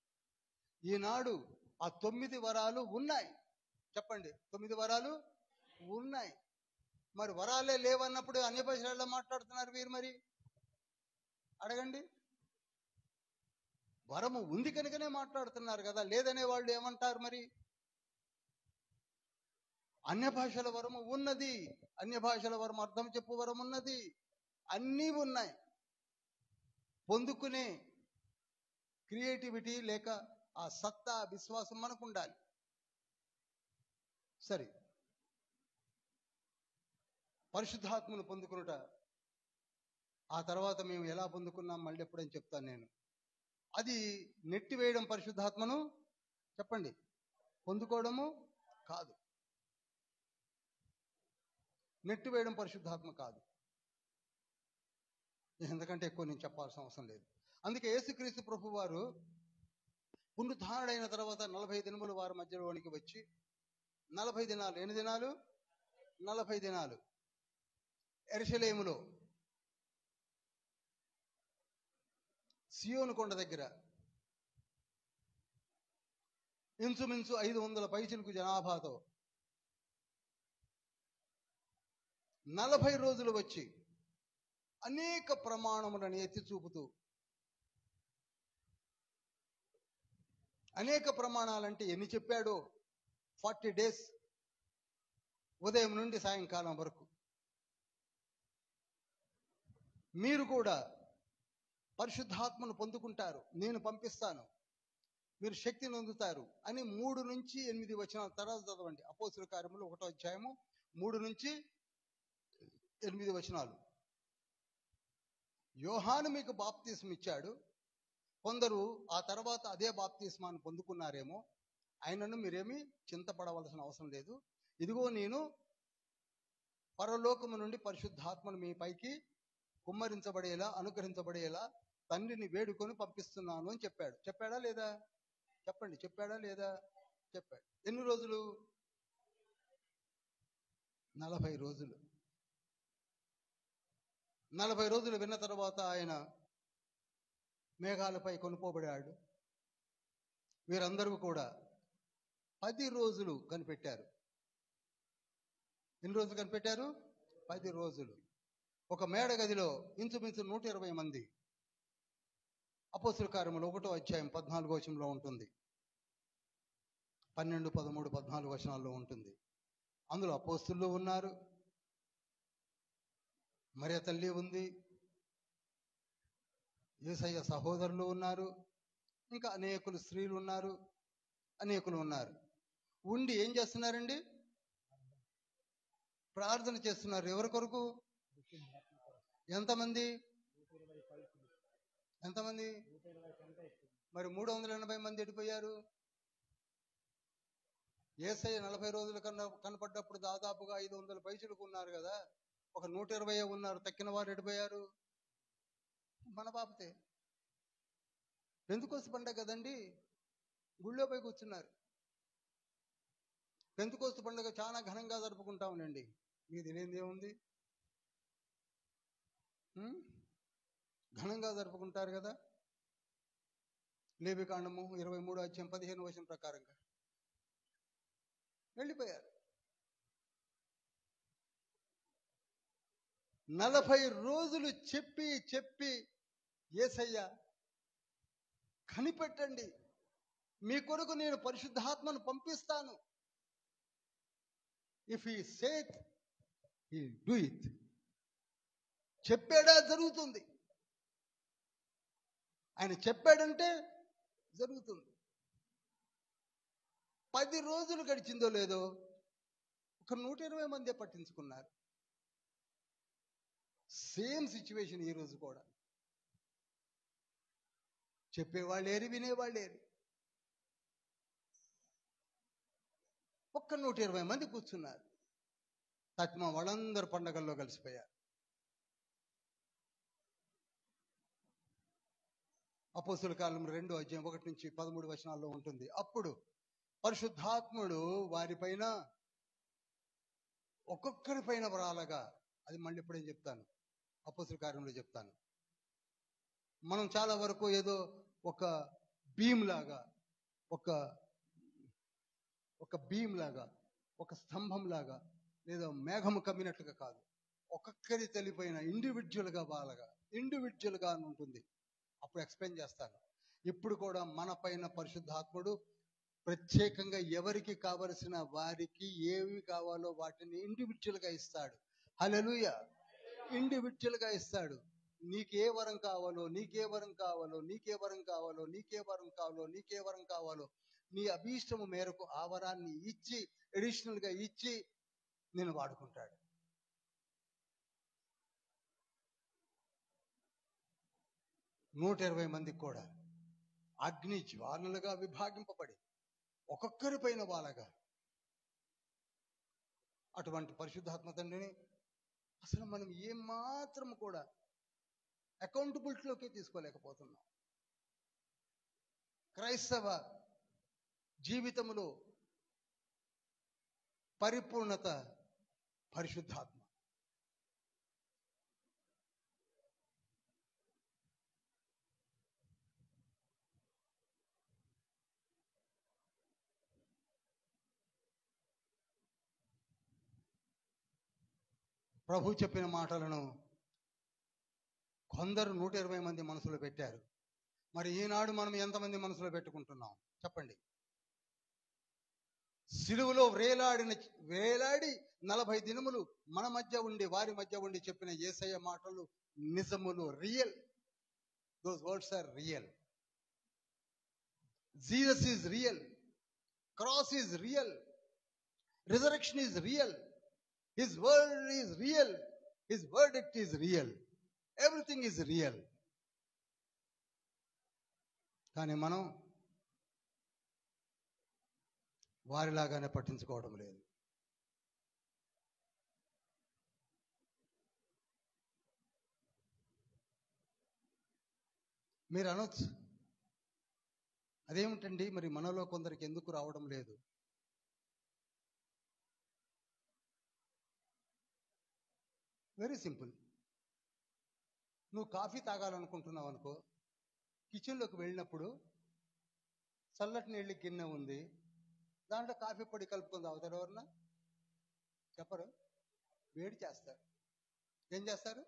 ఈనాడు ఆ 9 వరాలు ఉన్నాయి. చెప్పండి, 9 వరాలు ఉన్నాయి. మరి వరాలే లేవన్నప్పుడు అన్య భాషలలో మాట్లాడుతున్నారు వీరు. మరి అడగండి. వరము ఉంది కనుకనే మాట్లాడుతున్నారు కదా, లేదనే వాళ్ళు ఏమంటారు? మరి అన్య భాషల వరము ఉన్నది, అన్య భాషల వరం అర్థం చెప్పు వరం ఉన్నది, అన్నీ ఉన్నాయి. పొందుకునే క్రియేటివిటీ లేక ఆ సత్తా విశ్వాసం మనకు ఉండాలి. సరే, పరిశుద్ధాత్మను పొందుకునుట ఆ తర్వాత మేము ఎలా పొందుకున్నాం మళ్ళీ ఎప్పుడని చెప్తాను నేను. అది నెట్టివేయడం పరిశుద్ధాత్మను, చెప్పండి, పొందుకోవడము కాదు. నెట్టివేయడం పరిశుద్ధాత్మ కాదు. ఎందుకంటే ఎక్కువ నేను చెప్పాల్సిన అవసరం లేదు. అందుకే యేసుక్రీస్తు ప్రభు వారు పునరుద్ధారుడైన తర్వాత 40 దినములు వారి మధ్యలోనికి వచ్చి 40 దినాలు, ఎన్ని దినాలు? 40 దినాలు యెరూషలేములో సియోను కొండ దగ్గర ఇంచుమించు 500 పైచిలకు జనాభాతో 40 రోజులు వచ్చి అనేక ప్రమాణములను ఎత్తి చూపుతూ, అనేక ప్రమాణాలంటే ఎన్ని చెప్పాడో, 40 days ఉదయం నుండి సాయంకాలం వరకు. మీరు కూడా పరిశుద్ధాత్మను పొందుకుంటారు, నేను పంపిస్తాను, మీరు శక్తిని పొందుతారు అని 3 నుంచి 8 వచనాల తర్వాత చదవండి. అపోస్తుల కార్యములు 1వ అధ్యాయము 3 నుంచి 8 వచనాలు. యోహాను మీకు బాప్తిస్మం ఇచ్చాడు, కొందరు ఆ తర్వాత అదే బాప్తిస్మాన్ని పొందుకున్నారేమో, ఆయనను మీరేమీ చింతపడవలసిన అవసరం లేదు. ఇదిగో నేను పరలోకము నుండి పరిశుద్ధాత్మను మీ పైకి కుమ్మరించబడేలా, అనుగ్రహించబడేలా తండ్రిని వేడుకొని పంపిస్తున్నాను అని చెప్పాడు. చెప్పాడా లేదా? చెప్పండి, చెప్పాడా లేదా? చెప్పాడు. ఎన్ని రోజులు? 40 రోజులు. 40 రోజులు విన్న తర్వాత ఆయన మేఘాలపై కొనుక్కోబడాడు. వీరందరూ కూడా 10 రోజులు కనిపెట్టారు. ఎన్ని రోజులు కనిపెట్టారు? 10 రోజులు. ఒక మేడ గదిలో ఇంచుమించు 120 మంది. అపోస్తుల కార్యములు 1వ అధ్యాయం 14వ వచనంలో ఉంటుంది, 12, 13, 14 వచనాల్లో ఉంటుంది. అందులో అపోస్తులు ఉన్నారు, మరియ తల్లి ఉంది, యేసయ్య సహోదరులు ఉన్నారు, ఇంకా అనేకులు స్త్రీలు ఉన్నారు, అనేకులు ఉన్నారు. ఉండి ఏం చేస్తున్నారండి? ప్రార్థన చేస్తున్నారు. ఎవరి కొరకు? ఎంతమంది? ఎంతమంది? మరి 380 మంది ఎడిపోయారు? యేసయ్య 40 రోజులు కనపడ్డప్పుడు దాదాపుగా 500 పైచులకు ఉన్నారు కదా, ఒక 120 ఉన్నారు. తక్కిన వారు ఎడిపోయారు? మన బాపతే. పెంతుకోస్తు పండగ కదండి, గుళ్ళో పోయి కూర్చున్నారు. పెంతుకోస్తు పండుగ చాలా ఘనంగా జరుపుకుంటామండి. మీకు తెలియదు ఏముంది? ఘనంగా జరుపుకుంటారు కదా. లేవికాండము 23:15 ప్రకారంగా వెళ్ళిపోయారు. 40 రోజులు చెప్పి చెప్పి యేసయ్య కనిపెట్టండి, మీ కొరకు నేను పరిశుద్ధాత్మను పంపిస్తాను. If he saith he do it. చెప్పాడా జరుగుతుంది. ఆయన చెప్పాడంటే జరుగుతుంది. 10 రోజులు గడిచిందో లేదో ఒక 120 మందే పట్టించుకున్నారు. సేమ్ సిచ్యువేషన్ ఈ రోజు కూడా. చెప్పేవాళ్ళేరి, వినేవాళ్ళేరి. ఒక్క 120 మంది కూర్చున్నారు. తత్మ వాళ్ళందరూ పండగల్లో కలిసిపోయారు. అపోస్తుల కాలం 2:1-13 ఉంటుంది. అప్పుడు పరిశుద్ధాత్ముడు వారిపైన ఒక్కొక్కరిపైన వరాలగా, అది మళ్ళీ ఎప్పుడేం చెప్తాను, అపోస్తుల కార్యంలో చెప్తాను. మనం చాలా వరకు ఏదో ఒక బీమ్ లాగా, ఒక స్తంభం లాగా, లేదా మేఘము కమ్మినట్లుగా కాదు, ఒక్కొక్కరి తెలిపైన ఇండివిజువల్గా అని ఉంటుంది. అప్పుడు ఎక్స్ప్లెయిన్ చేస్తాను. ఇప్పుడు కూడా మన పైన పరిశుద్ధాత్ముడు ప్రత్యేకంగా ఎవరికి కావలసిన వారికి ఏవి కావాలో వాటిని ఇండివిజువల్గా ఇస్తాడు. హల్లెలూయా. ఇండివిజువల్గా ఇస్తాడు. నీకే వరం కావాలో, నీకే వరం కావాలో, నీకే వరం కావాలో, నీకే వరం కావాలో, నీకే వరం కావాలో, నీ అభీష్టము మేరకు ఆ వరాన్ని ఇచ్చి, అడిషనల్గా ఇచ్చి నేను వాడుకుంటాడు. నూట 120 మందికి కూడా అగ్ని జ్వాలలుగా విభాగింపబడి ఒక్కొక్కరి పైన వాళ్ళగా అటువంటి పరిశుద్ధాత్మ తండ్రిని అసలు మనం ఏమాత్రం కూడా అకౌంటబిలిటీలోకి తీసుకోలేకపోతున్నాం. క్రైస్తవ జీవితంలో పరిపూర్ణత పరిశుద్ధాత్మ. ప్రభు చెప్పిన మాటలను కొందరు 120 మంది మనసులో పెట్టారు. మరి ఈనాడు మనం ఎంతమంది మనసులో పెట్టుకుంటున్నాం చెప్పండి? సిలువలో వేలాడి 40 దినములు మన మధ్య ఉండి, వారి మధ్య ఉండి చెప్పిన యేసయ్య మాటలు నిజములు, real. Those words are real. Jesus is real. Cross is real. Resurrection is real. His word is real. His verdict is real. Everything is real. కానీ మనం వారిలాగానే పట్టించుకోవడం లేదు. మీరు అనొచ్చు, అదేమిటండి మరి మనలో కొందరికి ఎందుకు రావడం లేదు? Very simple. నువ్వు కాఫీ తాగాలనుకుంటున్నావు అనుకో, కిచెన్లోకి వెళ్ళినప్పుడు చల్లటి నీళ్ళ గిన్నె ఉంది, దాంట్లో కాఫీ పొడి కలుపుకొని తాగుతారు. ఎవరన్నా చెప్పరు? వేడి చేస్తారు. ఏం చేస్తారు?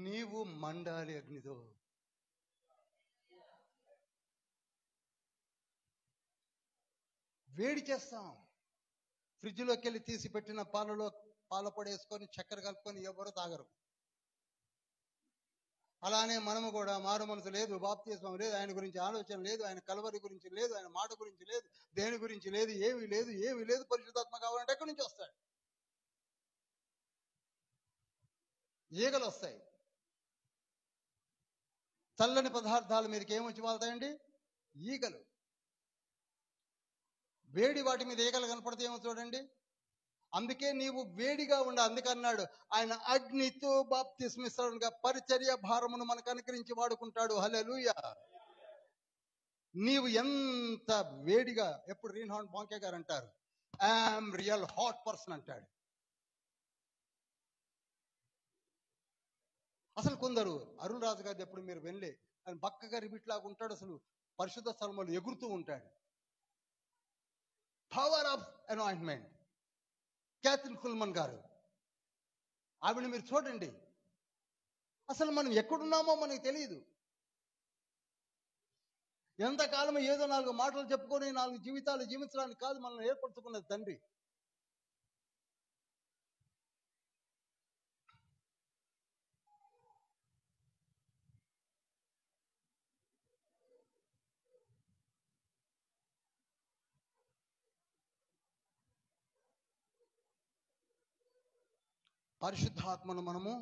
నీవు మండాలి అగ్నితో. వేడి చేస్తాం. ఫ్రిడ్జ్లోకి వెళ్ళి తీసి పెట్టిన పాలలో పాల పొడి వేసుకొని చక్కెర కలుపుకొని ఎవరు తాగరు. అలానే మనము కూడా మారు మనసు లేదు, బాప్తిస్మం లేదు, ఆయన గురించి ఆలోచన లేదు, ఆయన కలవరి గురించి లేదు, ఆయన మాట గురించి లేదు, దేని గురించి లేదు, ఏమీ లేదు. పరిశుద్ధాత్మ కావాలంటే ఎక్కడి నుంచి వస్తాడు? ఈగలు వస్తాయి. చల్లని పదార్థాల మీదకి ఏమొచ్చి వాళ్తాయండి? ఈగలు. వేడి వాటి మీద ఈగలు కనపడితే ఏమో చూడండి. అందుకే నీవు వేడిగా ఉండ. అందుకన్నాడు ఆయన అగ్నితో బాప్తిస్మిస్తాడుగా పరిచర్య భారమును మనకు అనుకరించి వాడుకుంటాడు. హల్లెలూయా. నీవు ఎంత వేడిగా, ఎప్పుడు రీన్హార్డ్ బాంకే గారు అంటారు, ఐఎమ్ రియల్ హాట్ పర్సన్ అంటాడు. అసలు కొందరు అరుణ్ రాజు గారిది ఎప్పుడు మీరు వెళ్ళే ఆయన బక్కగా రిబిట్లాగా ఉంటాడు, అసలు పరిశుద్ధ స్థలంలో ఎగురుతూ ఉంటాడు. Power of anointment. Kathryn Kuhlman గారు, ఆవిడ మీరు చూడండి, అసలు మనం ఎక్కడున్నామో మనకి తెలియదు. ఎంతకాలం ఏదో 4 మాటలు చెప్పుకొని 4 జీవితాలు జీవించడానికి కాదు మనల్ని ఏర్పరచుకున్న తండ్రి. పరిశుద్ధాత్మను మనము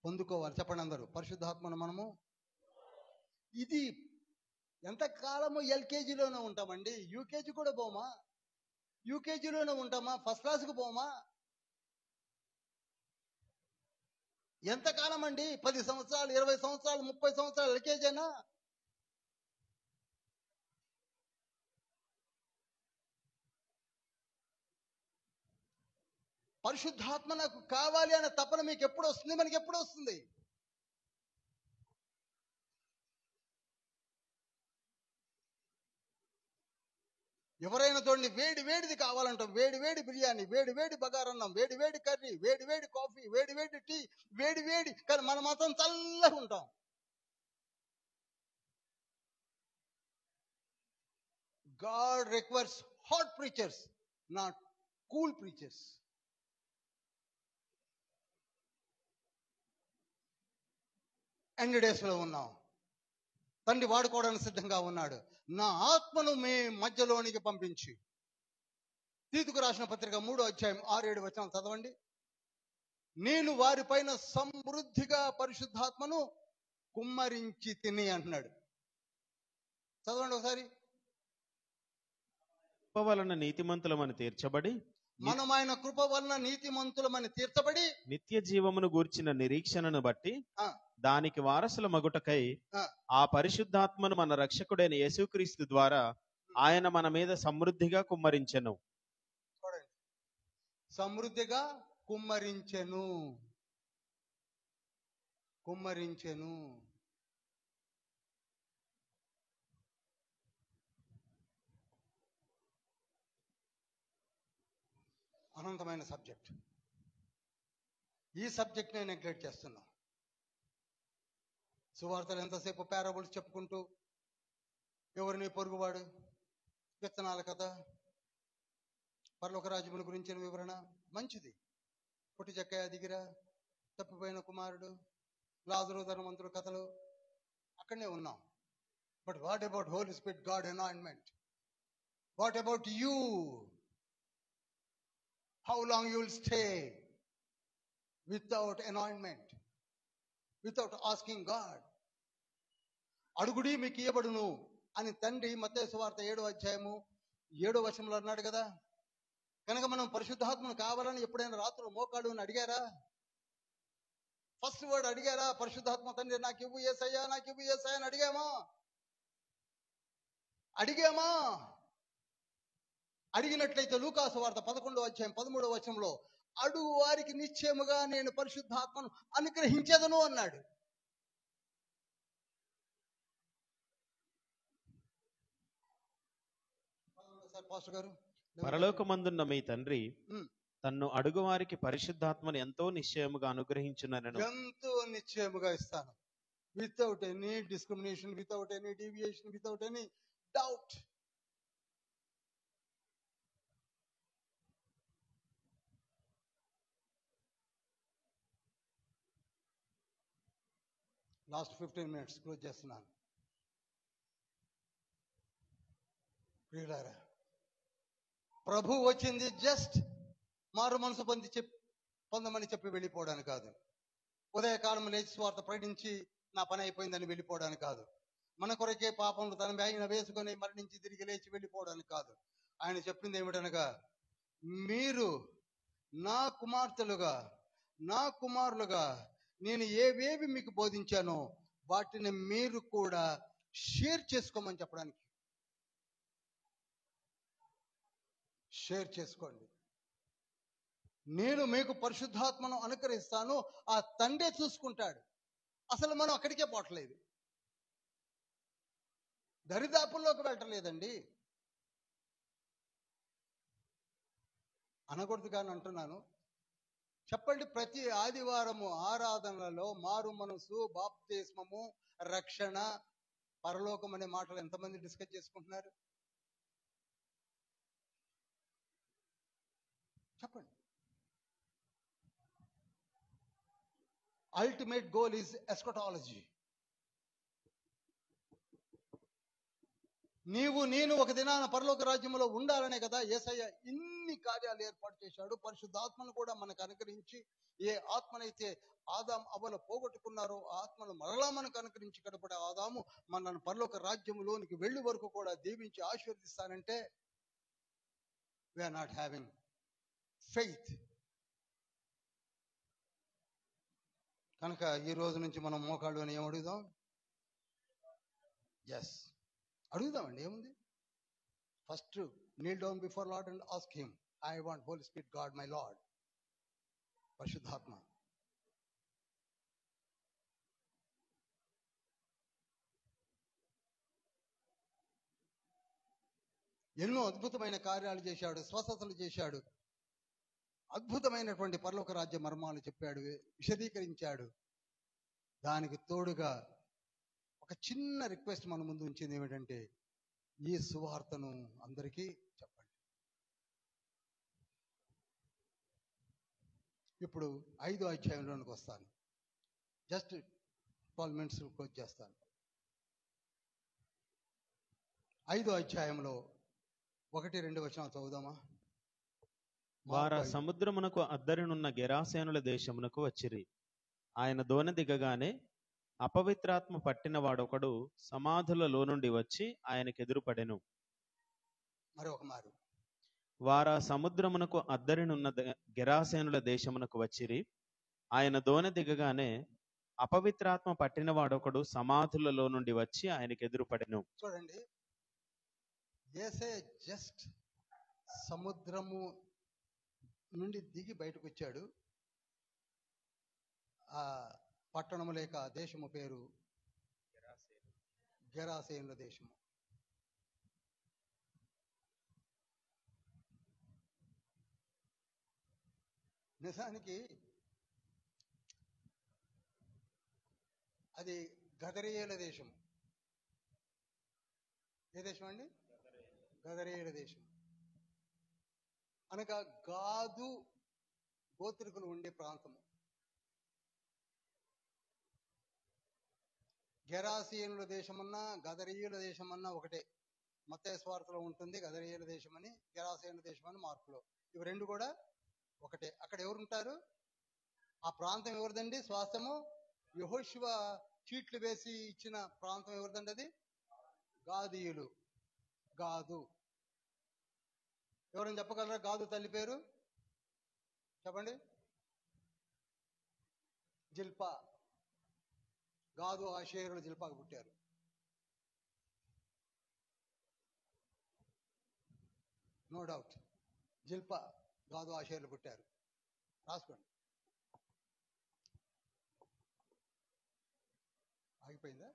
పొందుకోవాలి. చెప్పండి అందరూ, పరిశుద్ధాత్మను మనము. ఇది ఎంతకాలము ఎల్కేజీలోనే ఉంటామండి, యూకేజీ కూడా పోమా, యూకేజీలోనే ఉంటామా, ఫస్ట్ క్లాస్కి పోమా? ఎంతకాలం అండి? 10 సంవత్సరాలు, 20 సంవత్సరాలు, 30 సంవత్సరాలు ఎల్కేజీనా? పరిశుద్ధాత్మ నాకు కావాలి అనే తపన మీకు ఎప్పుడు వస్తుంది? మనకి ఎప్పుడు వస్తుంది? ఎవరైనా చూడండి, వేడి వేడిది కావాలంటాం, వేడి వేడి బిర్యానీ, వేడి వేడి బగారన్నం, వేడి వేడి కర్రీ, వేడి వేడి కాఫీ, వేడి వేడి టీ, వేడి వేడి. కానీ మనం మాత్రం చల్లగా ఉంటాం. God requires hot preachers, not cool preachers. End days లో ఉన్నాం. తండ్రి వాడుకోవడానికి సిద్ధంగా ఉన్నాడు. నా ఆత్మను మీ మధ్యలోనికి పంపించి. తీతుకు రాసిన పత్రిక 3వ అధ్యాయం 6-7 వచనాలు చదవండి. నేను వారిపైన సమృద్ధిగా పరిశుద్ధాత్మను కుమ్మరించి తిని అంటున్నాడు. చదవండి ఒకసారి. కృప వలన నీతిమంతులమని తీర్చబడి, మనం ఆయన కృప వలన నీతిమంతులమని తీర్చబడి, నిత్య జీవమును గూర్చిన నిరీక్షణను బట్టి దానికి వారసుల మగుటకై ఆ పరిశుద్ధాత్మను మన రక్షకుడైన యేసుక్రీస్తు ద్వారా ఆయన మన మీద సమృద్ధిగా కుమ్మరించెను. చూడండి, సమృద్ధిగా కుమ్మరించెను. కుమ్మరించెను. అనంతమైన సబ్జెక్ట్. ఈ సబ్జెక్ట్ నేను నెగ్లెక్ట్ చేస్తున్నా. సువార్తలు ఎంతసేపు పారాబుల్స్ చెప్పుకుంటూ, ఎవరిని పొరుగువాడు, విత్తనాల కథ, పరలోక రాజ్యముల గురించిన వివరణ మంచిది. పొట్టి చెక్కయ్య దిగిరా, తప్పిపోయిన కుమారుడు, లాజరు ధనవంతుల కథలు, అక్కడనే ఉన్నాం. But what about Holy spirit, God anointment? What about you? How long you will stay without anointment, without asking God? అడుగుడి మీకు ఇయ్యబడును అని తండ్రి మత్తయి సువార్త 7వ అధ్యాయము 7వ వచనంలో అన్నాడు కదా. కనుక మనం పరిశుద్ధాత్మను కావాలని ఎప్పుడైనా రాత్రులు మోకాడు అని అడిగారా? ఫస్ట్ వర్డ్ అడిగారా? పరిశుద్ధాత్మ తండ్రి నాకు ఇవ్వు యేసయ్యా, నాకు ఇవ్వు యేసయ్యా అని అడిగామా? అడిగామా? అడిగినట్లయితే లూకాసు వార్త 11వ అధ్యాయం 13వ వచనంలో అడుగు వారికి నిశ్చయముగా నేను పరిశుద్ధాత్మను అనుగ్రహించేదను అన్నాడు. పాస్టర్ గారు, పరలోకమందున్న మీ తండ్రి తన్ను అడుగు వారికి పరిశుద్ధాత్మను ఎంతో నిశ్చయముగా అనుగ్రహించునను. ఎంతో నిశ్చయముగా ఇస్తాను. Without any discrimination, without any deviation, without any doubt. Last 15 minutes close చేస్తున్నాను. ప్రియులారా, ప్రభు వచ్చింది జస్ట్ మారు మనసు పొందమని చెప్పి వెళ్ళిపోవడానికి కాదు. ఉదయకాలం లేచి స్వార్థ ప్రకటించి నా పని అయిపోయిందని వెళ్ళిపోవడానికి కాదు. మన కొరకే పాపంలో తన ఆయన వేసుకొని మరణించి తిరిగి లేచి వెళ్ళిపోవడానికి కాదు. ఆయన చెప్పింది ఏమిటనగా, మీరు నా కుమార్తెలుగా, నా కుమారులుగా నేను ఏవేవి మీకు బోధించానో వాటిని మీరు కూడా షేర్ చేసుకోమని చెప్పడానికి. షేర్ చేసుకోండి. నేను మీకు పరిశుద్ధాత్మను అనుగ్రహిస్తాను, ఆ తండ్రే చూసుకుంటాడు. అసలు మనం అక్కడికే పోవట్లేదు, దరిదాపుల్లోకి వెళ్ళటలేదండి. అనకూడదు కానీ అంటున్నాను. చెప్పండి, ప్రతి ఆదివారము ఆరాధనలలో మారు మనసు, బాప్తిస్మము, రక్షణ, పరలోకం అనే మాటలు ఎంతమంది డిస్కస్ చేసుకుంటున్నారు? చెప్పండి. Ultimate goal is eschatology. నీవు నేను ఒక దినాన పరలోక రాజ్యంలో ఉండాలనే కదా యేసయ్య ఇన్ని కార్యాలు ఏర్పాటు చేశాడు. పరిశుద్ధాత్మను కూడా మనకు అనుగ్రహించి, ఏ ఆత్మనైతే ఆదాం అవ్వలు పోగొట్టుకున్నారో ఆ ఆత్మను మరలా మనకు అనుగ్రహించి కనపడే ఆదాము మనను పరలోక రాజ్యంలోనికి వెళ్ళి వరకు కూడా దీవించి ఆశీర్వదిస్తానంటే వీఆర్ నాట్ హ్యావింగ్ ఫెయిత్. కనుక ఈ రోజు నుంచి మనం మోకాళ్ళు అని ఏం అడుగుదాం? ఎస్, అడుగుదామండి, ఏముంది? First kneel down before Lord and ask him, I want Holy Spirit, God my Lord, పరిశుద్ధాత్మ. ఎన్నో అద్భుతమైన కార్యాలు చేశాడు, స్వస్థతలు చేశాడు, అద్భుతమైనటువంటి పరలోక రాజ్య మర్మాలు చెప్పాడు, విశదీకరించాడు. దానికి తోడుగా ఒక చిన్న రిక్వెస్ట్ మన ముందు ఉంచింది, ఏమిటంటే ఈ సువార్తను అందరికీ చెప్పండి. ఇప్పుడు 5వ అధ్యాయంలోనికి వస్తాను. జస్ట్ 12 minutes క్లోజ్ చేస్తాను. 5వ అధ్యాయంలో 1-2 వచనాలు చదువుదామా? వారా సముద్రమునకు అద్దరినున్న గెరాసేనుల దేశమునకు వచ్చిరి. ఆయన దోణి దిగగానే అపవిత్రాత్మ పట్టిన వాడొకడు సమాధులలో నుండి వచ్చి ఆయనకు ఎదురుపడెను. మరొక మారు. వారా సముద్రమునకు అద్దరినున్న గెరాసేనుల దేశమునకు వచ్చిరి. ఆయన దోణి దిగగానే అపవిత్రాత్మ పట్టిన వాడొకడు సమాధులలో నుండి వచ్చి ఆయనకు ఎదురుపడెను. చూడండి, యేసయ్య జస్ట్ సముద్రము నుండి దిగి బయటకు వచ్చాడు. ఆ పట్టణము లేక దేశము పేరు గెరాసేనుల దేశము. నిజానికి అది గదరేయుల దేశం. ఏ దేశం అండి? గదరేయుల దేశం అనగా గాదు గోత్రికులు ఉండే ప్రాంతము. గెరాసీయుల దేశమన్నా గదరీయుల దేశమన్నా ఒకటే. మత్తయి సువార్తలో ఉంటుంది గదరీయుల దేశమని, గెరాసీయుల దేశమని మార్కులో. ఇవి రెండు కూడా ఒకటే. అక్కడ ఎవరుంటారు? ఆ ప్రాంతం ఎవరిదండి? స్వాస్థ్యము యెహోషువ చీట్లు వేసి ఇచ్చిన ప్రాంతం ఎవరిదండి? అది గాదీయులు. గాదు. ఎవరైనా చెప్పగలరా గాదు తల్లి పేరు? చెప్పండి. జిల్పా. గాదు ఆషేరులు జిల్పాకు పుట్టారు. No doubt. జిల్పా గాదు ఆషేరులు పుట్టారు. రాసుకోండి. ఆగిపోయిందా?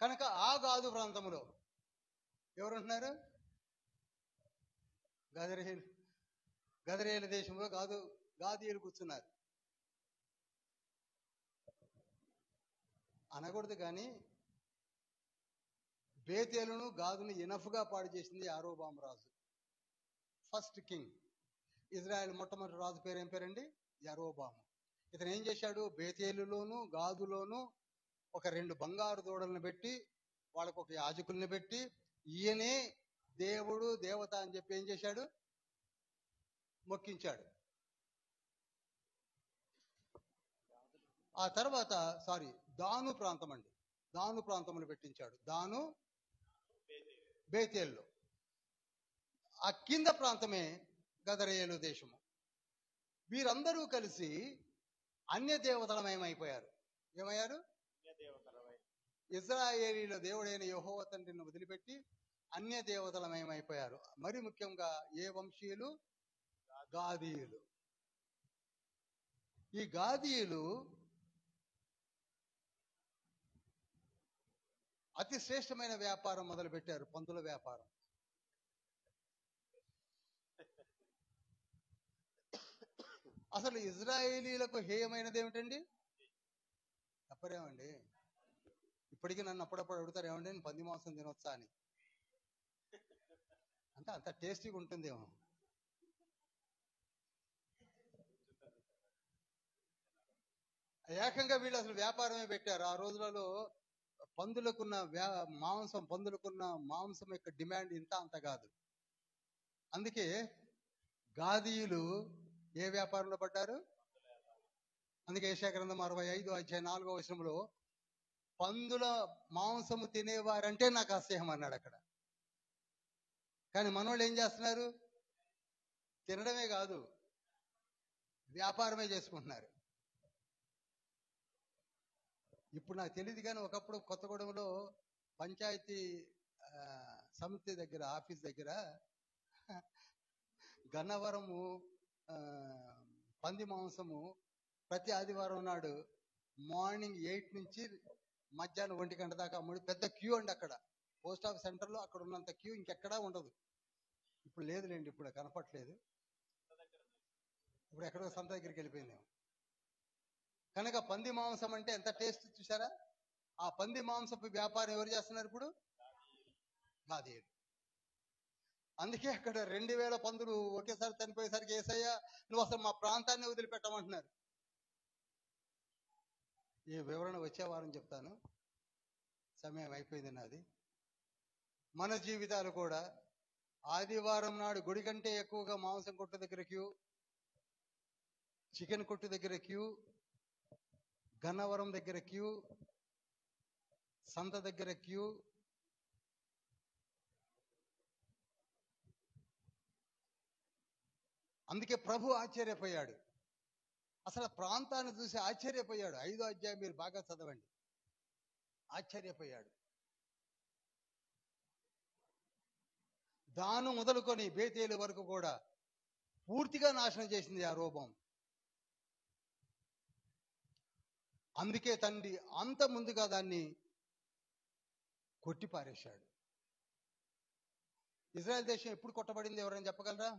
కనుక ఆ గాదు ప్రాంతంలో ఎవరుంటున్నారు? గదరేయుల దేశంలో గాదీయులు కూర్చున్నారు. అనకూడదు కానీ బేతేలును గాదును ఎనఫ్గా పాడు చేసింది యారోబాము రాజు, ఫస్ట్ కింగ్. ఇజ్రాయెల్ మొట్టమొదటి రాజు పేరు ఏం పేరండి? యారోబాము. ఇతను ఏం చేశాడు? బేతేలులోను గాదులోను ఒక 2 బంగారు దూడలను పెట్టి, వాళ్ళకు ఒక యాజకుల్ని పెట్టి, ఈయనే దేవుడు దేవత అని చెప్పి ఏం చేశాడు? మొక్కించాడు. ఆ తర్వాత దాను ప్రాంతం అండి, దాను ప్రాంతములు పెట్టించాడు. దాను బేతేల్లో. ఆ కింద ప్రాంతమే గదరేయులు దేశము. వీరందరూ కలిసి అన్య దేవతలమయమైపోయారు. ఏమయ్యారు? ఇజ్రాయేలీల దేవుడైన యెహోవా తండ్రిని వదిలిపెట్టి అన్య దేవతలమయమైపోయారు. మరి ముఖ్యంగా ఏ వంశీయులు? గాదీయులు. ఈ గాదీయులు అతి శ్రేష్టమైన వ్యాపారం మొదలుపెట్టారు, పందుల వ్యాపారం. అసలు ఇజ్రాయేలీలకు హేయమైనది ఏమిటండి? చెప్పరేమండి? ఇప్పటికీ నన్ను అప్పుడప్పుడు అడుగుతారు, ఏమండి నేను పంది మాంసం తినొచ్చా అని. అంటే అంత టేస్టీగా ఉంటుందేమో. ఏకంగా వీళ్ళు అసలు వ్యాపారమే పెట్టారు. ఆ రోజులలో పందులకున్న పందులకున్న మాంసం యొక్క డిమాండ్ ఇంత అంత కాదు. అందుకే గాదీయులు ఏ వ్యాపారంలో పడ్డారు? అందుకే యెషయా గ్రంథం 65:4 పందుల మాంసము తినేవారంటే నాకు అసహ్యం అన్నాడు అక్కడ. కానీ మనోళ్ళు ఏం చేస్తున్నారు? తినడమే కాదు, వ్యాపారమే చేసుకుంటున్నారు. ఇప్పుడు నాకు తెలియదు కానీ ఒకప్పుడు కొత్తగూడెంలో పంచాయతీ సమితి దగ్గర, ఆఫీస్ దగ్గర గన్నవరము పంది మాంసము ప్రతి ఆదివారం నాడు మార్నింగ్ 8 నుంచి మధ్యాహ్నం 1 గంట దాకా అమ్ముడు. పెద్ద క్యూ అండి అక్కడ. పోస్ట్ ఆఫీస్ సెంటర్లో అక్కడ ఉన్నంత క్యూ ఇంకెక్కడా ఉండదు. ఇప్పుడు లేదులేండి, ఇప్పుడు కనపట్లేదు. ఇప్పుడు ఎక్కడో సంత దగ్గరికి వెళ్ళిపోయింది. కనుక పంది మాంసం అంటే ఎంత టేస్ట్ చూసారా? ఆ పంది మాంసపు వ్యాపారం ఎవరు చేస్తున్నారు ఇప్పుడు? గాదీయులు. అందుకే అక్కడ 2000 పందులు ఒకేసారి చనిపోయేసరికి యేసయ్య నువ్వు అసలు మా ప్రాంతాన్ని వదిలిపెట్టమంటున్నారు. ఈ వివరణ వచ్చే వారం చెప్తాను, సమయం అయిపోయింది నాది. మన జీవితాలు కూడా ఆదివారం నాడు గుడి కంటే ఎక్కువగా మాంసం కొట్టు దగ్గర క్యూ, చికెన్ కొట్టు దగ్గర క్యూ, గన్నవరం దగ్గర క్యూ, సంత దగ్గర క్యూ. అందుకే ప్రభు ఆశ్చర్యపోయాడు. అసలు ప్రాంతాన్ని చూసి ఆశ్చర్యపోయాడు. 5వ అధ్యాయం మీరు బాగా చదవండి. ఆశ్చర్యపోయాడు. దాను మొదలుకొని బేతేలు వరకు కూడా పూర్తిగా నాశనం చేసింది ఆ రూపం. అందుకే తండ్రి అంత ముందుగా దాన్ని కొట్టిపారేశాడు. ఇజ్రాయెల్ దేశం ఎప్పుడు కొట్టబడింది ఎవరైనా చెప్పగలరా?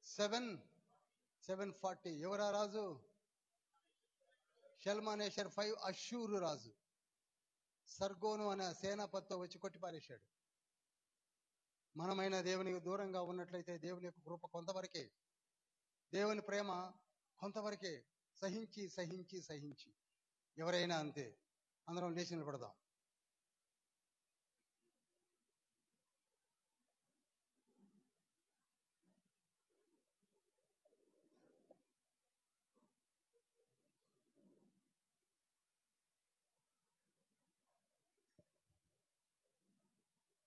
740. ఎవరా రాజు? షల్మానేషర్ 5 అష్షూరు రాజు సర్గోను అనే సేనాపతితో వచ్చి కొట్టిపారేశాడు. మనమైన దేవునికి దూరంగా ఉన్నట్లయితే దేవుని యొక్క కృప కొంతవరకే, దేవుని ప్రేమ కొంతవరకే. సహించి సహించి సహించి ఎవరైనా అంతే. అందరం లేచి నిలబడదాం.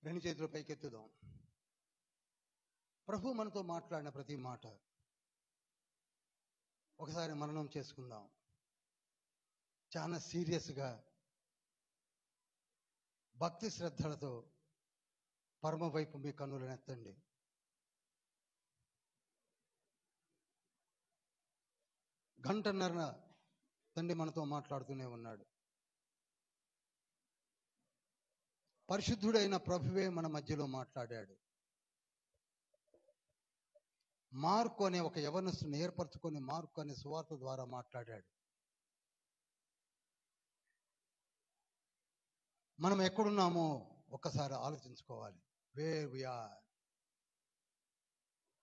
రెండు చేతులు పైకెత్తుదాం. ప్రభు మనతో మాట్లాడిన ప్రతి మాట ఒకసారి మననం చేసుకుందాం. చాలా సీరియస్గా భక్తి శ్రద్ధలతో పరమ వైపు మీ కన్నులను ఎత్తండి. గంటన్నర తండ్రి మనతో మాట్లాడుతూనే ఉన్నాడు. పరిశుద్ధుడైన ప్రభువే మన మధ్యలో మాట్లాడాడు. మార్కు అనే ఒక యవనస్తుని ఏర్పరచుకొని మార్కు అనే సువార్త ద్వారా మాట్లాడాడు. మనం ఎక్కడున్నామో ఒక్కసారి ఆలోచించుకోవాలి. Where we are.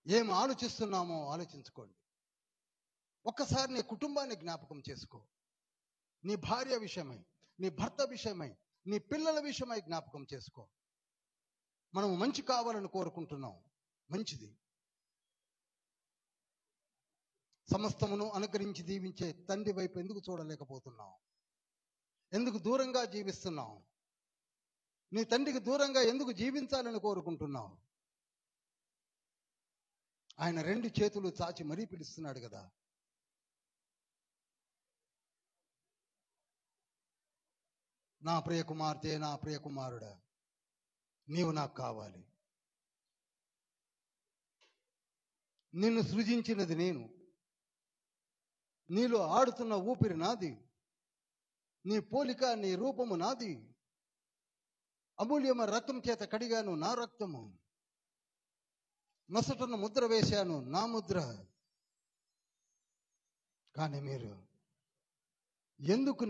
ఏం ఆలోచిస్తున్నామో ఆలోచించుకోండి. ఒక్కసారి నీ కుటుంబాన్ని జ్ఞాపకం చేసుకో. నీ భార్య విషయమై, నీ భర్త విషయమై, నీ పిల్లల విషయమై జ్ఞాపకం చేసుకో. మనం మంచి కావాలని కోరుకుంటున్నాం, మంచిది. సమస్తమును అనుగ్రహించి దీవించే తండ్రి వైపు ఎందుకు చూడలేకపోతున్నాం? ఎందుకు దూరంగా జీవిస్తున్నాం? నీ తండ్రికి దూరంగా ఎందుకు జీవించాలని కోరుకుంటున్నావు? ఆయన 2 చేతులు చాచి మరీ పిలుస్తున్నాడు కదా. నా ప్రియ కుమార్తె, నా ప్రియ కుమారుడా, నీవు నాకు కావాలి. నిన్ను సృజించినది నేను, నీలో ఆడుతున్న ఊపిరి నాది, నీ పోలిక నీ రూపము నాది, అమూల్యమ రక్తం చేత కడిగాను నా రక్తము, నొసటను ముద్ర వేశాను నా ముద్ర. కానీ మీరు ఎందుకు